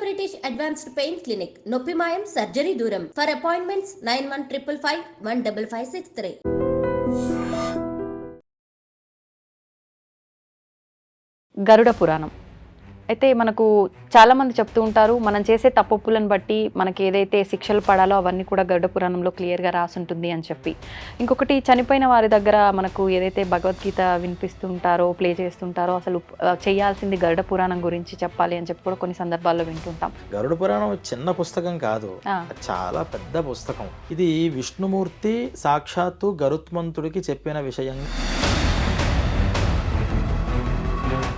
British advanced pain clinic, నొప్పి మాయం, surgery దూరం. For appointments 9155515563. గరుడ పురాణం అయితే మనకు చాలామంది చెప్తూ ఉంటారు, మనం చేసే తప్పులను బట్టి మనకి ఏదైతే శిక్షలు పడాలో అవన్నీ కూడా గరుడ పురాణంలో క్లియర్గా రాసి ఉంటుంది అని చెప్పి. ఇంకొకటి, చనిపోయిన వారి దగ్గర మనకు ఏదైతే భగవద్గీత వినిపిస్తుంటారో, ప్లే చేస్తుంటారో, అసలు చేయాల్సింది గరుడ పురాణం గురించి చెప్పాలి అని చెప్పి కూడా కొన్ని సందర్భాల్లో వింటుంటాం. గరుడ పురాణం చిన్న పుస్తకం కాదు, చాలా పెద్ద పుస్తకం. ఇది విష్ణుమూర్తి సాక్షాత్తు గరుత్మంతుడికి చెప్పిన విషయం.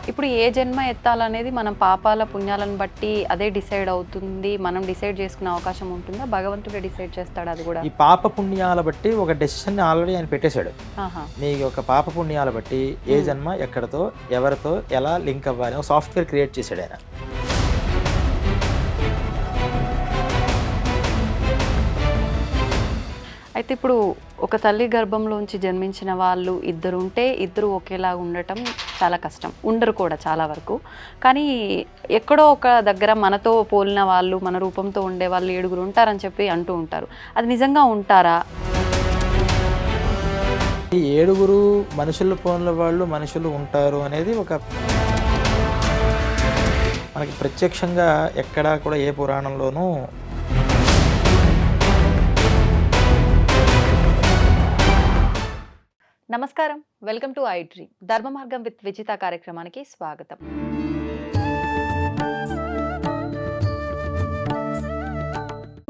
ఇప్పుడు ఏ జన్మ ఎత్తాలనేది మనం పాపాల పుణ్యాలను బట్టి అదే డిసైడ్ అవుతుంది, మనం డిసైడ్ చేసుకునే అవకాశం ఉంటుందా? భగవంతుడే డిసైడ్ చేస్తాడు అది కూడా? ఈ పాప పుణ్యాల బట్టి ఒక డెసిషన్ ఆల్రెడీ ఆయన పెట్టేశాడు. మీ ఒక పాప పుణ్యాల బట్టి ఏ జన్మ ఎక్కడతో ఎవరితో ఎలా లింక్ అవ్వాలి సాఫ్ట్వేర్ క్రియేట్ చేశాడు ఆయన. అయితే ఇప్పుడు ఒక తల్లి గర్భంలోంచి జన్మించిన వాళ్ళు ఇద్దరు ఉంటే ఇద్దరు ఒకేలా ఉండటం చాలా కష్టం, ఉండరు కూడా చాలా వరకు. కానీ ఎక్కడో ఒక దగ్గర మనతో పోలిన వాళ్ళు, మన రూపంతో ఉండే వాళ్ళు 7 ఉంటారని చెప్పి అంటూ ఉంటారు. అది నిజంగా ఉంటారా? ఈ 7 మనుషులు పోలిన వాళ్ళు మనుషులు ఉంటారు అనేది ఒక మనకి ప్రత్యక్షంగా ఎక్కడా కూడా ఏ పురాణంలోనూ. నమస్కారం, వెల్కమ్ టు ఐ డ్రీమ్. ధర్మ మార్గం విత్ విజిత కార్యక్రమానికి స్వాగతం.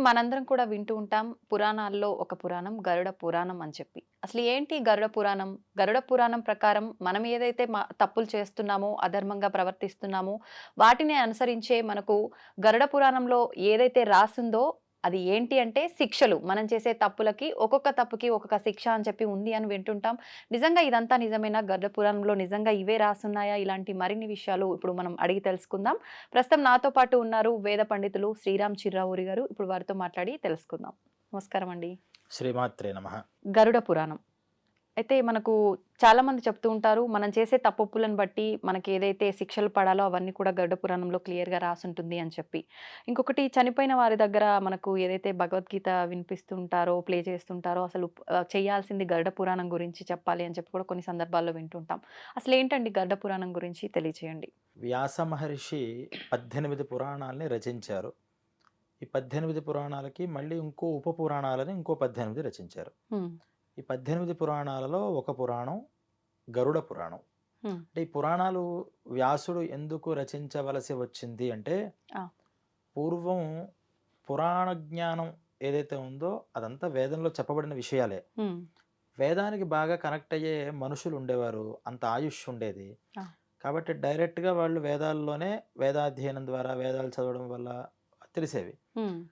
మనందరం కూడా వింటూ ఉంటాం పురాణాల్లో ఒక పురాణం గరుడ పురాణం అని చెప్పి. అసలు ఏంటి గరుడ పురాణం? గరుడ పురాణం ప్రకారం మనం ఏదైతే తప్పులు చేస్తున్నామో, అధర్మంగా ప్రవర్తిస్తున్నామో వాటిని అనుసరించే మనకు గరుడ పురాణంలో ఏదైతే రాసిందో అది ఏంటి అంటే శిక్షలు. మనం చేసే తప్పులకి ఒక్కొక్క తప్పుకి ఒక్కొక్క శిక్ష అని చెప్పి ఉంది అని వింటుంటాం. నిజంగా ఇదంతా నిజమేనా? గరుడ పురాణంలో నిజంగా ఇవే రాసున్నాయా? ఇలాంటి మరిన్ని విషయాలు ఇప్పుడు మనం అడిగి తెలుసుకుందాం. ప్రస్తుతం నాతో పాటు ఉన్నారు వేద పండితులు శ్రీరామ్ చిర్రావూరి గారు. ఇప్పుడు వారితో మాట్లాడి తెలుసుకుందాం. నమస్కారం అండి. శ్రీమాత్రే నమః. గరుడ పురాణం అయితే మనకు చాలామంది చెప్తూ ఉంటారు, మనం చేసే తప్పులను బట్టి మనకి ఏదైతే శిక్షలు పడాలో అవన్నీ కూడా గరుడ పురాణంలో క్లియర్గా రాసి ఉంటుంది అని చెప్పి. ఇంకొకటి, చనిపోయిన వారి దగ్గర మనకు ఏదైతే భగవద్గీత వినిపిస్తుంటారో, ప్లే చేస్తుంటారో, అసలు చేయాల్సింది గరుడ పురాణం గురించి చెప్పాలి అని చెప్పి కూడా కొన్ని సందర్భాల్లో వింటుంటాం. అసలు ఏంటండి గరుడ పురాణం గురించి తెలియచేయండి. వ్యాస మహర్షి 18 పురాణాలని రచించారు. ఈ 18 పురాణాలకి మళ్ళీ ఇంకో ఉప పురాణాలని ఇంకో 18 రచించారు. ఈ 18 పురాణాలలో ఒక పురాణం గరుడ పురాణం. అంటే ఈ పురాణాలు వ్యాసుడు ఎందుకు రచించవలసి వచ్చింది అంటే, పూర్వం పురాణ జ్ఞానం ఏదైతే ఉందో అదంతా వేదంలో చెప్పబడిన విషయాలే. వేదానికి బాగా కనెక్ట్ అయ్యే మనుషులు ఉండేవారు, అంత ఆయుష్ ఉండేది. కాబట్టి డైరెక్ట్గా వాళ్ళు వేదాల్లోనే వేదాధ్యయనం ద్వారా వేదాలు చదవడం వల్ల తెలిసేవి.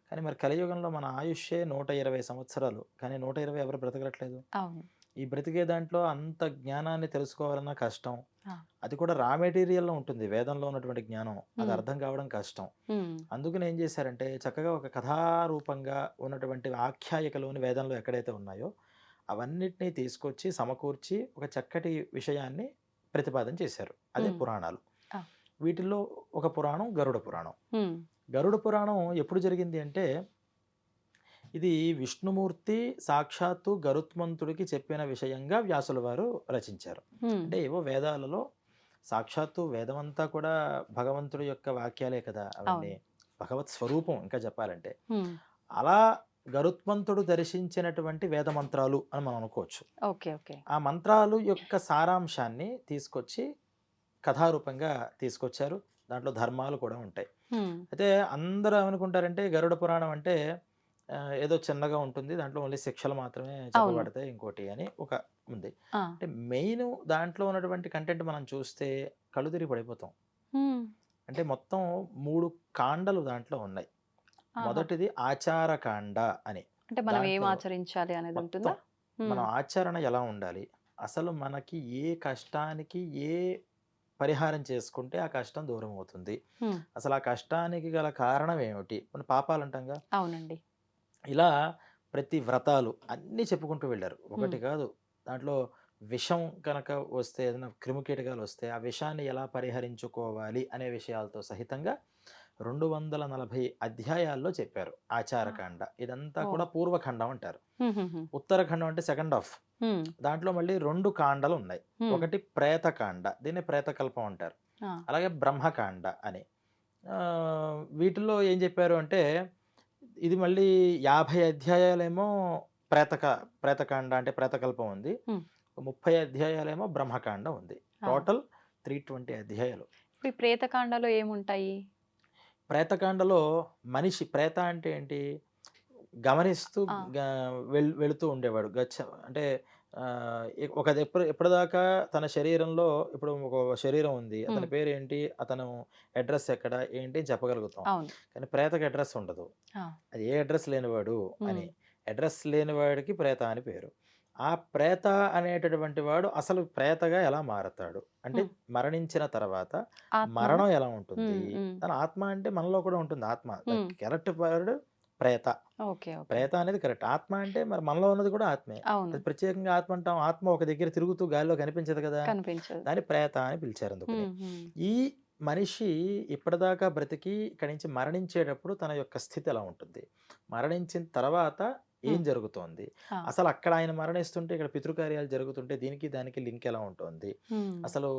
కానీ మరి కలియుగంలో మన ఆయుష్యే 120 సంవత్సరాలు, కానీ 120 ఎవరు బ్రతకట్లేదు. ఈ బ్రతికే దాంట్లో అంత జ్ఞానాన్ని తెలుసుకోవాలన్నా కష్టం. అది కూడా రా మెటీరియల్లో ఉంటుంది, వేదంలో ఉన్నటువంటి జ్ఞానం అది అర్థం కావడం కష్టం. అందుకని ఏం చేశారంటే, చక్కగా ఒక కథారూపంగా ఉన్నటువంటి ఆఖ్యాయికలోని వేదంలో ఎక్కడైతే ఉన్నాయో అవన్నిటినీ తీసుకొచ్చి సమకూర్చి ఒక చక్కటి విషయాన్ని ప్రతిపాదన చేశారు. అదే పురాణాలు. వీటిల్లో ఒక పురాణం గరుడ పురాణం. గరుడ పురాణం ఎప్పుడు జరిగింది అంటే, ఇది విష్ణుమూర్తి సాక్షాత్తు గరుత్మంతుడికి చెప్పిన విషయంగా వ్యాసుల వారు రచించారు. అంటే ఏవో వేదాలలో సాక్షాత్తు వేదమంతా కూడా భగవంతుడి యొక్క వాక్యాలే కదా, అవన్నీ భగవత్ స్వరూపం ఇంకా చెప్పాలంటే. అలా గరుత్మంతుడు దర్శించినటువంటి వేద మంత్రాలు అని మనం అనుకోవచ్చు. ఆ మంత్రాలు యొక్క సారాంశాన్ని తీసుకొచ్చి కథారూపంగా తీసుకొచ్చారు. దాంట్లో ధర్మాలు కూడా ఉంటాయి. అయితే అందరూ ఏమనుకుంటారంటే గరుడ పురాణం అంటే ఏదో చిన్నగా ఉంటుంది, దాంట్లో ఓన్లీ శిక్షలు మాత్రమే చెప్పబడతాయి ఇంకోటి అని ఒక ఉంది. అంటే మెయిన్ దాంట్లో ఉన్నటువంటి కంటెంట్ మనం చూస్తే కళ్ళు తిరిగి పడిపోతాం. అంటే మొత్తం 3 కాండలు దాంట్లో ఉన్నాయి. మొదటిది ఆచారకాండ అని. అంటే మనం ఏం ఆచరించాలి అనేది ఉంటుందా? మనం ఆచరణ ఎలా ఉండాలి, అసలు మనకి ఏ కష్టానికి ఏ పరిహారం చేసుకుంటే ఆ కష్టం దూరం అవుతుంది, అసలు ఆ కష్టానికి గల కారణం ఏమిటి, మన పాపాలు అంటాంగా. అవునండి. ఇలా ప్రతి వ్రతాలు అన్నీ చెప్పుకుంటూ వెళ్ళారు, ఒకటి కాదు. దాంట్లో విషం కనుక వస్తే, ఏదైనా క్రిమికీటకాలు వస్తే ఆ విషాన్ని ఎలా పరిహరించుకోవాలి అనే విషయాలతో సహితంగా 240 అధ్యాయాల్లో చెప్పారు ఆచారకాండ. ఇదంతా ఓ. కూడా పూర్వఖండం అంటారు. హుహుహు. ఉత్తరఖండం అంటే సెకండ్ హాఫ్. హ్మ్. దాంట్లో మళ్ళీ 2 కాండలు ఉన్నాయి. హ్మ్. ఒకటి ప్రేతకాండ, దీన్ని ప్రేతకల్పం అంటారు. ఆ. అలాగే బ్రహ్మకాండ అని. వీటిల్లో ఏం చెప్పారు అంటే, ఇది మళ్ళీ 50 అధ్యాయాలేమో ప్రేతక ప్రేతకాండ అంటే ప్రేతకల్పం ఉంది. హ్మ్. 30 అధ్యాయాలేమో బ్రహ్మకాండ ఉంది. ఆ. టోటల్ 320 అధ్యాయాలు. ఇప్పుడు ఈ ప్రేతకాండలో ఏముంటాయి? ప్రేతకాండలో మనిషి ప్రేత అంటే ఏంటి? గమనిస్తూ ఆ. వెళుతూ ఉండేవాడు. అంటే ఎప్పటిదాకా తన శరీరంలో ఇప్పుడు ఒక శరీరం ఉంది. అతని హ్మ్. పేరేంటి? అతను అడ్రెస్ ఎక్కడ? ఏంటి? అని చెప్పగలుగుతాం. అవును. కానీ ప్రేతకి అడ్రెస్ ఉండదు. ఆ. అది ఏ అడ్రెస్ లేనివాడు హ్మ్. అని. అడ్రెస్ లేనివాడికి ప్రేత అని పేరు. ఆ ప్రేత అనేటటువంటి వాడు అసలు ప్రేతగా ఎలా మారతాడు? అంటే హ్మ్. మరణించిన తర్వాత ఆత్మనా? మరణం ఎలా ఉంటుంది? హ్మ్. హ్మ్. తన ఆత్మ అంటే మనలో కూడా ఉంటుంది ఆత్మ. ద హ్మ్. కరెక్ట్ వర్డ్ ప్రేత. ఓకే. ఓకే. ప్రేత అనేది కరెక్ట్. ఆత్మ అంటే మరి మనలో ఉన్నది కూడా ఆత్మే. అవును. అది ప్రత్యేకంగా ఆత్మ అంటాం. ఆత్మ ఒక దగ్గర తిరుగుతూ గాలిలో కనిపించదు కదా! కనిపించదు. దాన్ని ప్రేత అని పిలిచారు అందుకని. హ్మ్. హ్మ్. ఈ మనిషి ఇప్పటిదాకా బ్రతికి ఇక్కడి నుంచి మరణించేటప్పుడు తన యొక్క స్థితి ఎలా ఉంటుంది? మరణించిన తర్వాత ఏం హ్మ్. జరుగుతోంది? ఆ. అసలు అక్కడ ఆయన మరణిస్తుంటే ఇక్కడ పితృకార్యాలు జరుగుతుంటే దీనికి దానికి లింక్ ఎలా ఉంటుంది? హ్మ్. అసలు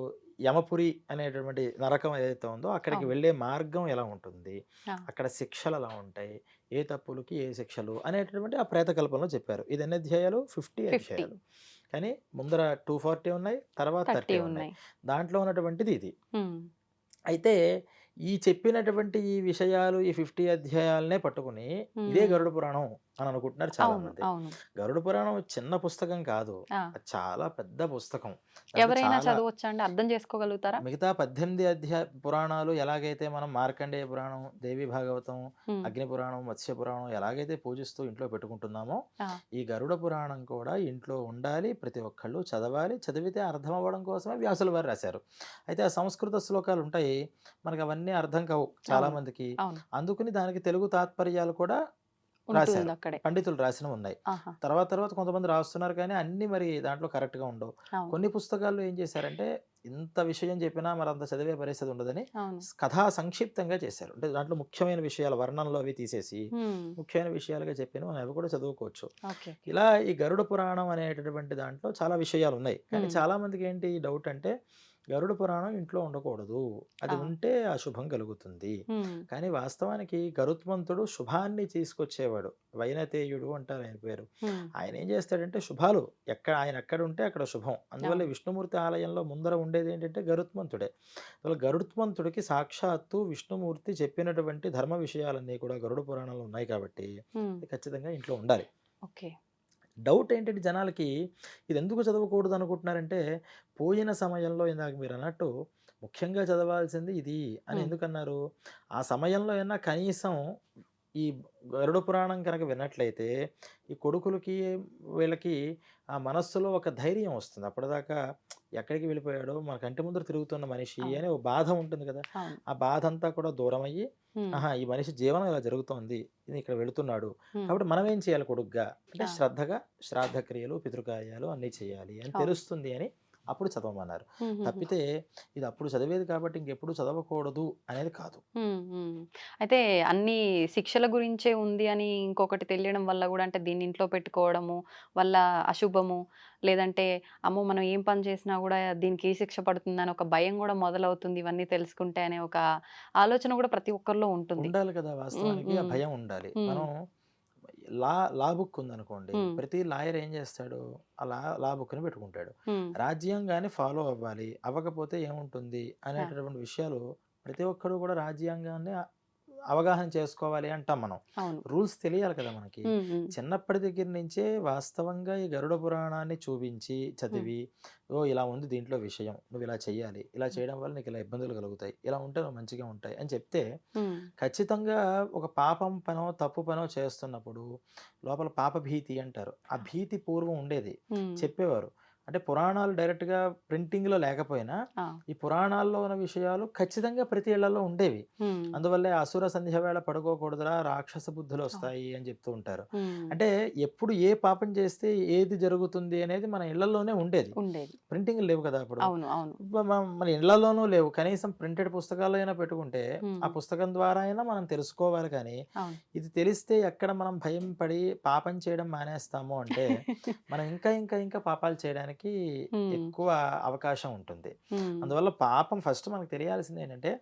యమపురి అనేటటువంటి నరకం ఏదైతే ఉందో అక్కడికి అవును. వెళ్ళే మార్గం ఎలా ఉంటుంది? ఆ. అక్కడ శిక్షలు ఎలా ఉంటాయి? ఏ తప్పులకి ఏ శిక్షలు అనేటటువంటి ఆ ప్రేతకల్పంలో చెప్పారు. ఇది ఎన్ని అధ్యాయాలు? 50 50. అధ్యాయాలు. కానీ ముందర 240 ఉన్నాయి. తర్వాత 30 30 ఉన్నాయి. ఉన్నాయి. దాంట్లో ఉన్నటువంటిది ఇది. హ్మ్. అయితే ఈ చెప్పినటువంటి ఈ విషయాలు ఈ 50 అధ్యాయాలనే పట్టుకుని ఇదే హ్మ్. గరుడ పురాణం అని అనుకుంటున్నారు అవును. చాలామంది. అవును. గరుడ పురాణం చిన్న పుస్తకం కాదు. ఆ. అది చాలా పెద్ద పుస్తకం. దాంట్లో ఎవరైనా చాలా చదవొచ్చా అండి? అర్థం చేసుకోగలుగుతారా? మిగతా 18 పురాణాలు ఎలాగైతే మనం మార్కండేయ పురాణం, దేవి భాగవతం, హ్మ్. అగ్ని పురాణం, మత్స్య పురాణం ఎలాగైతే పూజిస్తూ ఇంట్లో పెట్టుకుంటున్నామో, ఆ. ఈ గరుడ పురాణం కూడా ఇంట్లో ఉండాలి. ప్రతి ఒక్కళ్ళు చదవాలి. చదివితే అర్థం అవ్వడం కోసమే వ్యాసుల వారు రాశారు. అయితే ఆ సంస్కృత శ్లోకాలు ఉంటాయి. మనకు అవన్నీ అర్థం కావు చాలా అవును. మందికి. అవును. అందుకని దానికి తెలుగు తాత్పర్యాలు కూడా రాశారు. ఉంటుందక్కడే. పండితులు రాసినవి ఉన్నాయి. ఆహా! తర్వాత కొంతమంది రాస్తున్నారు కానీ అన్నీ మరి దాంట్లో కరెక్ట్‌గా ఉండవు. అవును. కొన్ని పుస్తకాల్లో ఏం చేశారంటే ఇంత విషయం చెప్పినా మరంత చదివే పరిస్థితి ఉండదని అవును. కథా సంక్షిప్తంగా చేశారు. అంటే దాంట్లో ముఖ్యమైన విషయాలు వర్ణనలు అవి తీసేసి హ్మ్. ముఖ్యమైన విషయాలుగా చెప్పినవి మనం అవి కూడా చదువుకోవచ్చు. ఓకే. ఓకే. ఇలా ఈ గరుడ పురాణం అనేటటువంటి దాంట్లో చాలా విషయాలున్నాయి. కానీ హ్మ్. చాలా మందికి ఏంటి డౌట్ అంటే గరుడ పురాణం ఇంట్లో ఉండకూడదు. అది ఆ. ఉంటే అశుభం కలుగుతుంది. హ్మ్. కానీ వాస్తవానికి గరుత్మంతుడు శుభాన్ని తీసుకొచ్చేవాడు. వైనతేయుడు అంటారు ఆయన పేరు. హ్మ్. ఆయన ఏం చేస్తాడంటే శుభాలు ఆయన ఎక్కడ ఉంటే అక్కడ శుభం. అందువల్ల అవును. విష్ణుమూర్తి ఆలయంలో ముందర ఉండేది ఏంటంటే గరుత్మంతుడే. అసలు గరుత్మంతుడికి సాక్షాత్తు విష్ణుమూర్తి చెప్పినటువంటి ధర్మ విషయాలన్నీ కూడా గరుడ పురాణంలో ఉన్నాయి కాబట్టి హ్మ్. అది ఖచ్చితంగా ఇంట్లో ఉండాలి. ఓకే. డౌట్ ఏంటంటే జనాలకి ఇది ఎందుకు చదవకూడదు అనుకుంటున్నారంటే, పోయిన సమయంలో ఇందాక మీరన్నట్టు ముఖ్యంగా చదవాల్సింది ఇది అని హ్మ్. ఎందుకన్నారు? ఆ సమయంలో అయినా కనీసం ఈ గరుడ పురాణం కనుక విన్నట్లయితే, ఈ కొడుకులకి వీళ్ళకి ఆ మనస్సులో ఒక ధైర్యం వస్తుంది. అప్పటిదాకా ఎక్కడికి వెళ్ళిపోయాడో మన కంటి ముందర తిరుగుతున్న మనిషి అవును. అనే ఒక బాధ ఉంటుంది కదా! అవును. ఆ బాధంతా కూడా దూరమయ్యి, హ్మ్. ఆహా! ఈ మనిషి జీవనం ఇలా జరుగుతోంది. ఈయన ఇక్కడ వెళుతున్నాడు. హ్మ్. కాబట్టి మనం ఏం చేయాలి కొడుగ్గా? అంటే ఆ. శ్రద్ధగా శ్రాద్ధ క్రియలు, పితృకార్యాలు అన్నీ చేయాలి అని అవును. తెలుస్తుంది అని అప్పుడు చదవమన్నారు. హుహుహు. తప్పితే ఇది అప్పుడు చదివేది కాబట్టి ఇంకెప్పుడు చదవకూడదు అనేది కాదు. హ్మ్. హ్మ్. అయితే అన్ని శిక్షల గురించే ఉంది అని ఇంకొకటి తెలియడం వల్ల గూడా అంటే దీన్ని ఇంట్లో పెట్టుకోవడము వల్ల అశుభము, లేదంటే అమ్మో! మనం ఏం పని చేసినా గూడా దీనికి ఏ శిక్ష పడుతుందని ఒక భయం గూడా మొదలవుతుంది ఇవన్నీ తెలుసుకుంటే అనే ఒక ఆలోచన గూడా ప్రతి ఒక్కరిలో ఉంటుంది. ఉండాలి కదా! హ్మ్. వాస్తవానికి ఆ హ్మ్. భయం ఉండాలి. హ్మ్. మనం లా బుక్ ఉందనుకోండి. హ్మ్. ప్రతి లాయర్ ఏం చేస్తాడు? ఆ లా బుక్‌ని పెట్టుకుంటాడు. హ్మ్. రాజ్యాంగాన్ని ఫాలో అవ్వాలి. అవ్వకపోతే ఏముంటుంది? ఆ! అనేటటువంటి విషయాలు ప్రతి ఒక్కడు కూడా రాజ్యాంగాన్ని అవగాహన చేసుకోవాలి అంటాం మనం. అవును. రూల్స్ తెలియాలి కదా మనకి. హ్మ్. హ్మ్. చిన్నప్పటి దగ్గర నుంచే వాస్తవంగా ఈ గరుడ పురాణాన్ని చూపించి, హ్మ్. చదివి, ఓహ్! ఇలా ఉంది దీంట్లో విషయం. నువ్వు ఇలా చేయాలి. ఇలా హ్మ్. చేయడం వల్ల నీకు ఇలా ఇబ్బందులు కలుగుతాయి. ఇలా ఉంటే నువ్వు మంచిగా ఉంటాయి అని చెప్తే హ్మ్. ఖచ్చితంగా ఒక పాపం పనో, తప్పు పనో చేస్తున్నప్పుడు లోపల పాపభీతి అంటారు. ఆ భీతి పూర్వం ఉండేది. హ్మ్. చెప్పేవారు. అంటే పురాణాలు డైరెక్ట్గా ప్రింటింగ్లో లేకపోయినా ఆ, ఈ పురాణాల్లో ఉన్న విషయాలు ఖచ్చితంగా ప్రతి ఇళ్లలో ఉండేవి. ఉమ్, అందువల్లే అసుర సంధ్య వేళ పడుకోకూడదురా, రాక్షస బుద్ధులు వస్తాయి అని చెప్తూ ఉంటారు. ఉమ్, అంటే ఎప్పుడు ఏ పాపం చేస్తే ఏది జరుగుతుంది అనేది మన ఇళ్లలోనే ఉండేది. ఉండేది. ప్రింటింగ్ లేవు కదా అప్పుడు. అవును, అవును. మన ఇళ్లలోనూ లేవు. కనీసం ప్రింటెడ్ పుస్తకాలు అయినా పెట్టుకుంటే ఉమ్, ఆ పుస్తకం ద్వారా అయినా మనం తెలుసుకోవాలి. కానీ అవును. ఇది తెలిస్తే ఎక్కడ మనం భయం పడి పాపం చేయడం మానేస్తాము అంటే మనం ఇంకా ఇంకా ఇంకా పాపాలు చేయడానికి ఉమ్, ఎక్కువ అవకాశం ఉంటుంది. ఉమ్, అందువల్ల పాపం ఫస్ట్ మనకు తెలియాల్సింది ఏంటంటే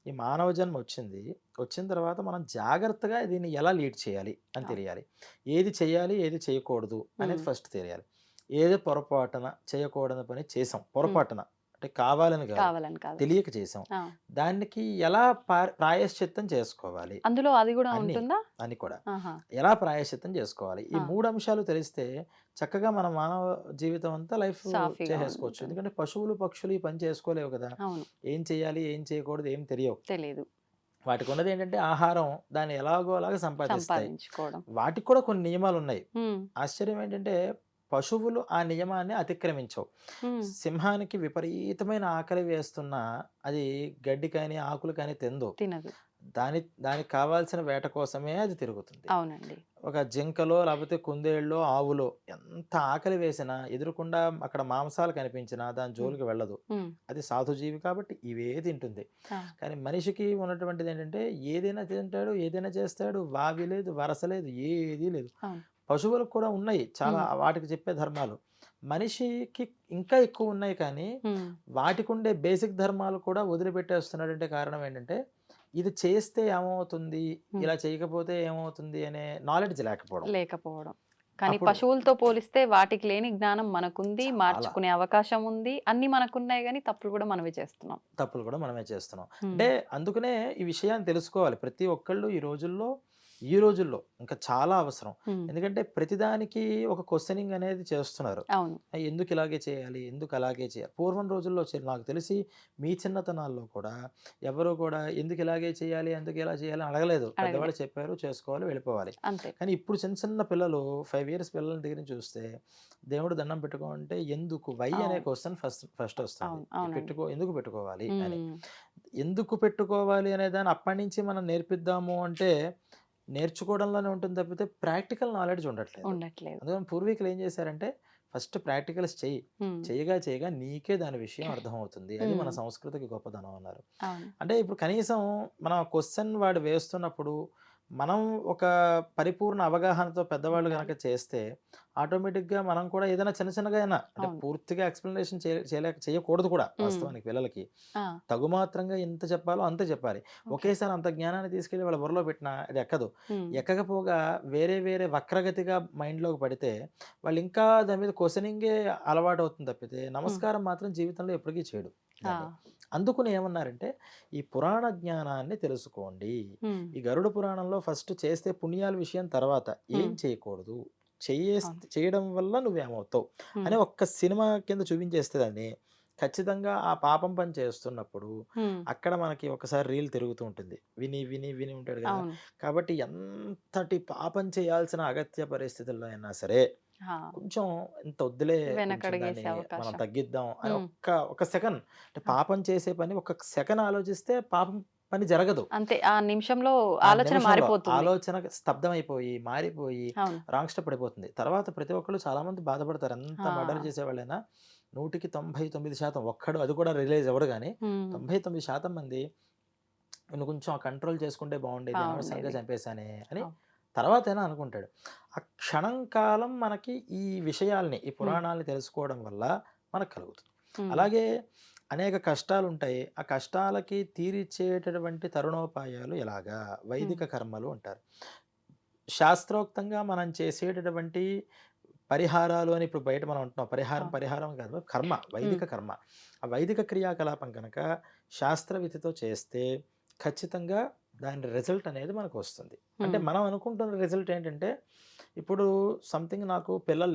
ఈ మానవ జన్మ వచ్చింది. వచ్చిన తర్వాత మనం జాగ్రత్తగా దీన్ని ఎలా లీడ్ చేయాలి అని అవును. తెలియాలి. ఏది చేయాలి, ఏది చేయకూడదు అనేది ఉమ్, ఫస్ట్ తెలియాలి. ఏదో పొరపాటున చేయకూడని పని చేసాం, ఉమ్, పొరపాటున అంటే కావాలని కాదు, కావాలని కాదు. తెలియక చేసాం, ఆ, దానికి ఎలా ప్రాయశ్చిత్తం చేసుకోవాలి అందులో అది కూడా అన్ని ఉంటుందా? అని కూడా ఆహా, ఎలా ప్రాయశ్చిత్తం చేసుకోవాలి, ఈ ఆ, 3 అంశాలు తెలిస్తే చక్కగా మన మానవ జీవితం అంతా లైఫ్ సాఫీగా చేసేసుకోవచ్చు. ఉంటుంది. ఎందుకంటే పశువులు, పక్షులు ఈ పని చేసుకోలేవు కదా. అవును, ఏం చేయాలి, ఏం చేయకూడదు ఏం తెలియవు. తెలియదు. వాటికి ఉన్నది ఏంటంటే ఆహారం, దాన్ని ఎలాగో అలాగా సంపాదిస్తాయి. సంపాదించుకోవడం. వాటికి కూడా కొన్ని నియమాలు ఉన్నాయి. ఉమ్, ఆశ్చర్యం ఏంటంటే పశువులు ఆ నియమాన్ని అతిక్రమించవు. ఉమ్, సింహానికి విపరీతమైన ఆకలి వేస్తున్నా అది గడ్డి కానీ ఆకులు కానీ తిందు. తినదు. దానికి కావాల్సిన వేట కోసమే అది తిరుగుతుంది. అవునండి. ఒక జింకలో లేకపోతే కుందేళ్ళలో ఆవులో ఎంత ఆకలి వేసినా ఎదురుకుండా అక్కడ మాంసాలు కనిపించినా దాని ఉమ్, జోలికి వెళ్ళదు. ఉమ్, అది సాధుజీవి కాబట్టి ఇవే తింటుంది. ఆ, కానీ మనిషికి ఉన్నటువంటిది ఏంటంటే ఏదైనా తింటాడు, ఏదైనా చేస్తాడు, వావి లేదు, వరస లేదు, ఏదీ లేదు. అవును. పశువులకు కూడా ఉన్నాయి చాలా ఉమ్, వాటికి చెప్పే ధర్మాలు. మనిషికి ఇంకా ఎక్కువ ఉన్నాయి కానీ ఉమ్, వాటికి ఉండే బేసిక్ ధర్మాలు కూడా వదిలిపెట్టేస్తున్నాడంటే కారణం ఏంటంటే ఇది చేస్తే ఏమవుతుంది, ఉమ్, ఇలా చేయకపోతే ఏమవుతుంది అనే నాలెడ్జ్ లేకపోవడం. లేకపోవడం. కానీ అప్పుడు పశువులతో పోలిస్తే వాటికి లేని జ్ఞానం మనకుంది. చాలా మార్చుకునే అవకాశం ఉంది. అన్నీ మనకున్నాయి గానీ తప్పులు కూడా మనమే చేస్తున్నాం. తప్పులు కూడా మనమే చేస్తున్నాం. హ్మ్. అంటే అందుకనే ఈ విషయాన్ని తెలుసుకోవాలి ప్రతి ఒక్కళ్ళు ఈ రోజుల్లో ఇంకా చాలా అవసరం. హ్మ్. ఎందుకంటే ప్రతిదానికి ఒక క్వశ్చనింగ్ అనేది చేస్తున్నారు. అవును. ఎందుకు ఇలాగే చేయాలి, ఎందుకు అలాగే చేయాలి. పూర్వం రోజుల్లో నాకు తెలిసి మీ చిన్నతనాల్లో కూడా ఎవరు కూడా ఎందుకు ఇలాగే చేయాలి, ఎందుకు ఇలా చేయాలి అని అడగలేదు. అడగలే. పెద్దవాళ్ళు చెప్పారు, చేసుకోవాలి, వెళ్ళిపోవాలి. అంతే. కానీ ఇప్పుడు చిన్న చిన్న పిల్లలు 5 ఇయర్స్ పిల్లల దగ్గర నుంచి చూస్తే దేవుడు దండం పెట్టుకోమంటే ఎందుకు వై అనే అవును. క్వశ్చన్ ఫస్ట్ వస్తుంది. అవును. అవునండి. ఎందుకు పెట్టుకోవాలి అని. హ్మ్. ఎందుకు పెట్టుకోవాలి అనే దాన్ని అప్పటి నుంచి మనం నేర్పిద్దాము అంటే నేర్చుకోవడంలోనే ఉంటుంది తప్పితే ప్రాక్టికల్ నాలెడ్జ్ ఉండట్లేదు. ఉండట్లేదు. అందుకని పూర్వీకులు ఏం చేశారంటే ఫస్ట్ ప్రాక్టికల్స్ చెయ్యి, హ్మ్. చేయగా నీకే దాని విషయం అర్థమవుతుంది, అది మన హ్మ్. సంస్కృతికి గొప్పదనం అన్నారు. అవును. అంటే ఇప్పుడు కనీసం మనం క్వశ్చన్ వాడు వేస్తున్నప్పుడు మనం ఒక పరిపూర్ణ అవగాహనతో పెద్దవాళ్ళు ఉండాలి. కనుక చేస్తే ఆటోమేటిక్గా మనం కూడా ఏదైనా చిన్న చిన్నగా అయినా అంటే అవును. పూర్తిగా ఎక్స్ప్లెనేషన్ చేయకూడదు కూడా హ్మ్. వాస్తవానికి పిల్లలకి. ఆ! తగుమాత్రంగా ఎంత చెప్పాలో అంతే చెప్పాలి. ఓకే. ఒకేసారి అంత జ్ఞానాన్ని తీసుకెళ్ళి వాళ్ళ బుర్రలో పెట్టినా అది ఎక్కదు. హ్మ్. ఎక్కకపోగా వేరే వక్రగతిగా మైండ్లోకి పడితే వాళ్ళు ఇంకా దాని మీద క్వశ్చనింగే అలవాటు అవుతుంది తప్పితే హ్మ్. నమస్కారం మాత్రం జీవితంలో ఎప్పటికీ చేయడు ఆ! దాన్ని. అందుకని ఏమన్నారంటే ఈ పురాణ జ్ఞానాన్ని తెలుసుకోండి. హ్మ్. ఈ గరుడ పురాణంలో ఫస్ట్ చేస్తే పుణ్యాల విషయం తర్వాత ఏం హ్మ్. చేయకూడదు, అవును. చేయడం వల్ల నువ్వేమవుతావు హ్మ్. అని ఒక్క సినిమా కింద చూపించేస్తే దాన్ని ఖచ్చితంగా ఆ పాపం పని చేస్తున్నప్పుడు హ్మ్. అక్కడ మనకి ఒకసారి రీల్ తిరుగుతూ ఉంటుంది. విని ఉంటాడు కదా. అవును. కాబట్టి ఎంతటి పాపం చేయాల్సిన అగత్య పరిస్థితుల్లో అయినా సరే ఆ! కొంచెం ఇంత వద్దులే, కొంచెం వెనకడుగేసే దాన్ని మనం అవకాశం. తగ్గిద్దాం అని హ్మ్. ఒక సెకండ్ అంటే ఆ! పాపం చేసే పని ఒక సెకండ్ ఆలోచిస్తే పాపం పని జరగదు. అంతే. ఆ నిమిషంలో ఆ ఆలోచన నిమిషంలో మారిపోతుంది. ఆలోచన స్తబ్దమైపోయి, మారిపోయి అవును. రాంగ్ స్టెప్ పడిపోతుంది. తర్వాత ప్రతి ఒక్కళ్ళు చాలామంది బాధపడతారు. ఎంత మర్డర్ ఆ! చేసేవాళ్ళైనా 100కి 99% ఒక్కడు అది కూడా రిలైజ్ అవ్వడు గానీ హ్మ్. 99% మంది నేను కొంచెం కంట్రోల్ చేసుకుంటే బాగుండేది, అనవసరంగా బావుండేది. చంపేశానే అని అవును. తర్వాతైనా అనుకుంటాడు. ఆ క్షణం కాలం మనకి ఈ విషయాల్ని, ఈ హ్మ్. పురాణాల్ని తెలుసుకోవడం వల్ల మనకు కలుగుతుంది. హ్మ్. అలాగే అనేక కష్టాలుంటాయి. ఆ కష్టాలకి తీరిచ్చేటటువంటి తరుణోపాయాలు ఎలాగా? హ్మ్. వైదిక కర్మలు అంటారు. శాస్త్రోక్తంగా మనం చేసేటటువంటి పరిహారాలు అని ఇప్పుడు బయట మనం అంటున్నాం. అవును. పరిహారం కాదు, కర్మ, హ్మ్. వైదిక కర్మ. ఆ వైదిక క్రియాకలాపం కనుక శాస్త్రవిధితో చేస్తే ఖచ్చితంగా దాని రిజల్ట్ అనేది మనకు వస్తుంది. అంటే హ్మ్. మనం అనుకుంటున్న రిజల్ట్ ఏంటంటే ఇప్పుడు సంథింగ్ నాకు పిల్లలు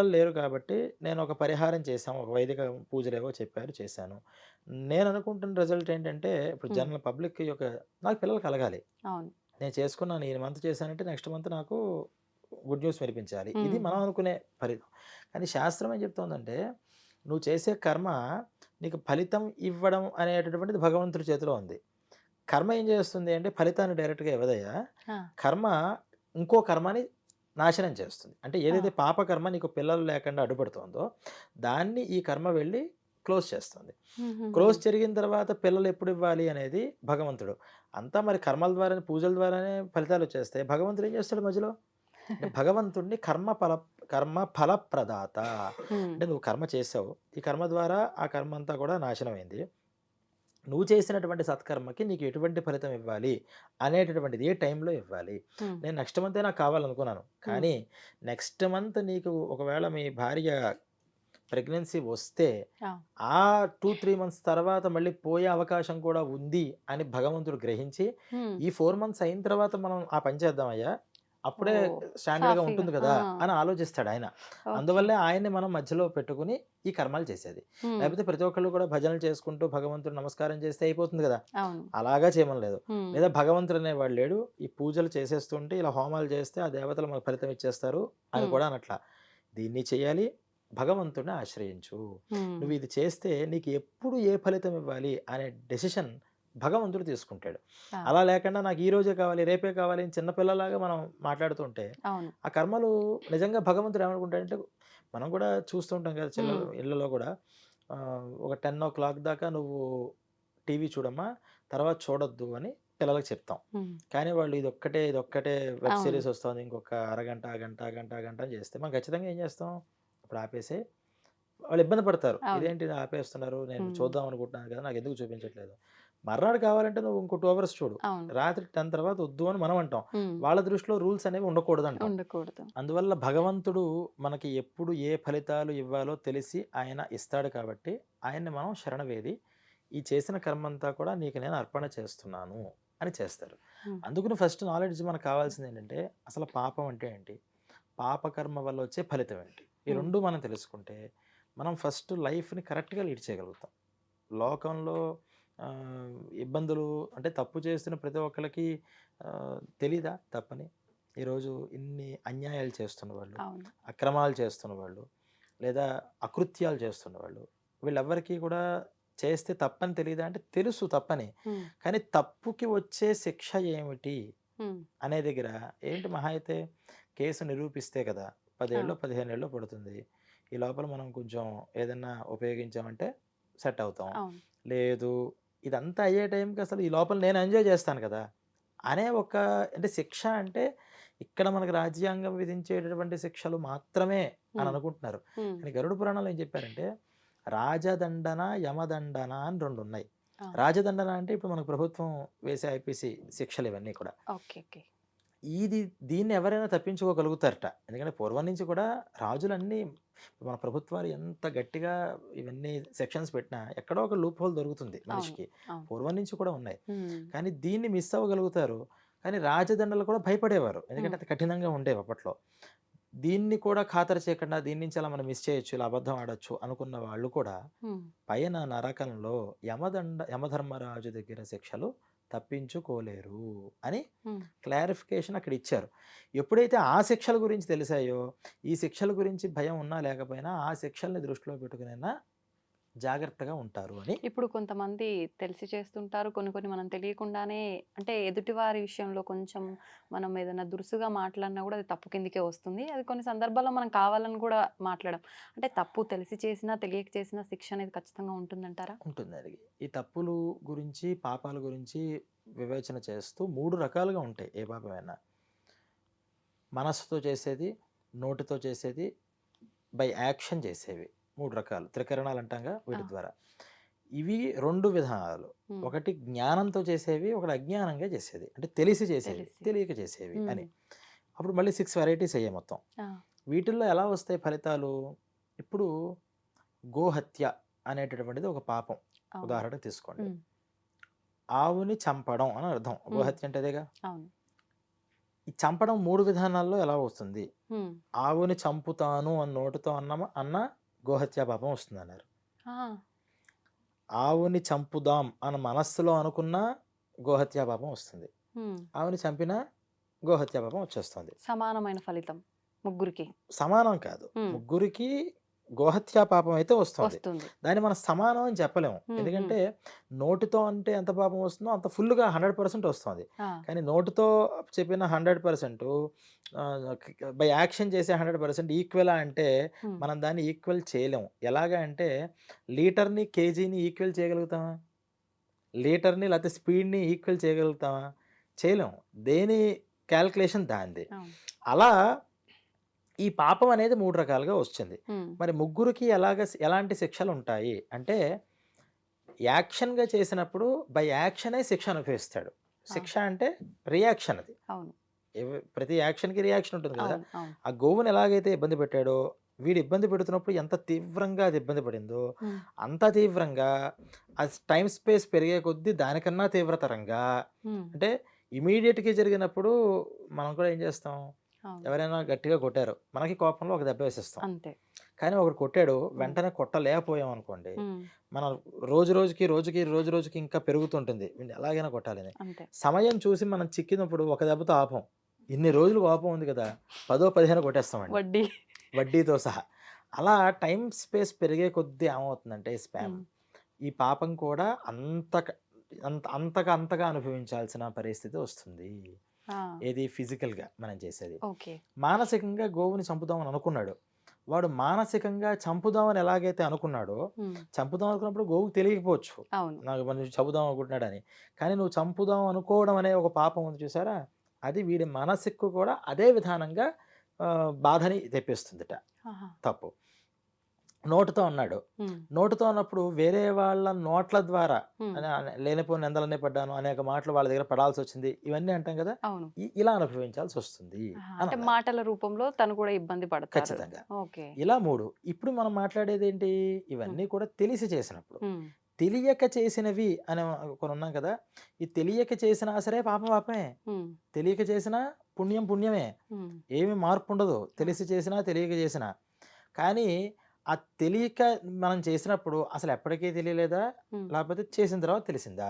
లేరు కాబట్టి నేను ఒక పరిహారం చేశాను. ఒక వైదిక పూజలేవో చెప్పారు, చేశాను. నేను అనుకుంటున్న రిజల్ట్ ఏంటంటే ఇప్పుడు హ్మ్. జనరల్ పబ్లిక్ యొక్క నాకు పిల్లలు కలగాలి. అవును. నేను చేసుకున్నాను. ఈ మంత్ చేశానంటే నెక్స్ట్ మంత్ నాకు గుడ్ న్యూస్ వినిపించాలి. ఇది ఉమ్, మనం అనుకునే ఫలితం. కానీ శాస్త్రం ఏం చెప్తోందంటే, నువ్వు చేసే కర్మ నీకు ఫలితం ఇవ్వడం అనేటటువంటిది భగవంతుడి చేతిలో ఉంది. కర్మ ఏం చేస్తుంది అంటే ఫలితాన్ని డైరెక్ట్‌గా ఇవ్వదయ్యా. ఆ, కర్మ ఇంకో కర్మని నాశనం చేస్తుంది. అంటే ఆ, ఏదైతే పాప కర్మ నీకు పిల్లలు లేకుండా అడ్డుపడుతోందో, దాన్ని ఈ కర్మ వెళ్ళి క్లోజ్ చేస్తుంది. ఉమ్, ఉమ్, క్లోజ్ జరిగిన తర్వాత పిల్లలు ఎప్పుడు ఇవ్వాలి అనేది భగవంతుడు. అంతా మరి కర్మల ద్వారానే, పూజల ద్వారానే ఫలితాలు వచ్చేస్తాయి. భగవంతుడు ఏం చేస్తాడు మధ్యలో? అంటే భగవంతుడిని కర్మ ఫలప్రదాత. ఉమ్, అంటే నువ్వు కర్మ చేసావు. ఈ కర్మ ద్వారా ఆ కర్మ అంతా కూడా నాశనమైంది. నువ్వు చేసినటువంటి సత్కర్మకి నీకు ఎటువంటి ఫలితం ఇవ్వాలి అనేటటువంటిది ఏ టైంలో ఇవ్వాలి. ఉమ్, నేను నెక్స్ట్ మంతే నాకు కావాలనుకున్నాను. ఉమ్, కానీ నెక్స్ట్ మంత్ నీకు ఒకవేళ మీ భార్య ప్రెగ్నెన్సీ వస్తే ఆ, ఆ 2-3 మంత్స్ తర్వాత మళ్ళీ పోయే అవకాశం కూడా ఉంది అని భగవంతుడు గ్రహించి, ఉమ్, ఈ 4 మంత్స్ అయిన తర్వాత మనం ఆ పని చేద్దామయ్యా, అప్పుడే ఓ, స్టాండర్డ్‌గా సాఫీగా, ఉంటుంది కదా ఆ, అని ఆలోచిస్తాడు ఆయన. ఓకే, అందువల్లే ఆయన్ని మనం మధ్యలో పెట్టుకుని ఈ కర్మలు చేసేది. ఉమ్, లేకపోతే ప్రతి ఒక్కళ్ళు కూడా భజనలు చేసుకుంటూ భగవంతుడు నమస్కారం చేస్తే అయిపోతుంది కదా! అవును, అలాగా చేయమనలేదు. ఉమ్, లేదా భగవంతుడు అనేవాడు లేడు. ఈ పూజలు చేసేస్తుంటే ఇలా హోమాలు చేస్తే ఆ దేవతలు మనకు ఫలితం ఇచ్చేస్తారు అని ఉమ్, కూడా అనట్లా. దీన్ని చేయాలి, భగవంతుడిని ఆశ్రయించు. ఉమ్, నువ్వు ఇది చేస్తే నీకు ఎప్పుడు ఏ ఫలితం ఇవ్వాలి అనే డెసిషన్ భగవంతుడు తీసుకుంటాడు. ఆ, అలా లేకుండా నాకు ఈ రోజే కావాలి, రేపే కావాలి అని చిన్నపిల్లలాగా మనం మాట్లాడుతుంటే అవును, ఆ కర్మలు నిజంగా భగవంతుడు ఏమనుకుంటాడంటే, మనం కూడా చూస్తుంటాం కదా ఉమ్, ఇళ్ళలో కూడా ఒక 10 దాకా నువ్వు టీవీ చూడమ్మా, తర్వాత చూడొద్దు అని పిల్లలకి చెప్తాం. ఉమ్, కానీ వాళ్ళు ఇదొక్కటే వెబ్ అవును, సిరీస్ వస్తుంది, ఇంకొక అరగంట, గంట అని చేస్తే మనం ఖచ్చితంగా ఏం చేస్తాం? అప్పుడు ఆపేసి వాళ్ళు ఇబ్బంది పడతారు. అవును, ఇదేంటి ఇలా ఆపేస్తున్నారు, నేను ఉమ్, చూద్దాం అనుకుంటున్నాను కదా, నాకు ఎందుకు చూపించట్లేదు. మర్నాడు కావాలంటే నువ్వు ఇంకో 2 అవర్స్ చూడు. అవును, రాత్రి 10 తర్వాత వద్దు అని మనం అంటాం. ఉమ్, వాళ్ళ దృష్టిలో రూల్స్ అనేవి ఉండకూడదు అంటాం. ఉండకూడదు, అందువల్ల భగవంతుడు మనకి ఎప్పుడు ఏ ఫలితాలు ఇవ్వాలో తెలిసి ఆయన ఇస్తాడు కాబట్టి ఆయన్ని మనం శరణవేది, ఈ చేసిన కర్మంతా కూడా నీకు నేను అర్పణ చేస్తున్నాను అని చేస్తారు. ఉమ్, అందుకని ఫస్ట్ నాలెడ్జ్ మనకు కావాల్సింది ఏంటంటే, అసలు పాపం అంటే ఏంటి, పాపకర్మ వల్ల వచ్చే ఫలితం ఏంటి, ఈ ఉమ్, రెండు మనం తెలుసుకుంటే మనం ఫస్ట్ లైఫ్ని కరెక్ట్గా లీడ్ చేయగలుగుతాం. లోకంలో ఆ, ఇబ్బందులు అంటే తప్పు చేస్తున్న ప్రతి ఒక్కరికి తెలీదా తప్పని? ఈరోజు ఇన్ని అన్యాయాలు చేస్తున్న వాళ్ళు, అవును, అక్రమాలు చేస్తున్న వాళ్ళు, లేదా అకృత్యాలు చేస్తున్న వాళ్ళు, వీళ్ళెవ్వరికీ కూడా చేస్తే తప్పని తెలియదా అంటే తెలుసు తప్పని. ఉమ్, కానీ తప్పుకి వచ్చే శిక్ష ఏమిటి ఉమ్, అనే దగ్గర ఏంటి, మహా అయితే కేసు నిరూపిస్తే కదా 10 ఆ, ఏళ్ళో 15 ఏళ్ళో పడుతుంది. ఈ లోపల మనం కొంచెం ఏదన్నా ఉపయోగించామంటే సెట్ అవుతాం. అవును, లేదు, ఇదంతా అయ్యే టైంకి అసలు ఈ లోపల నేను ఎంజాయ్ చేస్తాను కదా అనే ఒక, అంటే శిక్ష అంటే ఇక్కడ మనకు రాజ్యాంగం విధించేటటువంటి శిక్షలు మాత్రమే అని ఉమ్, అనుకుంటున్నారు. ఉమ్, కానీ గరుడ పురాణంలో ఏం చెప్పారంటే రాజదండన, యమదండన అని 2 ఉన్నాయి. ఆ, రాజదండన అంటే ఇప్పుడు మనకు ప్రభుత్వం వేసే ఐపీసీ శిక్షలు ఇవన్నీ కూడా. ఓకే, ఓకే, దీన్ని ఎవరైనా తప్పించుకోగలుగుతారట. ఎందుకంటే పూర్వం నుంచి కూడా రాజులన్నీ, మన ప్రభుత్వాలు ఎంత గట్టిగా ఇవన్నీ సెక్షన్స్ పెట్టినా ఎక్కడో ఒక లూప్ హోల్ దొరుకుతుంది అవును, మనిషికి. అవును, పూర్వం నుంచి కూడా ఉన్నాయి. ఉమ్, కానీ దీన్ని మిస్ అవ్వగలుగుతారు. కానీ రాజదండలు కూడా భయపడేవారు. ఎందుకంటే ఉమ్, అది కఠినంగా ఉండేవి అప్పట్లో. దీన్ని కూడా ఖాతరు చేయకుండా దీని నుంచి అలా మనం మిస్ చేయొచ్చు, ఇలా అబద్ధం ఆడొచ్చు అనుకున్న వాళ్ళు కూడా ఉమ్, పైన నరకంలో యమధర్మరాజు దగ్గర శిక్షలు తప్పించుకోలేరు అని ఉమ్, క్లారిఫికేషన్ అక్కడ ఇచ్చారు. ఎప్పుడైతే ఆ శిక్షల గురించి తెలిసాయో, ఈ శిక్షల గురించి భయం ఉన్నా లేకపోయినా ఆ శిక్షల్ని దృష్టిలో పెట్టుకునైనా జాగ్రత్తగా ఉంటారు అని. ఇప్పుడు కొంతమంది తెలిసి చేస్తుంటారు, కొన్ని కొన్ని మనం తెలియకుండానే, అంటే ఎదుటివారి విషయంలో కొంచెం మనం ఏదైనా దురుసుగా మాట్లాడినా కూడా అది తప్పు కిందకే వస్తుంది. అది కొన్ని సందర్భాల్లో మనం కావాలని కూడా మాట్లాడడం. అంటే తప్పు తెలిసి చేసినా తెలియక చేసినా శిక్ష అనేది ఖచ్చితంగా ఉంటుందంటారా? ఉంటుంది అది. ఈ తప్పులు గురించి, పాపాల గురించి వివేచన చేస్తూ 3 రకాలుగా ఉంటాయి ఏ పాపమైనా. మనస్సుతో చేసేది, నోటితో చేసేది, బై యాక్షన్ చేసేవి 3 రకాలు. త్రికరణాలు అంటాంగా ఆ, వీటి ద్వారా. ఇవి 2 విధానాలు. ఉమ్, ఒకటి జ్ఞానంతో చేసేవి, ఒకటి అజ్ఞానంగా చేసేది. అంటే తెలిసి చేసేవి, తెలిసి, తెలియక చేసేవి ఉమ్, అని. అప్పుడు మళ్ళీ 6 వెరైటీస్ అయ్యాయి మొత్తం. ఆ, వీటిల్లో ఎలా వస్తాయి ఫలితాలు? ఇప్పుడు గోహత్య అనేటటువంటిది ఒక పాపం. అవును, ఉదాహరణ తీసుకోండి. ఉమ్, ఆవుని చంపడం అని అర్థం. ఉమ్, గోహత్య అంటే అదేగా. అవును, ఈ చంపడం 3 విధానాల్లో ఎలా వస్తుంది? ఉమ్, ఆవుని చంపుతాను అని నోటితో అన్న గోహత్యా పాపం వస్తుందన్నారు. ఆ, ఆవుని చంపుదాం అని మనస్సులో అనుకున్న గోహత్యా పాపం వస్తుంది. ఉమ్, ఆవుని చంపినా గోహత్యా పాపం వచ్చేస్తుంది. సమానమైన ఫలితం. ముగ్గురికి సమానం కాదు. ఉమ్, ముగ్గురికి గోహత్యా పాపం అయితే వస్తుంది. వస్తుంది. దాన్ని మనం సమానం అని చెప్పలేము. ఉమ్, ఉమ్, ఎందుకంటే నోటితో అంటే ఎంత పాపం వస్తుందో అంత ఫుల్‌గా 100% వస్తుంది. ఆ, కానీ నోటితో చెప్పిన 100% బై యాక్షన్ చేసే 100% ఈక్వలా అంటే ఉమ్, మనం దాన్ని ఈక్వల్ చేయలేము. ఎలాగా అంటే లీటర్‌ని, కేజీని ఈక్వల్ చేయగలుగుతామా? లీటర్‌ని లేకపోతే స్పీడ్‌ని ఈక్వల్ చేయగలుగుతామా? చేయలేము. దేని కాలిక్యులేషన్ దానిది. అవును. అలా ఈ పాపం అనేది 3 రకాలుగా వస్తుంది. ఉమ్, మరి ముగ్గురికి ఎలాంటి శిక్షలుంటాయి అంటే, యాక్షన్‌గా చేసినప్పుడు బై యాక్షనే శిక్ష అనుభవిస్తాడు. ఆ, శిక్ష అంటే రియాక్షన్ అది. అవును. ప్రతి యాక్షన్‌కి రియాక్షన్ ఉంటుంది కదా! అవును. అవును. ఆ గోవుని ఎలాగైతే ఇబ్బంది పెట్టాడో, వీడు ఇబ్బంది పెడుతున్నప్పుడు ఎంత తీవ్రంగా అది ఇబ్బంది పడిందో, ఉమ్, అంత తీవ్రంగా ఆ టైమ్ స్పేస్ పెరిగే కొద్దీ దానికన్నా తీవ్రతరంగా ఉమ్, అంటే ఇమ్మీడియేట్‌గా జరిగినప్పుడు మనం కూడా ఏం చేస్తాం? అవును. ఎవరైనా గట్టిగా కొట్టారు. మనకి కోపంలో ఒక దెబ్బ వేసేస్తాం. అంతే. కానీ ఒకడు కొట్టాడు, ఉమ్, వెంటనే కొట్టలేకపోయామనుకోండి, ఉమ్, మనం రోజు రోజుకి ఇంకా పెరుగుతుంటుంది. వీడిని ఎలాగైనా కొట్టాలని. అంతే. సమయం చూసి మనం చిక్కినప్పుడు ఒక దెబ్బతో ఆపం. ఇన్ని రోజులు కోపం ఉంది కదా! 10, 15 కొట్టేస్తామండి. వడ్డీ. వడ్డీతో సహా. అలా టైమ్ స్పేస్ పెరిగే కొద్దీ ఏమవుతుందంటే ఉమ్, ఈ పాపం కూడా అంతగా అనుభవించాల్సిన పరిస్థితి వస్తుంది. ఆ, ఏది ఫిజికల్‌గా మనం చేసేది. ఓకే. మానసికంగా గోవుని చంపుదామని అనుకున్నాడు. వాడు మానసికంగా చంపుదామని ఎలాగైతే అనుకున్నాడో, ఉమ్, చంపుదాం అనుకున్నప్పుడు గోవుకి తెలియకపోవచ్చు. అవును. నాకు మనిషి చంపుదాం అనుకుంటున్నాడని. కానీ నువ్వు చంపుదాం అనుకోవడం అనే ఒక పాపం ఉంది చూసారా? అది వీడి మనసుకు కూడా అదే విధానంగా బాధని తెప్పిస్తుందట. ఆహా. తప్పు. నోటితో అన్నాడు. ఉమ్, నోటితో అన్నప్పుడు వేరే వాళ్ళ నోట్ల ద్వారా ఉమ్, లేనిపోని నిందలన్నీ పడ్డాను, అనేక మాటలు వాళ్ళ దగ్గర పడాల్సొచ్చింది. ఇవన్నీ అంటాం కదా! అవును. ఇలా అనుభవించాల్సొస్తుంది ఆహా, అని అంటే అన్నారు. మాటల రూపంలో తను కూడా ఇబ్బంది పడతారు. ఖచ్చితంగా. ఓకే. ఇలా 3. ఇప్పుడు మనం మాట్లాడేదేంటి? ఉమ్, ఇవన్నీ కూడా తెలిసి చేసినప్పుడు. ఉమ్, తెలియక చేసినవి అని కొనున్నాం కదా! ఈ తెలియక చేసినా సరే పాపం పాపమే. ఉమ్, తెలియక చేసినా పుణ్యం పుణ్యమే. ఉమ్, ఏమి మార్పుండదు. ఆ, తెలిసి చేసినా, తెలియక చేసినా. కానీ ఆ తెలియక మనం చేసినప్పుడు అసలు ఎప్పటికీ తెలియలేదా? ఉమ్, లేకపోతే చేసిన తర్వాత తెలిసిందా?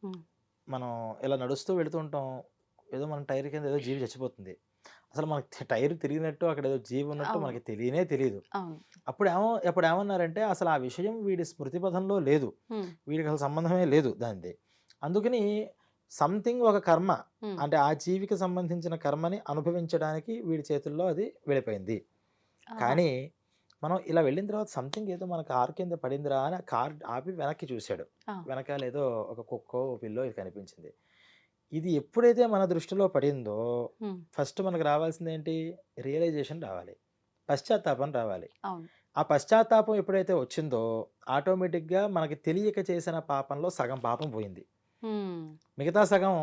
ఉమ్, మనం ఇలా నడుస్తూ వెళుతూ ఉంటాం. ఏదో మన టైర్ కింద ఏదో జీవి చచ్చిపోతుంది. అసలు మనకి టైర్ తిరిగినట్టు అక్కడ ఏదో జీవి ఉన్నట్టు అవును. మనకి తెలియనే తెలీదు. అవును. అప్పుడేమన్నారంటే అసలు ఆ విషయం వీడి స్మృతి పథంలో లేదు. ఉమ్, వీడికి అసలు సంబంధమే లేదు దానిది. అందుకని సంథింగ్ ఒక కర్మ ఉమ్, అంటే ఆ జీవికి సంబంధించిన కర్మని అనుభవించడానికి వీడి చేతుల్లో అది వెళ్ళిపోయింది. ఆహా. కానీ మనం ఇలా వెళ్ళిన తర్వాత సంథింగ్ ఏదో మన కారు కింద పడిందిరా అని కార్ ఆపి వెనక్కి చూశాడు. ఆ, వెనకాల ఏదో ఒక కుక్కో, పిల్లో ఇది కనిపించింది. ఇది ఎప్పుడైతే మన దృష్టిలో పడిందో ఉమ్, ఫస్ట్ మనకు రావాల్సిందేంటి? రియలైజేషన్ రావాలి. పశ్చాత్తాపం రావాలి. అవును. ఆ పశ్చాత్తాపం ఎప్పుడైతే వచ్చిందో ఆటోమేటిక్‌గా మనకి తెలియక చేసిన పాపంలో సగం పాపం పోయింది. ఉమ్, మిగతా సగం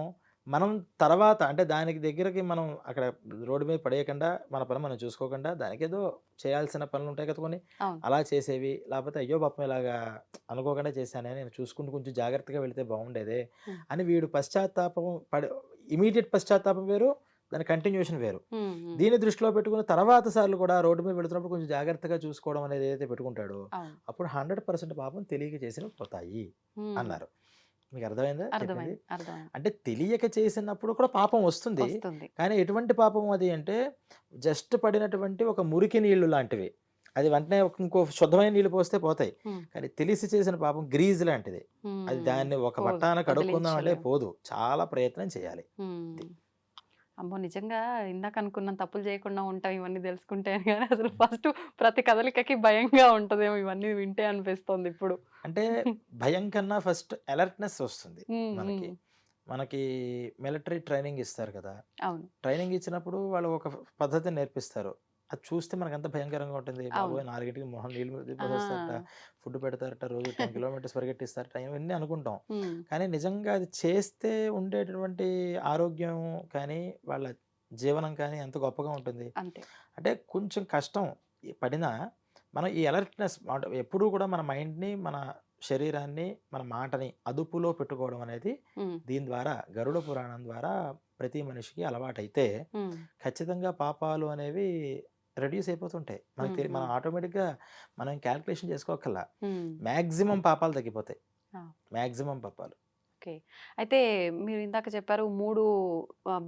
మనం తర్వాత అంటే దానికి దగ్గరకి మనం అక్కడ రోడ్డు మీద పడేయకుండా, మన పని మనం చూసుకోకుండా దానికేదో చేయాల్సిన పనులుంటాయి కదా కొన్ని. అవును. అలా చేసేవి. లేపోతే అయ్యో పాపం ఇలాగా అనుకోకుండా చేశానే, నేను చూసుకుంటూ కొంచెం జాగ్రత్తగా వెళితే బాగుండేదే ఉమ్, అని వీడు పశ్చాత్తాపం ఇమ్మీడియేట్ పశ్చాత్తాపం వేరు. దాని కంటిన్యూషన్ వేరు. ఉమ్, ఉమ్, దీన్ని దృష్టిలో పెట్టుకుని తర్వాత సార్లు కూడా రోడ్డు మీద వెళుతున్నప్పుడు కొంచెం జాగ్రత్తగా చూసుకోవడం అనేది ఏదైతే పెట్టుకుంటాడో అవును. అప్పుడు 100% పాపం తెలియక చేసినవి పోతాయి ఉమ్, అన్నారు. మీకు అర్థమైందా చెప్పింది? అర్థమైంది. అర్థమైంది. అంటే తెలియక చేసినప్పుడు కూడా పాపం వస్తుంది. వస్తుంది. కానీ ఎటువంటి పాపం అది అంటే జస్ట్ పడినటువంటి ఒక మురికి నీళ్లు లాంటివి. అది వెంటనే ఇంకో శుద్ధమైన నీళ్ళు పోస్తే పోతాయి. ఉమ్, కానీ తెలిసి చేసిన పాపం గ్రీజ్ లాంటిది. అది ఉమ్, దాన్ని ఒక పోదు, పట్టాన కడుక్కుందాం అంటే వదిలించలేము. పోదు. చాలా ప్రయత్నం చేయాలి. ఉమ్. అమ్మో! నిజంగా ఇందాక అనుకున్నాం తప్పులు చేయకుండా ఉంటాం ఇవన్నీ తెలుసుకుంటే అని, కానీ అసలు ఫస్ట్ ప్రతి కదలికకి భయంగా ఉంటదేమో ఇవన్నీ వింటే అనిపిస్తోంది ఇప్పుడు. అంటే భయం కన్నా ఫస్ట్ అలర్ట్‌నెస్ వస్తుంది హ్మ్. మనకి. హ్మ్. మనకి మిలిటరీ ట్రైనింగ్ ఇస్తారు కదా! అవును. ట్రైనింగ్ ఇచ్చినప్పుడు వాళ్ళు ఒక పద్ధతిని నేర్పిస్తారు. అది చూస్తే మనకెంత భయంకరంగా ఉంటుంది. అవును. బాబోయ్! 4కి మొహం నీళ్ళు పోసేస్తారట, ఆ! ఫుడ్ పెడతారట, రోజు 10 కిలోమీటర్స్ పరిగెట్టిస్తారట, ఇవన్నీ అనుకుంటాం. హ్మ్. కానీ నిజంగా అది చేస్తే ఉండేటటువంటి ఆరోగ్యం కానీ, వాళ్ళ జీవనం కానీ ఎంత గొప్పగా ఉంటుంది. అంతే. అంటే కొంచెం కష్టం పడినా మనం ఈ అలర్ట్‌నెస్ అంటే ఎప్పుడూ కూడా మన మైండ్‌ని, మన శరీరాన్ని, మన మాటని అదుపులో పెట్టుకోవడం అనేది హ్మ్. దీని ద్వారా గరుడ పురాణం ద్వారా ప్రతి మనిషికి అలవాటైతే హ్మ్. ఖచ్చితంగా పాపాలు అనేవి రెడ్యూస్ అయిపోతుంటాయి. హ్మ్. మనం హ్మ్. ఆటోమేటిక్‌గా మనం క్యాలిక్యులేషన్ చేసుకోక్కర్లా. హ్మ్. మాక్సిమం పాపాలు తగ్గిపోతాయి. ఆ! మాక్సిమం పాపాలు. ఓకే. ఓకే. అయితే మీరు ఇందాక చెప్పారు 3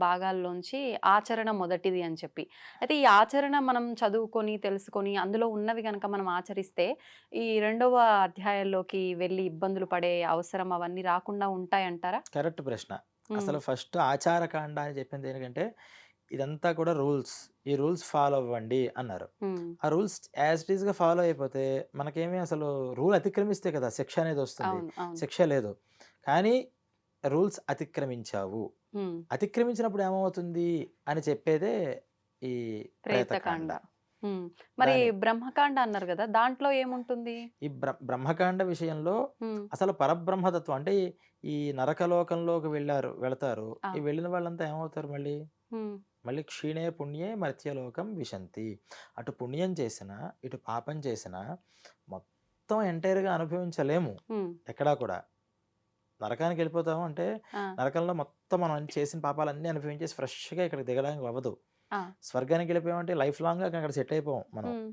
భాగాల్లోంచి ఆచరణ మొదటిది అని చెప్పి. అయితే ఈ ఆచరణ మనం చదువుకొని, తెలుసుకొని అందులో ఉన్నవి గనక మనం ఆచరిస్తే ఈ రెండవ అధ్యాయంలోకి వెళ్లి ఇబ్బందులు పడే అవసరం అవన్నీ రాకుండా ఉంటాయంటారా? కరెక్ట్ ప్రశ్న. హ్మ్. అసలు ఫస్ట్ ఆచారకాండ అని చెప్పింది దేనికంటే, ఇదంతా కూడా రూల్స్. ఈ రూల్స్ ఫాలో అవ్వండి అన్నారు. హ్మ్. ఆ రూల్స్ యాజ్ ఇట్ ఈస్‌గా ఫాలో అయిపోతే మనకేమి అసలు రూల్ అతిక్రమిస్తే కదా శిక్ష అనేది వస్తుంది. అవును. అవును. శిక్ష లేదు. కానీ రూల్స్ అతిక్రమించావు. హ్మ్. అతిక్రమించినప్పుడు ఏమవుతుంది అని చెప్పేదే ఈ ప్రేతకాండ. ప్రేతకాండ. హ్మ్. మరి దాని బ్రహ్మకాండ అన్నారు గదా! దాంట్లో ఏముంటుంది? ఈ బ్రహ్మకాండ విషయంలో హ్మ్. అసలు పరబ్రహ్మతత్వం అంటే ఈ నరకలోకంలోకి వెళతారు. ఆ! ఈ వెళ్ళిన వాళ్ళంతా ఏమవుతారు మళ్ళీ? హ్మ్. మళ్ళీ క్షీణే పుణ్యే మర్త్యలోకం విశంతి. అటు పుణ్యం చేసినా, ఇటు పాపం చేసినా మొత్తం ఎంటైర్‌గా అనుభవించలేము. హ్మ్. ఎక్కడా కూడా. నరకానికి వెళ్ళిపోతాము అంటే, ఆ! నరకంలో మొత్తం మనం చేసిన పాపాలన్నీ అనుభవించేసి ఫ్రెష్‌గా ఇక్కడికి దిగడానికి అవ్వదు. ఆ! స్వర్గానికి వెళ్ళిపోయామంటే లైఫ్ లాంగ్‌గా అక్కడ సెట్ అయిపోం మనం. హ్మ్.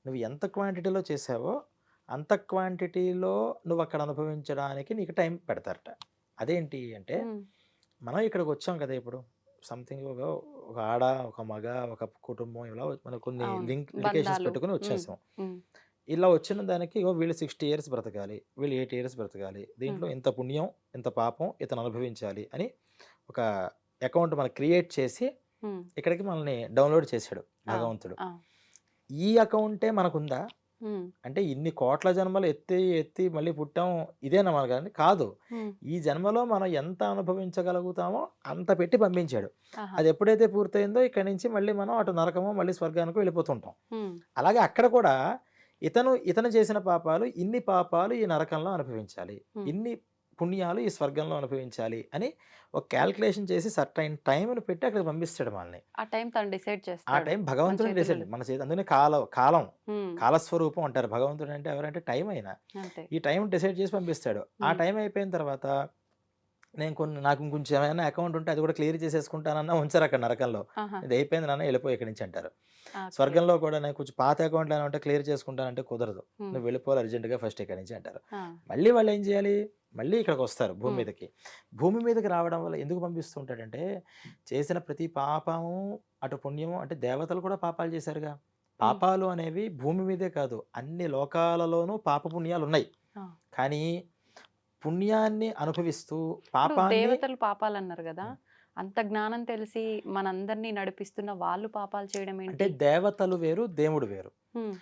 నువ్వు ఎంత క్వాంటిటీలో చేసావో, అంత క్వాంటిటీలో నువ్వక్కడ అనుభవించడానికి నీకు టైం పెడతారట. అదేంటి అంటే, హ్మ్. మనం ఇక్కడికొచ్చాం కదా ఇప్పుడు. సంథింగ్ ఒక ఆడ, ఒక మగ, ఒక కుటుంబం ఇలా మనం కొన్ని అవును. లింకేషన్స్ బంధాలు. పెట్టుకొని హ్మ్. వచ్చేసాం. హ్మ్. ఇలా వచ్చిన దానికి ఇగో వీళ్ళు 60 ఇయర్స్ బ్రతకాలి. వీళ్ళు 80 ఇయర్స్ బ్రతకాలి. హ్మ్. దీంట్లో ఇంత పుణ్యం, ఇంత పాపం ఇతను అనుభవించాలి అని ఒక అకౌంట్ మనం క్రియేట్ చేసి హ్మ్. ఇక్కడికి మనల్ని డౌన్‌లోడ్ చేసాడు ఆ! భగవంతుడు. ఆ! ఈ అకౌంటే మనకుందా? హ్మ్. అంటే ఇన్ని కోట్ల జన్మలు ఎత్తి మళ్ళీ పుట్టాం ఇదేనా మనకని కాదు. హ్మ్. ఈ జన్మలో మనం ఎంత అనుభవించగలుగుతామో అంత పెట్టి పంపించాడు. ఆహా! అది ఎప్పుడైతే పూర్తయిందో ఇక్కడి నుంచి మళ్ళీ మనం అటు నరకమో, మళ్ళీ స్వర్గానికో వెళ్ళిపోతుంటాం. హ్మ్. అలాగే అక్కడ కూడా ఇతను చేసిన పాపాలు ఇన్ని పాపాలు ఈ నరకంలో అనుభవించాలి. హ్మ్. ఇన్ని పుణ్యాలు ఈ స్వర్గంలో అనుభవించాలి అని ఒక కాలిక్యులేషన్ చేసి సర్టైన్ టైమ్‌ని పెట్టి అక్కడికి పంపిస్తాడు మనల్ని. ఆ టైం తను డిసైడ్ ఆ చేస్తాడు. టైం మన భగవంతుడే చేతుల్లో డిసైడ్ లేదు. మన చేతి అందుకనే కాలం హ్మ్. కాలస్వరూపం అంటారు. భగవంతుడు అంటే ఎవరంటే టైం ఆయన. అంతే. ఈ టైం డిసైడ్ చేసి పంపిస్తాడు. ఆ హ్మ్. టైం అయిపోయిన తర్వాత నాకు ఇంకొంచెం ఏమైనా అకౌంట్ ఉంటే అది కూడా క్లియర్ చేసేసుకుంటానన్నా ఉంచరు అక్కడ నరకంలో. ఆహా! ఇది అయిపోయింది నాన్న వెళ్ళిపో ఇక్కడి నుంచి అంటారు. ఓకే. స్వర్గంలో కూడా నేను కొంచెం పాత అకౌంట్లు ఏమైనా ఉంటే క్లియర్ చేసుకుంటానంటే కుదరదు. హ్మ్. నువ్వు వెళ్ళిపోవాలి అర్జెంట్‌గా ఫస్ట్ ఇక్కడి నుంచి అంటారు. ఆ! మళ్ళీ వాళ్ళు ఏం చేయాలి? మళ్ళీ ఇక్కడికొస్తారు భూమి హ్మ్. మీదకి. భూమి మీదకి రావడం వల్ల ఎందుకు పంపిస్తూ ఉంటాడంటే, చేసిన ప్రతి పాపము, అటు పుణ్యము అంటే దేవతలు కూడా పాపాలు చేశారుగా. హ్మ్. పాపాలు అనేవి భూమి మీదే కాదు, అన్ని లోకాలలోనూ పాప పుణ్యాలున్నాయి. ఆ! కానీ పుణ్యాన్ని అనుభవిస్తూ ఇప్పుడు పాపాన్ని దేవతలు పాపాలన్నారు గదా! హ్మ్. అంత జ్ఞానం తెలిసి మనందరిని నడిపిస్తున్న వాళ్ళు పాపాలు చేయడం అంటే ఏంటి? దేవతలు వేరు, దేవుడు వేరు. హ్మ్.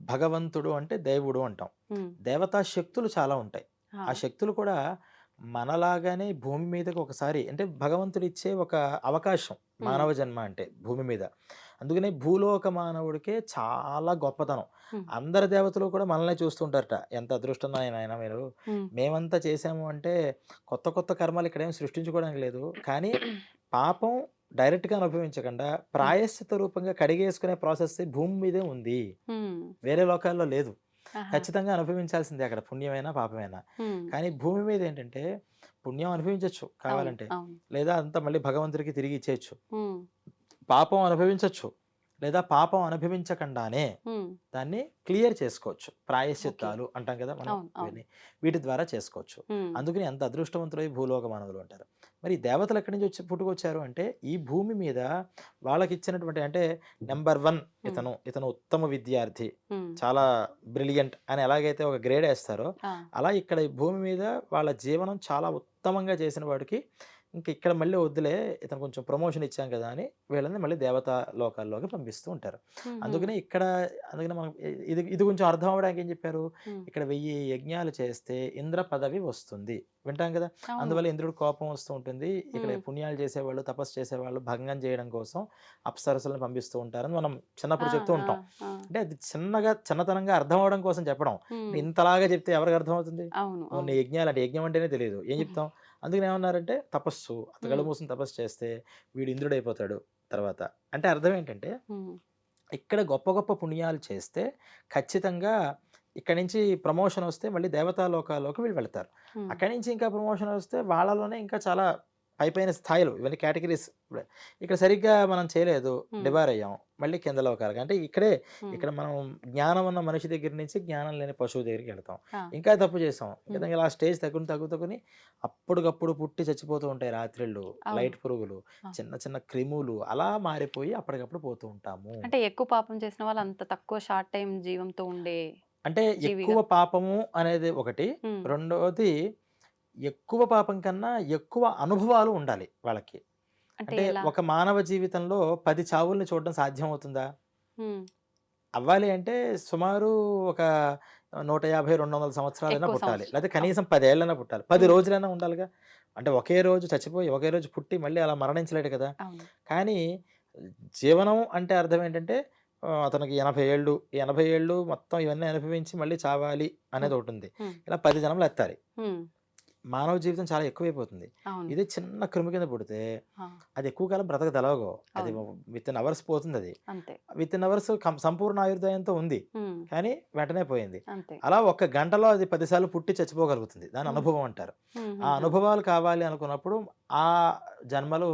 భగవంతుడు అంటే దేవుడు అంటాం. హ్మ్. దేవతా శక్తులు చాలా ఉంటాయి. ఆ! ఆ శక్తులు కూడా మనలాగానే భూమి మీదకి ఒకసారి అంటే భగవంతుడిచ్చే ఒక అవకాశం హ్మ్. మానవ జన్మ అంటే భూమి మీద. అందుకనే భూలోక మానవుడికే చాలా గొప్పతనం. హ్మ్. అందరి దేవతలు కూడా మనల్నే చూస్తుంటారట. ఎంత అదృష్టం నాయనా మీరు. హ్మ్. మేమంతా చేసాము అంటే కొత్త కొత్త కర్మలు ఇక్కడేమి సృష్టించుకోవడానికి లేదు. కానీ పాపం డైరెక్ట్‌గా అనుభవించకుండా హ్మ్. ప్రాయశ్చిత్త రూపంగా కడిగేసుకునే ప్రాసెస్ భూమి మీదే ఉంది. హ్మ్. వేరే లోకాల్లో లేదు. ఆహా! ఖచ్చితంగా అనుభవించాల్సిందే అక్కడ పుణ్యమైనా, పాపమైనా. హ్మ్. కానీ భూమి మీద ఏంటంటే పుణ్యం అనుభవించొచ్చు అవును. కావాలంటే. అవును. లేదా అంతా మళ్ళీ భగవంతుడికి తిరిగి ఇచ్చేయొచ్చు. హ్మ్. పాపం అనుభవించొచ్చు. లేదా పాపం అనుభవించకుండానే హ్మ్. దాన్ని క్లియర్ చేసుకోవచ్చు. ఓకే. ప్రాయశ్చిత్తాలు అంటాం కదా మనం అవును. అవును. ఇవన్నీ. వీటి ద్వారా చేసుకోవచ్చు. హ్మ్. అందుకని ఎంత అదృష్టవంతులై భూలోక మానవులు అంటారు. మరి ఈ దేవతలు ఎక్కడి నుంచి పుట్టుకొచ్చారు అంటే ఈ భూమి మీద వాళ్ళకిచ్చినటువంటి అంటే నంబర్ 1 హ్మ్. ఇతను ఉత్తమ విద్యార్థి. హ్మ్. చాలా బ్రిలియంట్ అని ఎలాగైతే ఒక గ్రేడ్ ఏస్తారో, ఆ! అలా ఇక్కడ ఈ భూమి మీద వాళ్ళ జీవనం చాలా ఉత్తమంగా చేసిన వాడికి ఇంక ఇక్కడ మళ్ళీ వద్దులే ఇతను కొంచెం ప్రమోషన్ ఇచ్చాం కదా అని వీళ్ళని మళ్ళీ దేవతా లోకాల్లోకి పంపిస్తూ ఉంటారు. హుహు. అందుకనే మనం ఇది కొంచెం అర్థం అవ్వడానికి ఏం చెప్పారు? హ్మ్. ఇక్కడ 1000 యజ్ఞాలు చేస్తే ఇంద్ర పదవి వస్తుంది. వింటాం కదా! అవును. అందువల్ల ఇంద్రుడికి కోపం వస్తూ ఉంటుంది. ఇక్కడ హ్మ్. పుణ్యాలు చేసేవాళ్ళు, తపస్సు చేసేవాళ్ళు భంగం చేయడం కోసం అప్సరసలను పంపిస్తూ ఉంటారని మనం ఆ! చిన్నప్పుడు చెప్తూ ఆ! ఉంటాం. ఆ! అంటే అది చిన్నతనంగా అర్థం అవ్వడం కోసం చెప్పడం. హ్మ్. ఇంతలాగా చెప్తే ఎవరికి అర్థమవుతుంది? అవును. ఓన్లీ అవును. యజ్ఞాలు అంటే యజ్ఞం అంటేనే తెలీదు. ఏం హ్మ్. చెప్తాం? అందుకని ఏమన్నారంటే తపస్సు. కళ్ళు హ్మ్. మూసుకొని తపస్సు చేస్తే వీడు ఇంద్రుడైపోతాడు తర్వాత. అంటే అర్థం ఏంటంటే హ్మ్. ఇక్కడ గొప్ప గొప్ప పుణ్యాలు చేస్తే ఖచ్చితంగా ఇక్కడి నుంచి ప్రమోషన్ వస్తే మళ్ళీ దేవతా లోకాల్లోకి వీళ్ళు వెళ్తారు. హ్మ్. అక్కడి నుంచి ఇంకా ప్రమోషన్ వస్తే వాళ్ళలోనే ఇంకా చాలా పైపైన స్థాయిలు ఇవన్నీ కేటగిరీస్. ఇక్కడ సరిగ్గా మనం చేయలేదు, ఉమ్, డిబార్ అయ్యాం, మళ్ళీ కింద లోకాలకు. అంటే ఇక్కడే ఉమ్, ఇక్కడ మనం జ్ఞానం ఉన్న మనిషి దగ్గర నుంచి జ్ఞానం లేని పశువు దగ్గరికి వెళ్తాం. ఆ, ఇంకా తప్పు చేసాం, ఉమ్, ఇంకా ఇలా స్టేజ్ తగ్గుని అప్పటికప్పుడు పుట్టి చచ్చిపోతూ ఉంటాయి రాత్రిళ్ళు, అవును. లైట్ పురుగులు, ఆ. చిన్న చిన్న క్రిములు, అలా మారిపోయి అప్పటికప్పుడు పోతూ ఉంటాము. అంటే ఎక్కువ పాపం చేసిన వాళ్ళు అంత తక్కువ షార్ట్ టైం జీవంతో ఉండే అంటే జీవిగా. ఎక్కువ పాపము అనేది ఒకటి, ఉమ్, రెండవది ఎక్కువ పాపం కన్నా ఎక్కువ అనుభవాలు ఉండాలి వాళ్ళకి. అంటే అంటే ఎలా? ఒక మానవ జీవితంలో 10 చావుల్ని చూడడం సాధ్యం అవుతుందా? ఉమ్, అవ్వాలి అంటే సుమారు ఒక 150-200 సంవత్సరాలైనా ఎక్కువ పుట్టాలి, సంవత్సరం. లేకపోతే కనీసం 10 ఏళ్ళైనా పుట్టాలి, 10 ఉమ్, రోజులైనా ఉండాలిగా. అంటే ఒకే రోజు చచ్చిపోయి ఒకే రోజు పుట్టి మళ్ళీ అలా మరణించలేడు కదా. అవును. కానీ జీవనం అంటే అర్థం ఏంటంటే అతనికి 80 ఏళ్ళు, ఈ 80 ఏళ్ళు మొత్తం ఇవన్నీ అనుభవించి మళ్ళీ చావాలి అనేది ఉమ్, ఒకటి ఉంది. ఉమ్, ఇలా 10 జన్మలు ఎత్తాలి. ఉమ్, మానవ జీవితం చాలా ఎక్కువైపోతుంది. అవును. ఇది చిన్న క్రిమి కింద పుడితే ఆ, అది ఎక్కువ కాలం బ్రతకదలగో. అది అవును. విత్ ఇన్ అవర్స్ పోతుంది. అది అంతే. విత్ ఇన్ అవర్స్ సంపూర్ణ ఆయుర్దాయంతో ఉంది, ఉమ్, కానీ వెంటనే పోయింది. అంతే. అలా ఒక్క గంటలో అది 10 సార్లు పుట్టి చచ్చిపోగలుగుతుంది. దాని ఉమ్, అనుభవం అంటారు. ఉమ్, ఆ ఉమ్, అనుభవాలు కావాలి అనుకున్నప్పుడు ఆ జన్మలు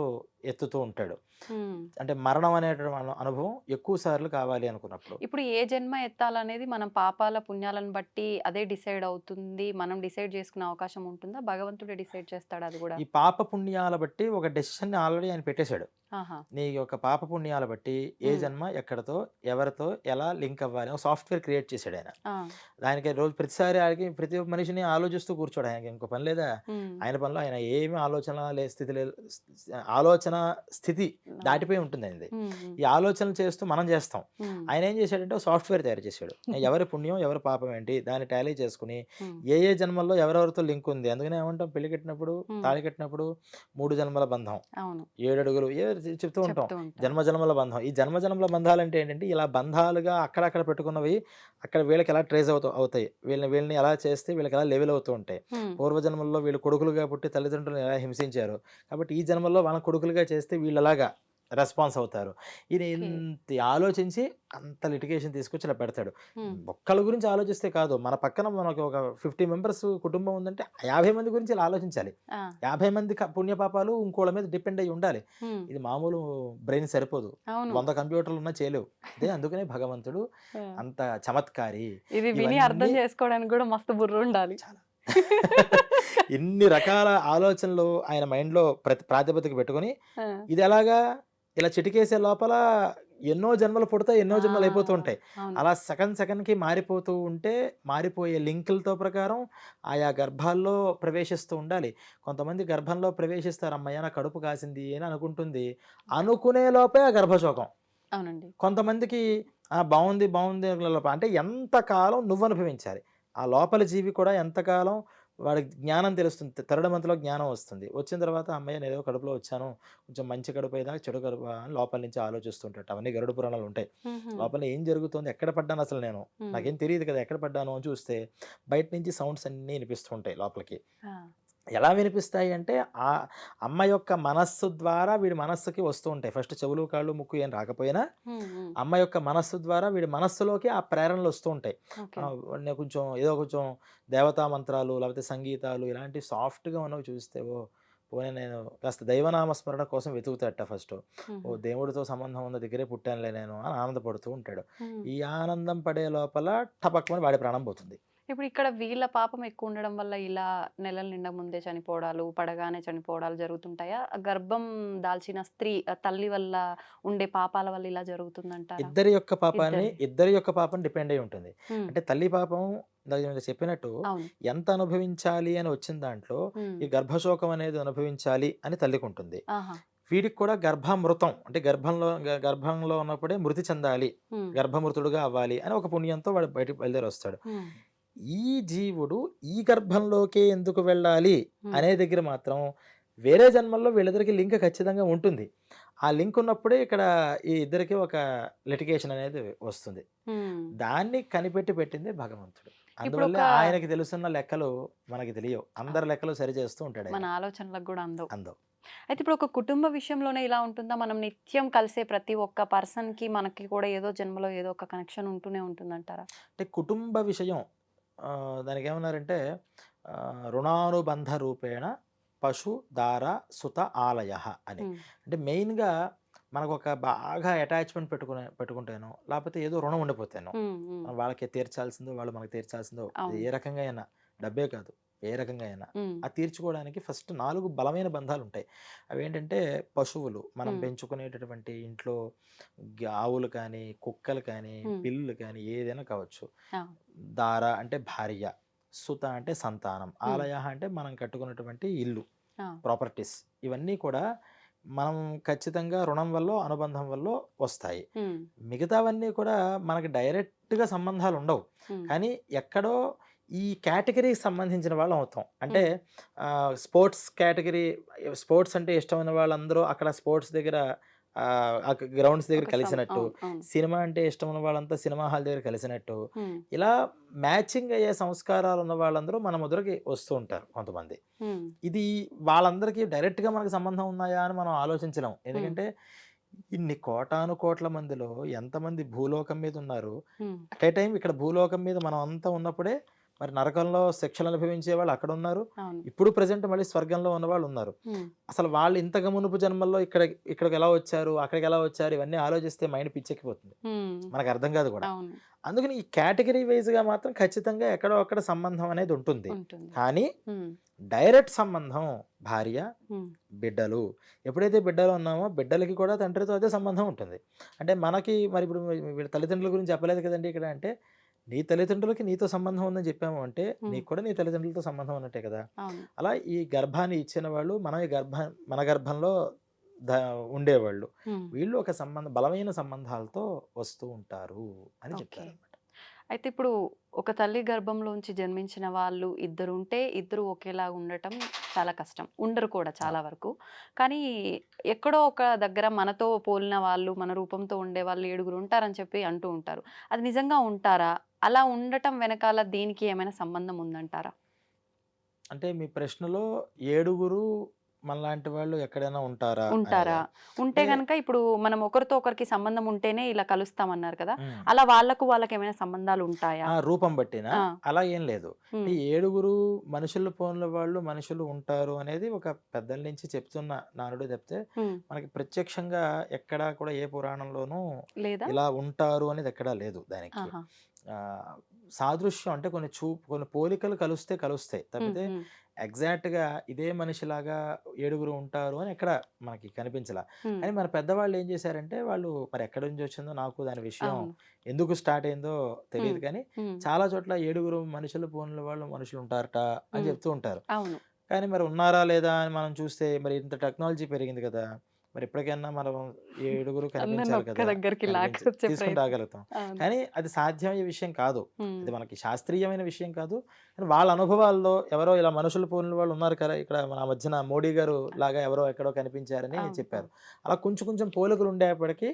ఎత్తుతూ ఉంటాడు. ఉమ్. అంటే మరణం అనేటువంటి అనుభవం ఎక్కువ సార్లు కావాలి అనుకున్నప్పుడు. ఇప్పుడు ఏ జన్మ ఎత్తాలనేది మనం పాపాల పుణ్యాలను బట్టి అదే డిసైడ్ అవుతుంది. మనం డిసైడ్ చేసుకునే అవకాశం ఉంటుందా? భగవంతుడే డిసైడ్ చేస్తాడు అది కూడా? ఈ పాప పుణ్యాల బట్టి ఒక డెసిషన్ ఆల్రెడీ ఆయన పెట్టేశాడు. ఆహా. నీ యొక్క పాప పుణ్యాల బట్టి ఏ ఉమ్, జన్మ ఎక్కడితో ఎవరితో ఎలా లింక్ అవ్వాలి ఒక సాఫ్ట్వేర్ క్రియేట్ చేశాడు ఆయన. ఆ, దానికి రోజు ప్రతిసారి ఆయనకి ప్రతి ఒక్క మనిషిని ఆలోచిస్తూ కూర్చోడు. ఆయనకి ఇంకో పని లేదా? ఉమ్, ఆయన పనిలో ఆయన ఏమి ఆలోచన లే స్థితి లేదు. ఆలోచన స్థితి దాటిపోయి ఉంటుంది ఆయనది. ఉమ్, ఉమ్, ఈ ఆలోచనలు చేస్తూ మనం చేస్తాం. ఉమ్, ఆయన ఏం చేశాడంటే ఒక సాఫ్ట్వేర్ తయారు చేశాడు. ఎవరి పుణ్యం ఎవరి పాపం ఏంటి దాన్ని టాలీ చేసుకుని ఉమ్, ఏ జన్మల్లో ఎవరెవరితో లింక్ ఉంది. అందుకనే ఏమంటాం, పెళ్లి కట్టినప్పుడు ఉమ్, తాళి కట్టినప్పుడు 3 జన్మల బంధం, అవును. 7 అడుగులు చెప్తూ ఉంటాం. చెప్తూ ఉంటాం. జన్మజన్మల బంధం. ఈ జన్మజన్మల బంధాలు అంటే ఏంటంటే ఇలా బంధాలుగా అక్కడక్కడ పెట్టుకున్నవి అక్కడ వీళ్ళకి ఎలా ట్రేస్ అవుతాయి, వీళ్ళని ఎలా చేస్తే వీళ్ళకి ఎలా లెవెల్ అవుతూ ఉంటాయి. ఉమ్, పూర్వజన్మల్లో వీళ్ళు కొడుకులుగా పుట్టి తల్లిదండ్రులను ఎలా హింసించారు, కాబట్టి ఈ జన్మల్లో వాళ్ళ కొడుకులుగా చేస్తే వీళ్ళలాగా రెస్పాన్స్ అవుతారు. ఈయన ఓకే. ఇంత ఆలోచించి అంత లిటిగేషన్ తీసుకొచ్చి ఇలా పెడతాడు. ఉమ్, ఒక్కళ్ళ గురించి ఆలోచిస్తే కాదు, మన పక్కన మనకు ఒక 50 మెంబర్స్ కుటుంబం ఉందంటే 50 మంది గురించి ఇలా ఆలోచించాలి. ఆ, 50 మంది పుణ్యపాపాలు ఇంకోళ్ళ మీద డిపెండ్ అయ్యి ఉండాలి. ఉమ్, ఇది మామూలు బ్రెయిన్ సరిపోదు, అవును. 100 కంప్యూటర్లు ఉన్నా చేయలేవు. అదే అందుకనే భగవంతుడు ఆ, అంత చమత్కారి. ఇది విని అర్థం ఇవన్నీ చేసుకోవడానికి కూడా మస్తు బుర్ర ఉండాలి. చాలా ఇన్ని రకాల ఆలోచనలు ఆయన మైండ్లో ప్రాతిపదిక పెట్టుకొని ఆ, ఇది ఎలాగా ఇలా చిటికేసే లోపల ఎన్నో జన్మలు పుడతాయి, ఎన్నో ఆ, జన్మలు అయిపోతూ ఉంటాయి. అవును. అలా సెకండ్కి మారిపోతూ ఉంటే మారిపోయే లింకులతో ప్రకారం ఆయా గర్భాల్లో ప్రవేశిస్తూ ఉండాలి. కొంతమంది గర్భంలో ప్రవేశిస్తారు, అమ్మయ్య నా కడుపు కాసింది అని అనుకుంటుంది, అనుకునే లోపే ఆ గర్భశోకం. అవునండి. కొంతమందికి బాగుంది బాగుంది అంటే ఎంతకాలం నువ్వు అనుభవించాలి. ఆ లోపల జీవి కూడా ఎంతకాలం వాడికి జ్ఞానం తెలుస్తుంది, థర్డ్ మంత్లో జ్ఞానం వస్తుంది. వచ్చిన తర్వాత అమ్మయ్య నేను ఏదో కడుపులో వచ్చాను, కొంచెం మంచి కడుపు అయినా చెడు కడుపు అని లోపల నుంచి ఆలోచిస్తుంటాడు. అవన్నీ గరుడ పురాణాలు ఉంటాయి. ఉహుం, లోపల ఏం జరుగుతుంది, ఎక్కడ పడ్డాను అసలు నేను, ఉమ్, నాకేం తెలియదు కదా ఎక్కడ పడ్డాను అని చూస్తే బయట నుంచి సౌండ్స్ అన్నీ వినిపిస్తూ ఉంటాయి లోపలికి. ఆ, ఎలా వినిపిస్తాయి అంటే ఆ అమ్మ యొక్క మనస్సు ద్వారా వీడి మనస్సుకి వస్తూ ఉంటాయి. ఫస్ట్ చెవులు కాళ్ళు ముక్కు ఏం రాకపోయినా ఉమ్, ఉమ్, అమ్మ యొక్క మనస్సు ద్వారా వీడి మనస్సులోకి ఆ ప్రేరణలు వస్తూ ఉంటాయి. ఓకే. వాడిని కొంచెం ఏదో కొంచెం దేవతా మంత్రాలు లేకపోతే సంగీతాలు ఇలాంటి సాఫ్ట్గా ఉన్నవి చూస్తే పోనీ నేను కాస్త దైవనామస్మరణ కోసం వెతుకుతాడట ఫస్ట్. ఉహుం, దేవుడితో సంబంధం ఉన్న దగ్గరే పుట్టానులే నేను అని ఆనందపడుతూ ఉంటాడు. ఉమ్. ఈ ఆనందం పడే లోపల టపక్కుమని వాడి ప్రాణం పోతుంది. ఇప్పుడు ఇక్కడ వీళ్ళ పాపం ఎక్కువ ఉండడం వల్ల ఇలా నెలల నిండా ముందే చనిపోవడాలు, పడగానే చనిపోవడాలు జరుగుతుంటాయా? గర్భం దాల్చిన స్త్రీ తల్లి వల్ల ఉండే పాపాల వల్ల ఇలా జరుగుతుందంటారా? ఇద్దరి యొక్క పాపం డిపెండ్ అయి ఉంటుంది. ఉమ్, అంటే తల్లి పాపం ఇందాక నేను చెప్పినట్టు అవును. ఎంత అనుభవించాలి అని వచ్చిన దాంట్లో ఉమ్, ఈ గర్భశోకం అనేది అనుభవించాలి అని తల్లికి ఉంటుంది. ఆహా. వీడికి కూడా గర్భమృతం అంటే గర్భంలో ఉన్నప్పుడే మృతి చెందాలి, ఉమ్, గర్భమృతుడుగా అవ్వాలి అని ఒక పుణ్యంతో వాడు బయటకు బయలుదేరి వస్తాడు. ఉమ్, ఈ జీవుడు ఈ గర్భంలోకే ఎందుకు వెళ్ళాలి ఉమ్, అనే దగ్గర మాత్రం వేరే జన్మల్లో వీళ్ళిద్దరికి లింక్ ఖచ్చితంగా ఉంటుంది. ఆ లింక్ ఉన్నప్పుడే ఇక్కడ ఈ ఇద్దరికి ఒక లిటిగేషన్ అనేది వస్తుంది. ఉమ్. దాన్ని కనిపెట్టి పెట్టింది భగవంతుడు. ఇప్పుడు అందువల్ల ఒక ఆయనకి తెలుసున్న లెక్కలు మనకి తెలియవు, అందరి లెక్కలు సరి చేస్తూ ఉంటాడు మన ఆయన. ఆలోచనలకు కూడా అందవు. అందం అయితే ఇప్పుడు ఒక కుటుంబ విషయంలోనే ఇలా ఉంటుందా? మనం నిత్యం కలిసే ప్రతి ఒక్క పర్సన్‌కి మనకి కూడా ఏదో జన్మలో ఏదో ఒక కనెక్షన్ ఉంటూనే ఉంటుందంటారా? అంటే కుటుంబ విషయం దానికి ఏమన్నారంటే రుణానుబంధ రూపేణ పశు దార సుత ఆలయ అని. అంటే మెయిన్గా మనకు ఒక బాగా అటాచ్మెంట్ పెట్టుకుంటాను, లేకపోతే ఏదో రుణం ఉండిపోతాను, మనం వాళ్ళకి తీర్చాల్సిందో వాళ్ళు మనకి తీర్చాల్సిందో, ఏ రకంగా అయినా, డబ్బే కాదు ఏ రకంగా అయినా అది తీర్చుకోవడానికి ఫస్ట్ 4 బలమైన బంధాలు ఉంటాయి. అవి ఏంటంటే పశువులు, మనం పెంచుకునేటటువంటి ఇంట్లో ఆవులు కానీ, కుక్కలు కానీ, పిల్లులు కానీ ఏదైనా కావచ్చు. దార అంటే భార్య, సుత అంటే సంతానం, ఆలయ అంటే మనం కట్టుకున్నటువంటి ఇల్లు, ప్రాపర్టీస్. ఇవన్నీ కూడా మనం ఖచ్చితంగా రుణం వల్ల అనుబంధం వల్ల వస్తాయి. మిగతావన్నీ కూడా మనకి డైరెక్ట్గా సంబంధాలు ఉండవు, కానీ ఎక్కడో ఈ కేటగిరీకి సంబంధించిన వాళ్ళం అవుతాం. అంటే స్పోర్ట్స్ కేటగిరీ, స్పోర్ట్స్ అంటే ఇష్టమైన వాళ్ళందరూ అక్కడ స్పోర్ట్స్ దగ్గర గ్రౌండ్స్ దగ్గర కలిసినట్టు, సినిమా అంటే ఇష్టం ఉన్న వాళ్ళంతా సినిమా హాల్ దగ్గర కలిసినట్టు, ఇలా మ్యాచింగ్ అయ్యే సంస్కారాలు ఉన్న వాళ్ళందరూ మన ముద్రకి వస్తూ ఉంటారు కొంతమంది. ఇది వాళ్ళందరికీ డైరెక్ట్గా మనకు సంబంధం ఉన్నాయా అని మనం ఆలోచించలేం. ఎందుకంటే ఇన్ని కోటాను కోట్ల మందిలో ఎంతమంది భూలోకం మీద ఉన్నారు. అట్ ఏ టైం ఇక్కడ భూలోకం మీద మనం అంతా ఉన్నప్పుడే మరి నరకంలో శిక్షలు అనుభవించే వాళ్ళు అక్కడ ఉన్నారు, ఇప్పుడు ప్రజెంట్ మళ్ళీ స్వర్గంలో ఉన్న వాళ్ళు ఉన్నారు. అసలు వాళ్ళు ఇంతకు మునుపు జన్మల్లో ఇక్కడికి ఎలా వచ్చారు, అక్కడికి ఎలా వచ్చారు, ఇవన్నీ ఆలోచిస్తే మైండ్ పిచ్చెక్కిపోతుంది, మనకు అర్థం కాదు కూడా. అందుకని ఈ కేటగిరీ వైజ్ గా మాత్రం ఖచ్చితంగా ఎక్కడో అక్కడ సంబంధం అనేది ఉంటుంది. కానీ డైరెక్ట్ సంబంధం భార్య బిడ్డలు. ఎప్పుడైతే బిడ్డలు ఉన్నామో బిడ్డలకి కూడా తండ్రితో అదే సంబంధం ఉంటుంది. అంటే మనకి మరి ఇప్పుడు వీళ్ళ తల్లిదండ్రుల గురించి చెప్పలేదు కదండి ఇక్కడ. అంటే నీ తల్లిదండ్రులకి నీతో సంబంధం ఉందని చెప్పాము అంటే నీకు కూడా నీ తల్లిదండ్రులతో సంబంధం ఉన్నట్టే కదా. అలా ఈ గర్భాన్ని ఇచ్చిన వాళ్ళు మన గర్భంలో ఉండేవాళ్ళు, వీళ్ళు ఒక బలమైన సంబంధాలతో వస్తూ ఉంటారు అని చెప్తారు. అయితే ఇప్పుడు ఒక తల్లి గర్భంలోంచి జన్మించిన వాళ్ళు ఇద్దరు ఉంటే ఇద్దరు ఒకేలా ఉండటం చాలా కష్టం, ఉండరు కూడా చాలా వరకు. కానీ ఎక్కడో ఒక దగ్గర మనతో పోలిన వాళ్ళు, మన రూపంతో ఉండే వాళ్ళు 7 ఉంటారని చెప్పి అంటూ ఉంటారు. అది నిజంగా ఉంటారా? అలా ఉండటం వెనకాల దేనికి ఏమైనా సంబంధం ఉందంటారా? అంటే మీ ప్రశ్నలో 7 మనలాంటి వాళ్ళు ఎక్కడైనా ఉంటారా? ఉంటే గనక ఇప్పుడు మనం ఒకరితో ఒకరికి సంబంధం ఉంటేనే ఇలా కలుస్తామన్నారు కదా, అలా వాళ్ళకి ఏమైనా సంబంధాలు ఉంటాయా? రూపం బట్టినా? అలా ఏం లేదు. 7 మనుషుల పోన్ల వాళ్ళు మనుషులు ఉంటారు అనేది ఒక పెద్దల నుంచి చెప్తున్న నానుడు తప్పితే మనకి ప్రత్యక్షంగా ఎక్కడా కూడా ఏ పురాణంలోనూ ఇలా ఉంటారు అనేది ఎక్కడా లేదు. దానికి సాదృశ్యం అంటే కొన్ని పోలికలు కలుస్తాయి తప్పితే ఎగ్జాక్ట్గా ఇదే మనిషిలాగా 7 ఉంటారు అని ఎక్కడ మనకి కనిపించలా. కానీ మన పెద్దవాళ్ళు ఏం చేశారంటే, వాళ్ళు మరి ఎక్కడి నుంచి వచ్చిందో నాకు దాని విషయం ఎందుకు స్టార్ట్ అయిందో తెలియదు, కానీ చాలా చోట్ల 7 మనుషుల పోన్ల వాళ్ళు మనుషులు ఉంటారట అని చెప్తూ ఉంటారు. కానీ మరి ఉన్నారా లేదా అని మనం చూస్తే మరి ఇంత టెక్నాలజీ పెరిగింది కదా, మరి ఎప్పటికైనా మనం 7 కనిపించాలి కదా, తీసుకుని రాగలుగుతాం. కానీ అది సాధ్యమయ్యే విషయం కాదు, అది మనకి శాస్త్రీయమైన విషయం కాదు. కానీ వాళ్ళ అనుభవాల్లో ఎవరో ఇలా మనుషులు పోలిన వాళ్ళు ఉన్నారు కదా, ఇక్కడ మన మధ్యన మోడీ గారు లాగా ఎవరో ఎక్కడో కనిపించారని చెప్పారు. అలా కొంచెం పోలికలు ఉండేప్పటికీ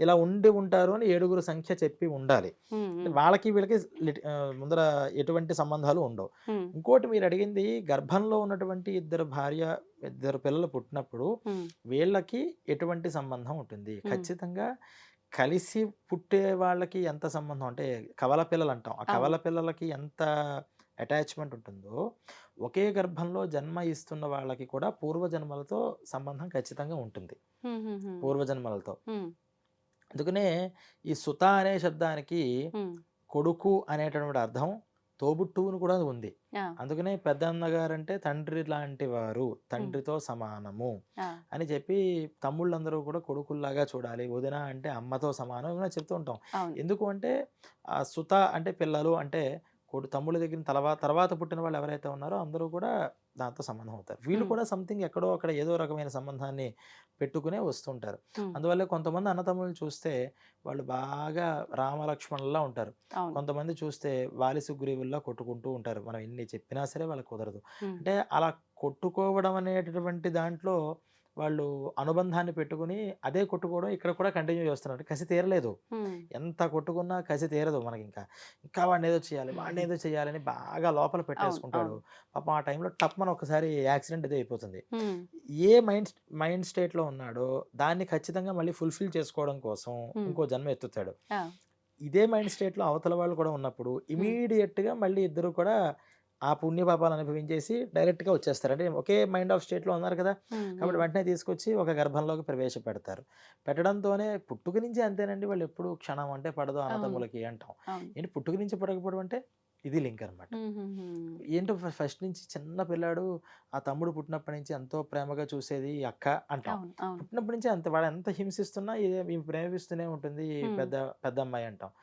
ఇలా ఉంటారు అని 7 సంఖ్య చెప్పి ఉండాలి. వాళ్ళకి వీళ్ళకి ముందర ఎటువంటి సంబంధాలు ఉండవు. ఇంకోటి మీరు అడిగింది, గర్భంలో ఉన్నటువంటి ఇద్దరు పిల్లలు పుట్టినప్పుడు వీళ్ళకి ఎటువంటి సంబంధం ఉంటుంది? ఖచ్చితంగా కలిసి పుట్టే వాళ్ళకి ఎంత సంబంధం అంటే, కవల పిల్లలు అంటాం, ఆ కవల పిల్లలకి ఎంత అటాచ్మెంట్ ఉంటుందో ఒకే గర్భంలో జన్మ ఇస్తున్న వాళ్ళకి కూడా పూర్వజన్మలతో సంబంధం ఖచ్చితంగా ఉంటుంది, పూర్వజన్మలతో. అందుకనే ఈ సుత అనే శబ్దానికి కొడుకు అనేటటువంటి అర్థం తోబుట్టువును కూడా ఉంది. అందుకనే పెద్దన్న గారు అంటే తండ్రి లాంటి వారు, తండ్రితో సమానము అని చెప్పి తమ్ముళ్ళందరూ కూడా కొడుకుల్లాగా చూడాలి, వదిన అంటే అమ్మతో సమానం ఏమైనా చెప్తూ ఉంటాం. ఎందుకు అంటే ఆ సుత అంటే పిల్లలు అంటే తమ్ముళ్ళ దగ్గర తర్వాత పుట్టిన వాళ్ళు ఎవరైతే ఉన్నారో అందరూ కూడా దాంతో సంబంధం అవుతారు. వీళ్ళు కూడా సంథింగ్ ఎక్కడో అక్కడ ఏదో రకమైన సంబంధాన్ని పెట్టుకునే వస్తుంటారు. అందువల్ల కొంతమంది అన్నతమ్ముళ్ళు చూస్తే వాళ్ళు బాగా రామలక్ష్మణుల్లా ఉంటారు, కొంతమంది చూస్తే వాలి సుగ్రీవుల్లా కొట్టుకుంటూ ఉంటారు. మనం ఎన్ని చెప్పినా సరే వాళ్ళకి కుదరదు. అంటే అలా కొట్టుకోవడం అనేటటువంటి దాంట్లో వాళ్ళు అనుబంధాన్ని పెట్టుకుని అదే కొట్టుకోవడం ఇక్కడ కూడా కంటిన్యూ చేస్తున్నారు. కసి తీరలేదు, ఎంత కొట్టుకున్నా కసి తీరదు మనకి. ఇంకా వాడిని ఏదో చేయాలని బాగా లోపల పెట్టేసుకుంటాడు. పాపం ఆ టైంలో టప్మని ఒకసారి యాక్సిడెంట్ ఏదో అయిపోతుంది. ఏ మైండ్ స్టేట్ లో ఉన్నాడో దాన్ని ఖచ్చితంగా మళ్ళీ ఫుల్ఫిల్ చేసుకోవడం కోసం ఇంకో జన్మ ఎత్తుతాడు. ఇదే మైండ్ స్టేట్ లో అవతల వాళ్ళు కూడా ఉన్నప్పుడు ఇమీడియట్ గా మళ్ళీ ఇద్దరు కూడా ఆ పుణ్య పాపాలు అనుభవించేసి డైరెక్ట్గా వచ్చేస్తారు. అంటే ఒకే మైండ్ ఆఫ్ స్టేట్లో ఉన్నారు కదా, కాబట్టి వెంటనే తీసుకొచ్చి ఒక గర్భంలోకి ప్రవేశపెడతారు. పెట్టడంతోనే పుట్టుక నుంచి అంతేనండి, వాళ్ళు ఎప్పుడు క్షణం అంటే పడదు అన్నదమ్ములకి అంటాం. ఏంటి పుట్టుక నుంచి పడకపోవడం అంటే ఇది లింక్ అనమాట. ఏంటో ఫస్ట్ నుంచి చిన్న పిల్లాడు ఆ తమ్ముడు పుట్టినప్పటి నుంచి ఎంతో ప్రేమగా చూసేది ఈ అక్క అంటాం. పుట్టినప్పటి నుంచి అంత వాడు ఎంత హింసిస్తున్నా ఈమె ప్రేమిస్తూనే ఉంటుంది ఈ పెద్ద పెద్ద అమ్మాయి అంటాం.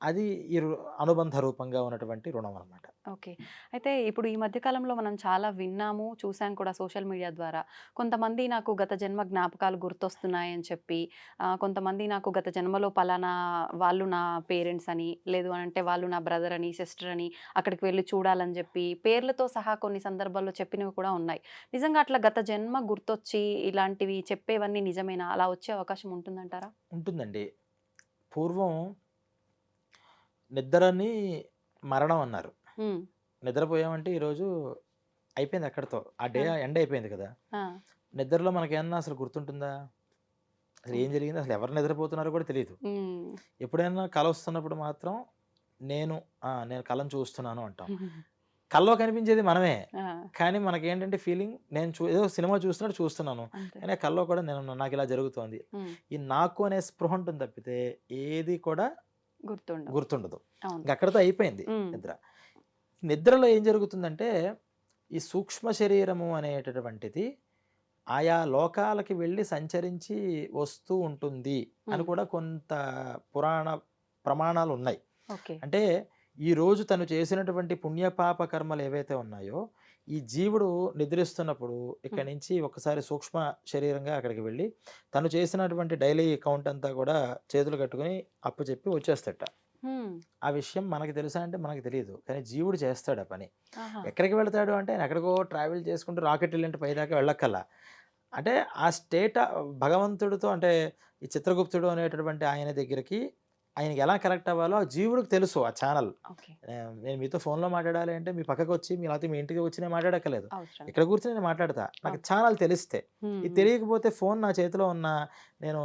అది ఈ అనుబంధ రూపంగా ఉన్నటువంటి రుణం అనమాట. ఓకే. అయితే ఇప్పుడు ఈ మధ్య కాలంలో మనం చాలా విన్నాము, చూసాం కూడా సోషల్ మీడియా ద్వారా. కొంతమంది నాకు గత జన్మ జ్ఞాపకాలు గుర్తొస్తున్నాయని చెప్పి, కొంతమంది నాకు గత జన్మలో పలానా వాళ్ళు నా పేరెంట్స్ అని, లేదు అనంటే వాళ్ళు నా బ్రదర్ అని, సిస్టర్ అని అక్కడికి వెళ్లి చూడాలని చెప్పి, పేర్లతో సహా కొన్ని సందర్భాల్లో చెప్పినవి కూడా ఉన్నాయి. నిజంగా అట్లా గత జన్మ గుర్తొచ్చి ఇలాంటివి చెప్పేవన్నీ నిజమేనా? అలా వచ్చే అవకాశం ఉంటుందంటారా? ఉంటుందండి. పూర్వం నిద్రని మరణం అన్నారు. నిద్రపోయామంటే ఈరోజు అయిపోయింది అక్కడితో. ఆ డే ఎండ్ అయిపోయింది కదా. నిద్రలో మనకేమన్నా అసలు గుర్తుంటుందా? అసలు ఏం జరిగింది, అసలు ఎవరు నిద్రపోతున్నారో కూడా తెలియదు. ఎప్పుడైనా కల వస్తున్నప్పుడు మాత్రం నేను కళను చూస్తున్నాను అంటాం. కల్లో కనిపించేది మనమే, కానీ మనకేంటంటే ఫీలింగ్ నేను ఏదో సినిమా చూస్తున్నట్టు చూస్తున్నాను, కానీ కల్లో కూడా నేను నాకు ఇలా జరుగుతోంది. ఈ నాకు అనే స్పృహ ఉంటుంది తప్పితే ఏది కూడా గుర్తుండదు. అక్కడితో అయిపోయింది నిద్ర. నిద్రలో ఏం జరుగుతుందంటే ఈ సూక్ష్మ శరీరము అనేటటువంటిది ఆయా లోకాలకి వెళ్ళి సంచరించి వస్తూ ఉంటుంది అని కూడా కొంత పురాణ ప్రమాణాలు ఉన్నాయి. అంటే ఈ రోజు తను చేసినటువంటి పుణ్యపాప కర్మలు ఏవైతే ఉన్నాయో ఈ జీవుడు నిద్రిస్తున్నప్పుడు ఇక్కడి నుంచి ఒకసారి సూక్ష్మ శరీరంగా అక్కడికి వెళ్ళి తను చేసినటువంటి డైలీ అకౌంట్ అంతా కూడా చేతులు కట్టుకుని అప్పు చెప్పి వచ్చేస్తట. ఆ విషయం మనకి తెలుసా అంటే మనకు తెలియదు, కానీ జీవుడు చేస్తాడు ఆ పని. ఎక్కడికి వెళ్తాడు అంటే ఆయన ఎక్కడికో ట్రావెల్ చేసుకుంటూ రాకెట్ వెళ్ళంటే పైదాకా వెళ్ళక్కల్లా. అంటే ఆ స్టేట్ భగవంతుడితో, అంటే ఈ చిత్రగుప్తుడు అనేటటువంటి ఆయన దగ్గరికి ఆయనకి ఎలా కనెక్ట్ అవ్వాలో ఆ జీవుడికి తెలుసు. ఆ ఛానల్ నేను మీతో ఫోన్లో మాట్లాడాలి అంటే మీ పక్కకు వచ్చి లేకపోతే మీ ఇంటికి వచ్చి నేను మాట్లాడక్కలేదు, ఇక్కడ కూర్చొని నేను మాట్లాడతా. నాకు ఛానల్ తెలిస్తే, ఇది తెలియకపోతే ఫోన్ నా చేతిలో ఉన్న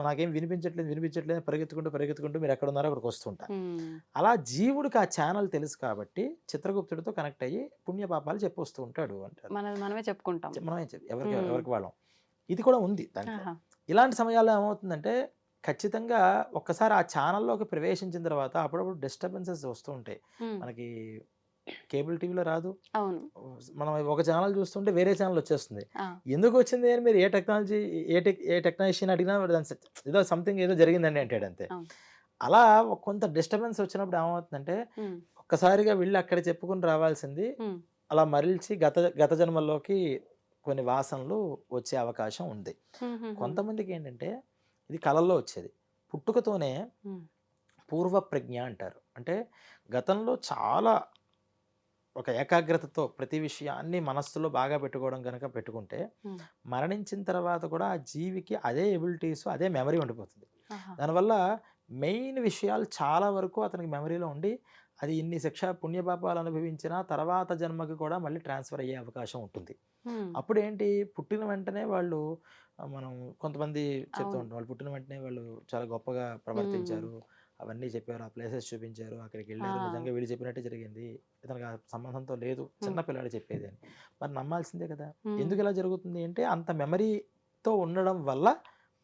నాకేం వినిపించట్లేదు పరిగెత్తుకుంటూ మీరు ఎక్కడ ఉన్నారో అక్కడికి వస్తుంటా. అలా జీవుడికి ఆ ఛానల్ తెలుసు కాబట్టి చిత్రగుప్తుడితో కనెక్ట్ అయ్యి పుణ్యపాపాలు చెప్పొస్తూ ఉంటాడు అంటారు. మనమే ఎవరికి వాళ్ళం. ఇది కూడా ఉంది దాంట్లో. ఇలాంటి సమయాల్లో ఏమవుతుందంటే ఖచ్చితంగా ఒక్కసారి ఆ ఛానల్లోకి ప్రవేశించిన తర్వాత అప్పుడప్పుడు డిస్టర్బెన్సెస్ వస్తూ ఉంటాయి. మనకి కేబుల్ టీవీలో రాదు, మనం ఒక ఛానల్ చూస్తుంటే వేరే ఛానల్ వచ్చేస్తుంది. ఎందుకు వచ్చింది అని మీరు ఏ టెక్నాలజీని అడిగినా ఏదో సంథింగ్ ఏదో జరిగిందండి అంటాడు అంతే. అలా కొంత డిస్టర్బెన్స్ వచ్చినప్పుడు ఏమవుతుందంటే ఒక్కసారిగా వెళ్ళి అక్కడ చెప్పుకుని రావాల్సింది అలా మరల్చి గత జన్మల్లోకి కొన్ని వాసనలు వచ్చే అవకాశం ఉంది. కొంతమందికి ఏంటంటే ఇది కళల్లో వచ్చేది. పుట్టుకతోనే పూర్వ ప్రజ్ఞ అంటారు. అంటే గతంలో చాలా ఒక ఏకాగ్రతతో ప్రతి విషయాన్ని మనస్సులో బాగా పెట్టుకుంటే మరణించిన తర్వాత కూడా ఆ జీవికి అదే ఎబిలిటీస్, అదే మెమరీ ఉండిపోతుంది. దానివల్ల మెయిన్ విషయాలు చాలా వరకు అతనికి మెమరీలో ఉండి అది ఇన్ని శిక్ష పుణ్యపాపాలు అనుభవించిన తర్వాత జన్మకి కూడా మళ్ళీ ట్రాన్స్ఫర్ అయ్యే అవకాశం ఉంటుంది. అప్పుడు ఏంటి, పుట్టిన వెంటనే వాళ్ళు మనం కొంతమంది చెప్తూ ఉంటాం, వాళ్ళు పుట్టిన వెంటనే వాళ్ళు చాలా గొప్పగా ప్రవర్తించారు, అవన్నీ చెప్పారు, ఆ ప్లేసెస్ చూపించారు, అక్కడికి వెళ్ళారు, నిజంగా వీళ్ళు చెప్పినట్టే జరిగింది, ఇతనికి ఆ సంబంధంతో లేదు, చిన్న పిల్లాడు చెప్పేది అని. మరి నమ్మాల్సిందే కదా. ఎందుకు ఇలా జరుగుతుంది అంటే అంత మెమరీతో ఉండడం వల్ల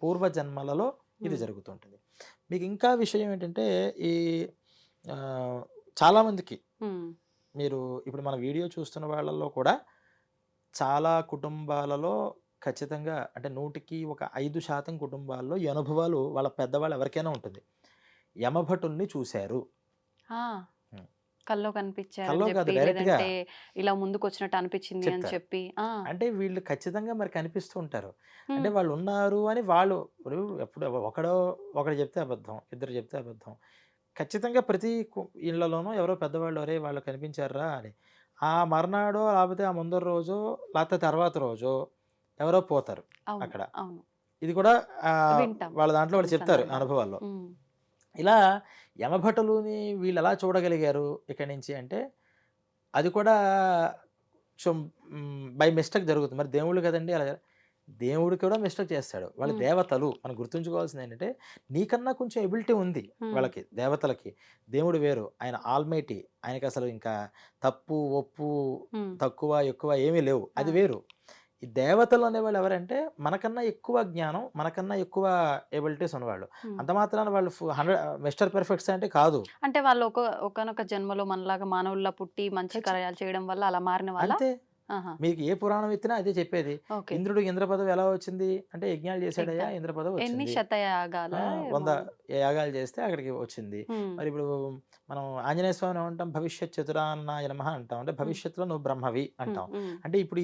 పూర్వజన్మలలో ఇది జరుగుతుంటుంది. మీకు ఇంకా విషయం ఏంటంటే ఈ చాలామందికి మీరు ఇప్పుడు మన వీడియో చూస్తున్న వాళ్ళల్లో కూడా చాలా కుటుంబాలలో ఖచ్చితంగా అంటే 100కి 5% కుటుంబాల్లో ఈ అనుభవాలు వాళ్ళ పెద్దవాళ్ళు ఎవరికైనా ఉంటుంది. యమభటుల్ని చూశారు, కల్లో కనిపించారు, కల్లో కాదు డైరెక్ట్గా ఇలా ముందుకు వచ్చినట్టు అనిపించింది అని చెప్పి. అంటే వీళ్ళు ఖచ్చితంగా మరి కనిపిస్తూ ఉంటారు. అంటే వాళ్ళు ఉన్నారు అని వాళ్ళు ఎప్పుడు ఒకడు చెప్తే అబద్ధం, ఇద్దరు చెప్తే అబద్ధం. ఖచ్చితంగా ప్రతి ఇళ్లలోనూ ఎవరో పెద్దవాళ్ళు అరే వాళ్ళు కనిపించారా అని ఆ మర్నాడో లేకపోతే ఆ ముందర రోజో లేకపోతే తర్వాత రోజో ఎవరో పోతారు అక్కడ. ఇది కూడా వాళ్ళ దాంట్లో వాళ్ళు చెప్తారు అనుభవాల్లో. ఇలా యమభటులుని వీళ్ళు ఎలా చూడగలిగారు ఇక్కడి నుంచి అంటే అది కూడా బై మిస్టేక్ జరుగుతుంది. మరి దేవుళ్ళు కదండి అలా దేవుడు కూడా మిస్టేక్ చేస్తాడు. వాళ్ళు హ్మ్. దేవతలు. మనం గుర్తుంచుకోవాల్సింది ఏంటంటే, నీకన్నా కొంచెం ఎబిలిటీ ఉంది హ్మ్. వాళ్ళకి, దేవతలకి. దేవుడు వేరు. ఆయన ఆల్మైటీ. ఆయనకసలు ఇంకా తప్పు, ఒప్పు, హ్మ్. తక్కువ, ఎక్కువ ఏమీ లేవు. ఆ! అది వేరు. ఈ దేవతలు అనేవాళ్ళు ఎవరంటే, మనకన్నా ఎక్కువ జ్ఞానం, మనకన్నా ఎక్కువ ఎబిలిటీస్ ఉన్నవాళ్ళు. హ్మ్. అంత మాత్రాన వాళ్ళు 100 మిస్టర్ పర్ఫెక్ట్స్ అంటే కాదు. అంటే వాళ్ళు ఒకానొక జన్మలో మనలాగా మానవుల్లా పుట్టి మంచి ఖచ్చి కార్యాలు చేయడం వల్ల అలా మారిన వాళ్ళా? అంతే. ఆహా! మీకు ఏ పురాణం ఎత్తినా అదే చెప్పేది. ఓకే. ఇంద్రుడికి ఇంద్ర పదవి ఎలా వచ్చింది? అంటే యజ్ఞాలు చేశాడయ్యా, ఎగ్జాక్ట్. ఇంద్ర పదవి ఎన్ని వచ్చింది. శతయాగాలా ఆ! ఏమో 100 యాగాలు చేస్తే అక్కడికి వచ్చింది. హ్మ్. మరిప్పుడు మనం ఆంజనేయ స్వామిని ఏమంటాం? భవిష్యత్ చతురాన్నాయ నమః అంటాం. అంటే హ్మ్. భవిష్యత్తులో నువ్వు బ్రహ్మవి హ్మ్. అంటాం. హ్మ్. అంటే ఇప్పుడు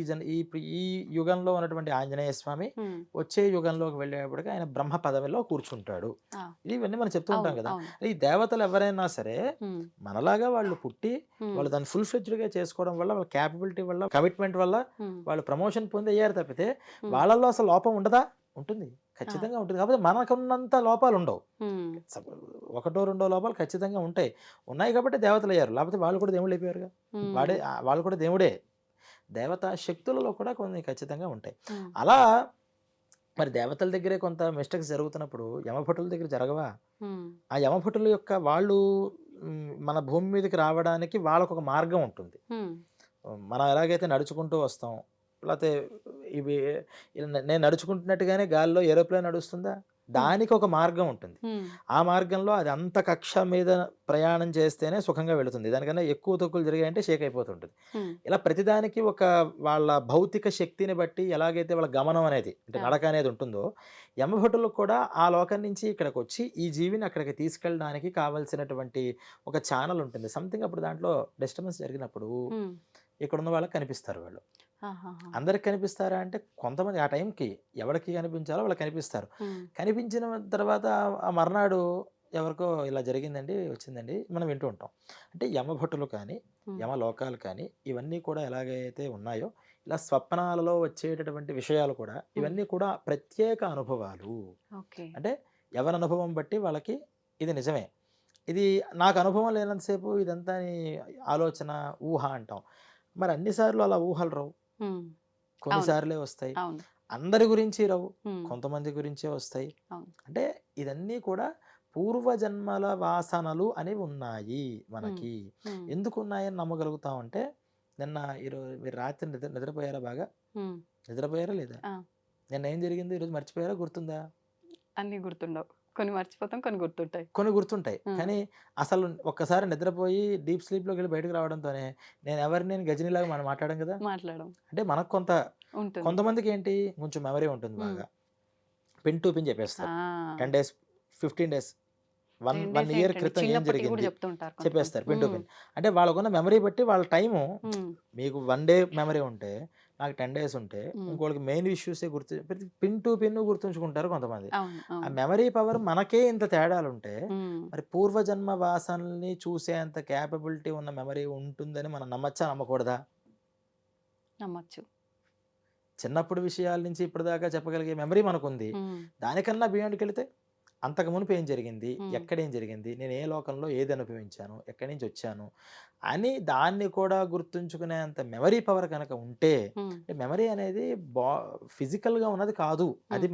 ఈ యుగంలో ఉన్నటువంటి ఆంజనేయ స్వామి హ్మ్. వచ్చే యుగంలోకి వెళ్ళేటప్పటికి ఆయన బ్రహ్మ పదవిలో కూర్చుంటాడు. ఆ! ఇవన్నీ మనం చెప్తూ ఉంటాం అవును. కదా! అవును. ఈ దేవతలు ఎవరైనా సరే హ్మ్. మనలాగా వాళ్ళు పుట్టి హ్మ్. వాళ్ళు దాన్ని ఫుల్ ఫ్లెడ్జ్డ్‌గా చేసుకోవడం వల్ల, వాళ్ళ క్యాపబిలిటీ వల్ల, కమిట్మెంట్ వల్ల హ్మ్. వాళ్ళు ప్రమోషన్ పొంది అయ్యారు తప్పితే, హ్మ్. వాళ్ళలో అసలు లోపం ఉండదా? ఉంటుంది. ఆ! ఖచ్చితంగా ఉంటుంది. కాకపోతే మనకున్నంత లోపాలుండవు. హ్మ్. సప్ ఒకటో, రెండో లోపాలు ఖచ్చితంగా ఉంటాయి. ఉన్నాయి కాబట్టి దేవతలయ్యారు. లేకపోతే వాళ్ళు కూడా దేవుళ్ళైపోయారుగా. హ్మ్. వాళ్ళు కూడా దేవుడే. దేవతా శక్తులలో కూడా కొన్ని ఖచ్చితంగా ఉంటాయి. హ్మ్. అలా మరి దేవతల దగ్గరే కొంత మిస్టేక్స్ జరుగుతున్నప్పుడు యమభటుల దగ్గర జరగవా? హ్మ్. ఆ యమభటుల యొక్క వాళ్ళు మన భూమి మీదకి రావడానికి వాళ్ళకొక మార్గం ఉంటుంది. హ్మ్. మనం ఎలాగైతే నడుచుకుంటూ వస్తాం. లేతే ఇవి నేను నడుచుకుంటున్నట్టుగానే గాలిలో ఏరోప్లేన్ నడుస్తుందా? హ్మ్. దానికొక మార్గం ఉంటుంది. హ్మ్. ఆ మార్గంలో అది అంత కక్ష మీద ప్రయాణం చేస్తేనే సుఖంగా వెళుతుంది. దానికన్నా ఎక్కువ తక్కువలు జరిగాయంటే షేక్ అయిపోతుంటది. హ్మ్. ఇలా ప్రతిదానికి ఒక వాళ్ళ భౌతిక శక్తిని బట్టి ఎలాగైతే వాళ్ళ గమనం అనేది అంటే ఆ! నడక అనేది ఉంటుందో, యమభటులకు కూడా ఆ లోకం నుంచి ఇక్కడికొచ్చి ఈ జీవిని అక్కడికి తీసుకెళ్ళడానికి కావాల్సినటువంటి ఒక ఛానెల్ ఉంటుంది. సంథింగ్ అప్పుడు దాంట్లో డిస్టర్బెన్స్ జరిగినప్పుడు హ్మ్. ఇక్కడున్న వాళ్ళకి కనిపిస్తారు వాళ్ళు. ఆహాహా! అందరికి కనిపిస్తారా అంటే కొంతమంది ఆ టైంకి ఎవరికి కనిపించాలో వాళ్ళకి కనిపిస్తారు. హ్మ్. కనిపించిన తర్వాత ఆ మర్నాడు ఎవరికో ఇలా జరిగిందండి, వచ్చిందండి మనం వింటూ ఉంటాం. అంటే యమభటులు కానీ, హ్మ్. యమలోకాలు కానీ ఇవన్నీ కూడా ఎలాగైతే ఉన్నాయో ఇలా స్వప్నాలలో వచ్చేటటువంటి విషయాలు కూడా హ్మ్. ఇవన్నీ కూడా ప్రత్యేక అనుభవాలు. ఓకే. అంటే ఎవరి అనుభవం బట్టి వాళ్ళకి ఇది నిజమే. ఇది నాకు అనుభవం లేనంత సేపు ఇదంతా నీ ఆలోచన, ఊహ అంటాం. మరి అన్ని సార్లు అలా ఊహలు రావు. హ్మ్. కొన్ని అవును. సార్లే వస్తాయి. అవును. అందరి గురించి రావు. హ్మ్. కొంతమంది గురించే వస్తాయి. అవును. అంటే ఇదన్నీ కూడా పూర్వజన్మల వాసనలు అనేవి ఉన్నాయి హ్మ్. మనకి. హ్మ్. ఎందుకున్నాయని నమ్మగలుగుతామంటే, నిన్న మీరు రాత్రి నిద్రపోయారా బాగా? హ్మ్. నిద్రపోయారా లేదా? ఆ! నిన్న ఏం జరిగింది? ఈరోజు మర్చిపోయారా? గుర్తుందా? అన్నీ గుర్తుండవు. కొన్ని మర్చిపోతాం. కొన్ని గుర్తుంటాయి. కొన్ని గుర్తుంటాయి. హ్మ్. కానీ అసలు ఒక్కసారి నిద్రపోయి డీప్ స్లీప్‌లోకెళ్ళి బయటకి రావడంతోనే నేను గజినీలాగా మనం మాట్లాడం కదా! మాట్లాడం. అంటే మనకు ఉంటుంది. కొంతమందికేంటి కొంచెం మెమరీ ఉంటుంది హ్మ్. బాగా. పిన్ టు పిన్ చెప్పేస్తారు. ఆ! 10 డేస్, 15 డేస్, 10 1 డేస్ ఇయర్ ఏంటండి. క్రితం ఏం చిన్నప్పటియి గూడా జరిగింది చెప్తుంటారు కొంతమంది. చెప్పేస్తారు పిన్ టు హ్మ్. పిన్. అంటే వాళ్ళకున్న మెమరీ బట్టి వాళ్ళ టైము హ్మ్. మీకు 1 డే మెమరీ ఉంటే, నాకు 10 డేస్ ఉంటే, హ్మ్. ఇంకోళ్ళకి మెయిన్ ఇష్యూసే ప్రతి పిన్ టు పిన్ గుర్తుంచుకుంటారు కొంతమంది. అవును. ఆ అవును. మెమరీ పవర్ మనకే ఇంత తేడాలుంటే, హ్మ్. మరి పూర్వజన్మ వాసనల్ని చూసేంత కేపబిలిటీ ఉన్న మెమరీ ఉంటుందని మనం నమ్మచ్చా? నమ్మకూడదా? నమ్మొచ్చు. చిన్నప్పుడు విషయాల నుంచి ఇప్పటిదాకా చెప్పగలిగే మెమరీ మనకుంది. హ్మ్. దానికన్నా బియాండ్‌కెళితే అంతకు మునుపు ఏం జరిగింది? హ్మ్. ఎక్కడేం జరిగింది? నేను ఏ లోకంలో ఏది అనుభవించాను? ఎక్కడి నుంచి వచ్చాను? అని దాన్ని కూడా గుర్తుంచుకునేంత మెమరీ పవర్ గనక ఉంటే, హ్మ్. అంటే మెమరీ అనేది బా ఫిజికల్‌గా ఉన్నది కాదు. హ్మ్. అది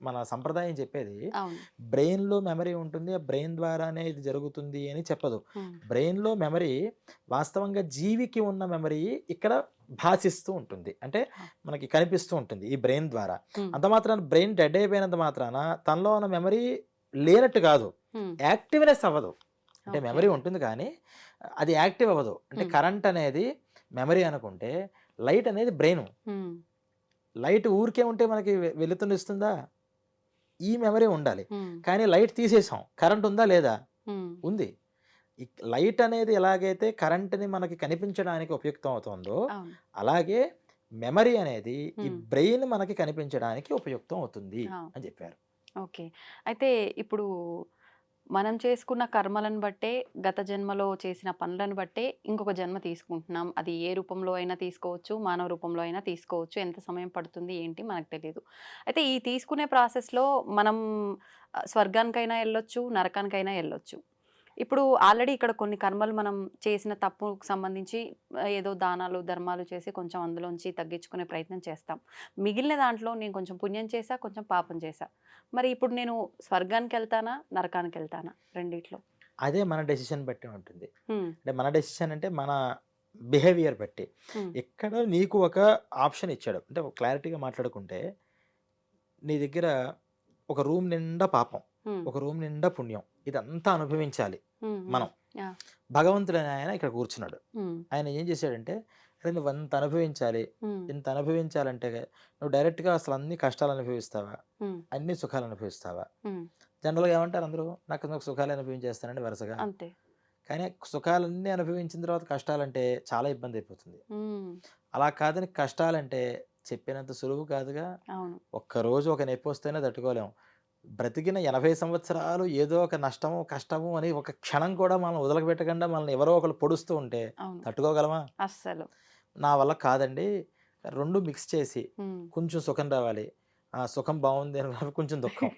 మన సంప్రదాయం చెప్పేది. అవును. బ్రెయిన్‌లో మెమరీ ఉంటుంది. ఆ బ్రెయిన్ ద్వారానే ఇది జరుగుతుంది అని చెప్పదు. హ్మ్. బ్రెయిన్‌లో మెమరీ వాస్తవంగా జీవికి ఉన్న మెమరీ ఇక్కడ భాసిస్తూ ఉంటుంది. అంటే ఆ! మనకి కనిపిస్తూ ఉంటుంది ఈ బ్రెయిన్ ద్వారా. హ్మ్. అంత మాత్రాన బ్రెయిన్ డెడ్ అయిపోయినంత మాత్రాన తనలో ఉన్న మెమరీ లేనట్టు కాదు. హ్మ్. యాక్టివ్‌నెస్ అవ్వదు. అంటే ఓకే. మెమరీ ఉంటుంది కానీ అది యాక్టివ్ అవ్వదు. అంటే హ్మ్. కరెంట్ అనేది మెమరీ అనుకుంటే, లైట్ అనేది బ్రెయిను. హ్మ్. లైట్ ఊరికే ఉంటే మనకి వెలుతురునిస్తుందా? ఈ మెమరీ ఉండాలి. హ్మ్. కానీ లైట్ తీసేసాం. కరెంట్ ఉందా? లేదా? హ్మ్. ఉంది. ఈ లైట్ అనేది ఎలాగైతే కరెంట్‌ని మనకి కనిపించడానికి ఉపయుక్తం అవుతుందో, అవును. అలాగే మెమరీ అనేది ఈ హ్మ్. బ్రెయిన్ మనకి కనిపించడానికి ఉపయుక్తం అవుతుంది ఆ! అని చెప్పారు. ఓకే. అయితే ఇప్పుడు మనం చేసుకున్న కర్మలను బట్టే, గత జన్మలో చేసిన పనులను బట్టే ఇంకొక జన్మ తీసుకుంటున్నాం. అది ఏ రూపంలో అయినా తీసుకోవచ్చు, మానవ రూపంలో అయినా తీసుకోవచ్చు. ఎంత సమయం పడుతుంది ఏంటి మనకు తెలీదు. అయితే ఈ తీసుకునే ప్రాసెస్‌లో మనం స్వర్గానికైనా ఎళ్ళొచ్చు, నరకానికైనా ఎళ్ళొచ్చు. ఇప్పుడు ఆల్రెడీ ఇక్కడ కొన్ని కర్మలు మనం చేసిన తప్పుకు సంబంధించి ఏదో దానాలు ధర్మాలు చేసి కొంచెం అందులోంచి తగ్గించుకునే ప్రయత్నం చేస్తాం. మిగిలిన దాంట్లో నేను కొంచెం పుణ్యం చేశా, కొంచెం పాపం చేశా. మరి ఇప్పుడు నేను స్వర్గానికి వెళ్తానా, నరకానికి వెళ్తానా రెండిట్లో? అదే మన డెసిషన్ బట్టి ఉంటుంది. హ్మ్. అంటే మన డెసిషన్ అంటే మన బిహేవియర్ బట్టి. హ్మ్. ఇక్కడ నీకు ఒక ఆప్షన్ ఇచ్చాడు. అంటే క్లారిటీగా మాట్లాడుకుంటే నీ దగ్గర ఒక రూమ్ నిండా పాపం, హ్మ్. ఒక రూమ్ నిండా పుణ్యం, ఇదంతా అనుభవించాలి హ్మ్. మనం. యాహ్! భగవంతుడు అనే ఆయన ఇక్కడ కూర్చున్నాడు. హ్మ్. ఆయన ఏం చేశాడంటే, అరే నువ్వు అంత అనుభవించాలి, హ్మ్. ఇంత అనుభవించాలంటే నువ్వు డైరెక్ట్గా అసలు అన్ని కష్టాలు అనుభవిస్తావా, హ్మ్. అన్ని సుఖాలు అనుభవిస్తావా? హ్మ్. జనరల్గా ఏమంటారు అందరూ, నాకు సుఖాలు అనుభవించేస్తానండి వరుసగా. అంతే. కానీ సుఖాలన్నీ అనుభవించిన తర్వాత కష్టాలంటే చాలా ఇబ్బంది అయిపోతుంది. హ్మ్. అలా కాదని కష్టాలంటే చెప్పినంత సులువు కాదుగా. అవును. ఒక్కరోజు ఒక నొప్పి వస్తేనే తట్టుకోలేం. బ్రతికిన 80 సంవత్సరాలు ఏదో ఒక నష్టము, కష్టము అని ఒక క్షణం కూడా మనం వదలపెట్టకుండా మనల్ని ఎవరో ఒకళ్ళు పొడుస్తూ ఉంటే అవును. తట్టుకోగలమా? అస్సలు. నా వల్ల కాదండి. 2 మిక్స్ చేసి హ్మ్. కొంచెం సుఖం రావాలి. ఆ సుఖం బావుంది అని కొంచెం దుఃఖం.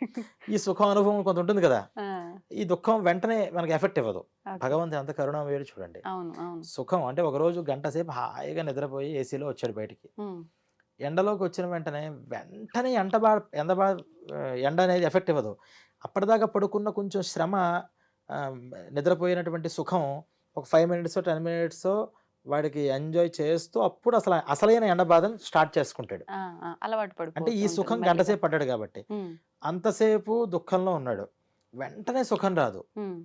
ఈ సుఖం అనుభవం కొంత ఉంటుంది కదా! ఆ! ఈ దుఃఖం వెంటనే మనకి ఎఫెక్ట్ ఇవ్వదు. ఓకే. భగవంతుడు ఎంత కరుణామయుడో చూడండి. అవును. అవును. సుఖం అంటే ఒకరోజు గంట సేపు హాయిగా నిద్రపోయి ఏసీలో వచ్చాడు బయటికి. హ్మ్. ఎండలోకి వచ్చిన వెంటనే, వెంటనే ఎండ అనేది ఎఫెక్ట్ ఇవ్వదు. అప్పటిదాకా పడుకున్న కొంచెం శ్రమ, ఆహ్, నిద్రపోయినటువంటి సుఖం ఒక 5 మినిట్సో, 10 మినిట్సో వాడికి ఎంజాయ్ చేస్తూ అప్పుడు అసలైన ఎండ బాధను స్టార్ట్ చేసుకుంటాడు. ఆ! ఆ! అలవాటు అంటే పడిపోతూ ఈ ఉంటుంది సుఖం గంట మెల్లిగా. సేపు పడ్డాడు కాబట్టి. హ్మ్. అంతసేపు దుఃఖంలో ఉన్నాడు. వెంటనే సుఖం రాదు. హ్మ్.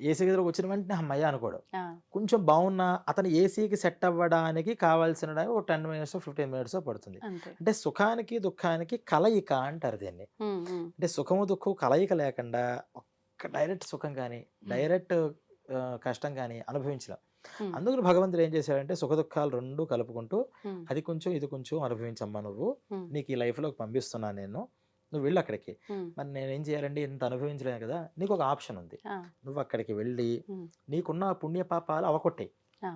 ఏసీ దగ్గరకు వచ్చిన వెంటనే హమ్మయ్య! అనుకోడు. ఆ! కొంచెం బావున్నా అతను ఏసీకి సెట్ అవ్వడానికి కావాల్సిన టైం ఒక 10 మినిట్సో, 15 మినిట్సో పడుతుంది. అంతే. అంటే సుఖానికి, దుఃఖానికి కలయిక అంటారు దీన్ని. హ్మ్. హ్మ్. అంటే సుఖము, దుఃఖం కలయిక లేకుండా ఒక్క డైరెక్ట్ సుఖం గాని, డైరెక్ట్ కష్టం గాని అనుభవించలేం. హ్మ్. అందుకని భగవంతుడు ఏం చేశాడంటే సుఖ దుఃఖాలు 2 కలుపుకుంటూ హ్మ్. అది కొంచెం, ఇది కొంచెం అనుభవించమ్మా నువ్వు. హ్మ్. నీకు ఈ లైఫ్‌లోకి పంపిస్తున్నాను నేను. నువ్వు వెళ్ళు అక్కడికి. హ్మ్. మరి నేనేం చేయాలండి? ఇంత అనుభవించలేను కదా! నీకొక ఆప్షన్ ఉంది. ఆ! నువ్వు అక్కడికి వెళ్ళి హ్మ్. నీకున్న ఆ పుణ్య పాపాలు అవకొట్టేయి. ఆ!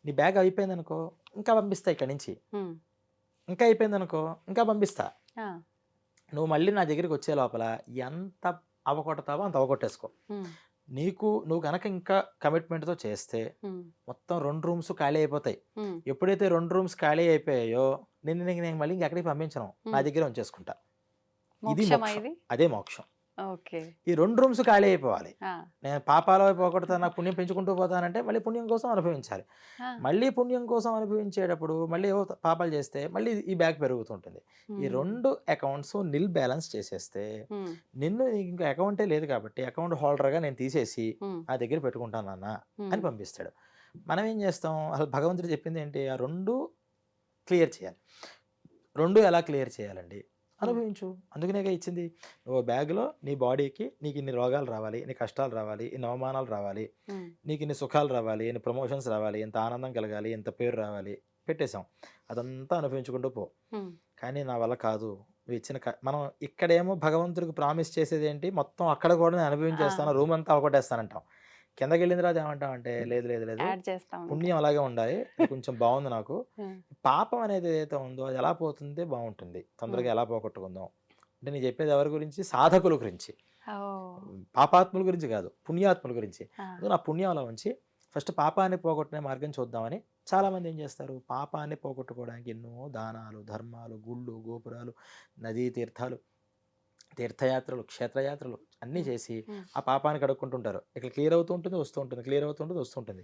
నీ బ్యాగ్ అయిపోయిందనుకో, ఇంకా పంపిస్తా ఇక్కడి నుంచి. హ్మ్. ఇంకా అయిపోయిందనుకో, ఇంకా పంపిస్తా. ఆ! నువ్వు మళ్ళీ నా దగ్గరికి వచ్చే లోపల ఎంత అవకొడతావో అంత అవకొట్టేసుకో. హ్మ్. నువ్వు గనక ఇంకా కమిట్మెంట్‌తో చేస్తే హ్మ్. మొత్తం 2 రూమ్స్ ఖాళీ అయిపోతాయి. హ్మ్. ఎప్పుడైతే 2 రూమ్స్ ఖాళీ అయిపోయాయో నేను మళ్ళీ ఇంకెక్కడికి పంపించను. నా హ్మ్. దగ్గరే ఉంచేసుకుంటా. ఇది మోక్షమా మోక్షం. ఇది? అదే మోక్షం. ఓకే. ఈ 2 రూమ్స్ ఖాళీ అయిపోవాలి. ఆ! నేను పాపాల వైపు పోగొడతాను, నాకు పుణ్యం పెంచుకుంటూ పోతానంటే మళ్ళీ పుణ్యం కోసం అనుభవించాలి. ఆ! మళ్ళీ పుణ్యం కోసం అనుభవించేటప్పుడు మళ్ళీ ఏవో పాపాలు చేస్తే మళ్ళీ ఈ బ్యాక్ పెరుగుతుంటుంది. ఈ హ్మ్. 2 అకౌంట్స్ నిల్ బ్యాలెన్స్ చేసేస్తే హ్మ్. నీకు ఇంకా అకౌంటే లేదు కాబట్టి అకౌంట్ హోల్డర్‌గా నేను తీసేసి హ్మ్. నా దగ్గర పెట్టుకుంటాను నాన్న అని హ్మ్. పంపిస్తాడు. మనం ఏం చేస్తాం? అసలు భగవంతుడు చెప్పింది ఏంటి? ఆ 2 క్లియర్ చేయాలి. 2 ఎలా క్లియర్ చేయాలండి? హ్మ్. అనుభవించు. అందుకనేగా ఇచ్చింది. నువ్వు బ్యాగ్‌లో నీ బాడీకి నీకు ఇన్ని రోగాలు రావాలి, ఇన్ని కష్టాలు రావాలి, ఇన్ని అవమానాలు రావాలి, హ్మ్. నీకు ఇన్ని సుఖాలు రావాలి, ఇన్ని ప్రమోషన్స్ రావాలి, ఇంత ఆనందం కలగాలి, ఇంత పేరు రావాలి. పెట్టేసాం. అదంతా అనుభవించుకుంటూ పో. హ్మ్. కానీ నా వల్ల కాదు. నువ్వు ఇచ్చిన మనం ఇక్కడేమో భగవంతుడికి ప్రామిస్ చేసేదేంటి? మొత్తం అక్కడ కూడా నేను ఆ! అనుభవించేస్తాను. రూమ్ అంతా అవకొట్టేస్తానంటాం. కిందకెళ్ళిన తర్వాత ఏమంటామంటే లేదు, లేదు, లేదు. యాడ్ చేస్తా ఉంటా. పుణ్యం అలాగే ఉండాలి. ఇది కొంచెం బావుంది నాకు. హ్మ్. పాపం అనేది ఏదైతే ఉందో అది ఎలా పోతుంటే బావుంటుంది. తొందరగా హ్మ్. ఎలా పోగొట్టుకుందాం. అంటే నేను చెప్పేది ఎవరి గురించి? సాధకుల గురించి. ఓహ్! పాపాత్ముల గురించి కాదు. పుణ్యాత్ముల గురించి. ఆ! అందుకని నా పుణ్యం అలా ఉంచి ఫస్ట్ పాపాన్ని పోగొట్టుకునే మార్గం చూద్దామని చాలామంది ఏం చేస్తారు? పాపాన్ని పోగొట్టుకోవడానికి ఎన్నో దానాలు, ధర్మాలు, గుళ్ళు, గోపురాలు, నదీ తీర్థాలు, తీర్థయాత్రలు, క్షేత్రయాత్రలు అన్నీ హ్మ్. చేసి హ్మ్. ఆ పాపాన్ని కడుక్కుంటుంటారు. ఇక్కడ క్లియర్ అవుతూ ఉంటుంది, వస్తూ ఉంటుంది. క్లియర్ అవుతూ ఉంటుంది, వస్తూ ఉంటుంది.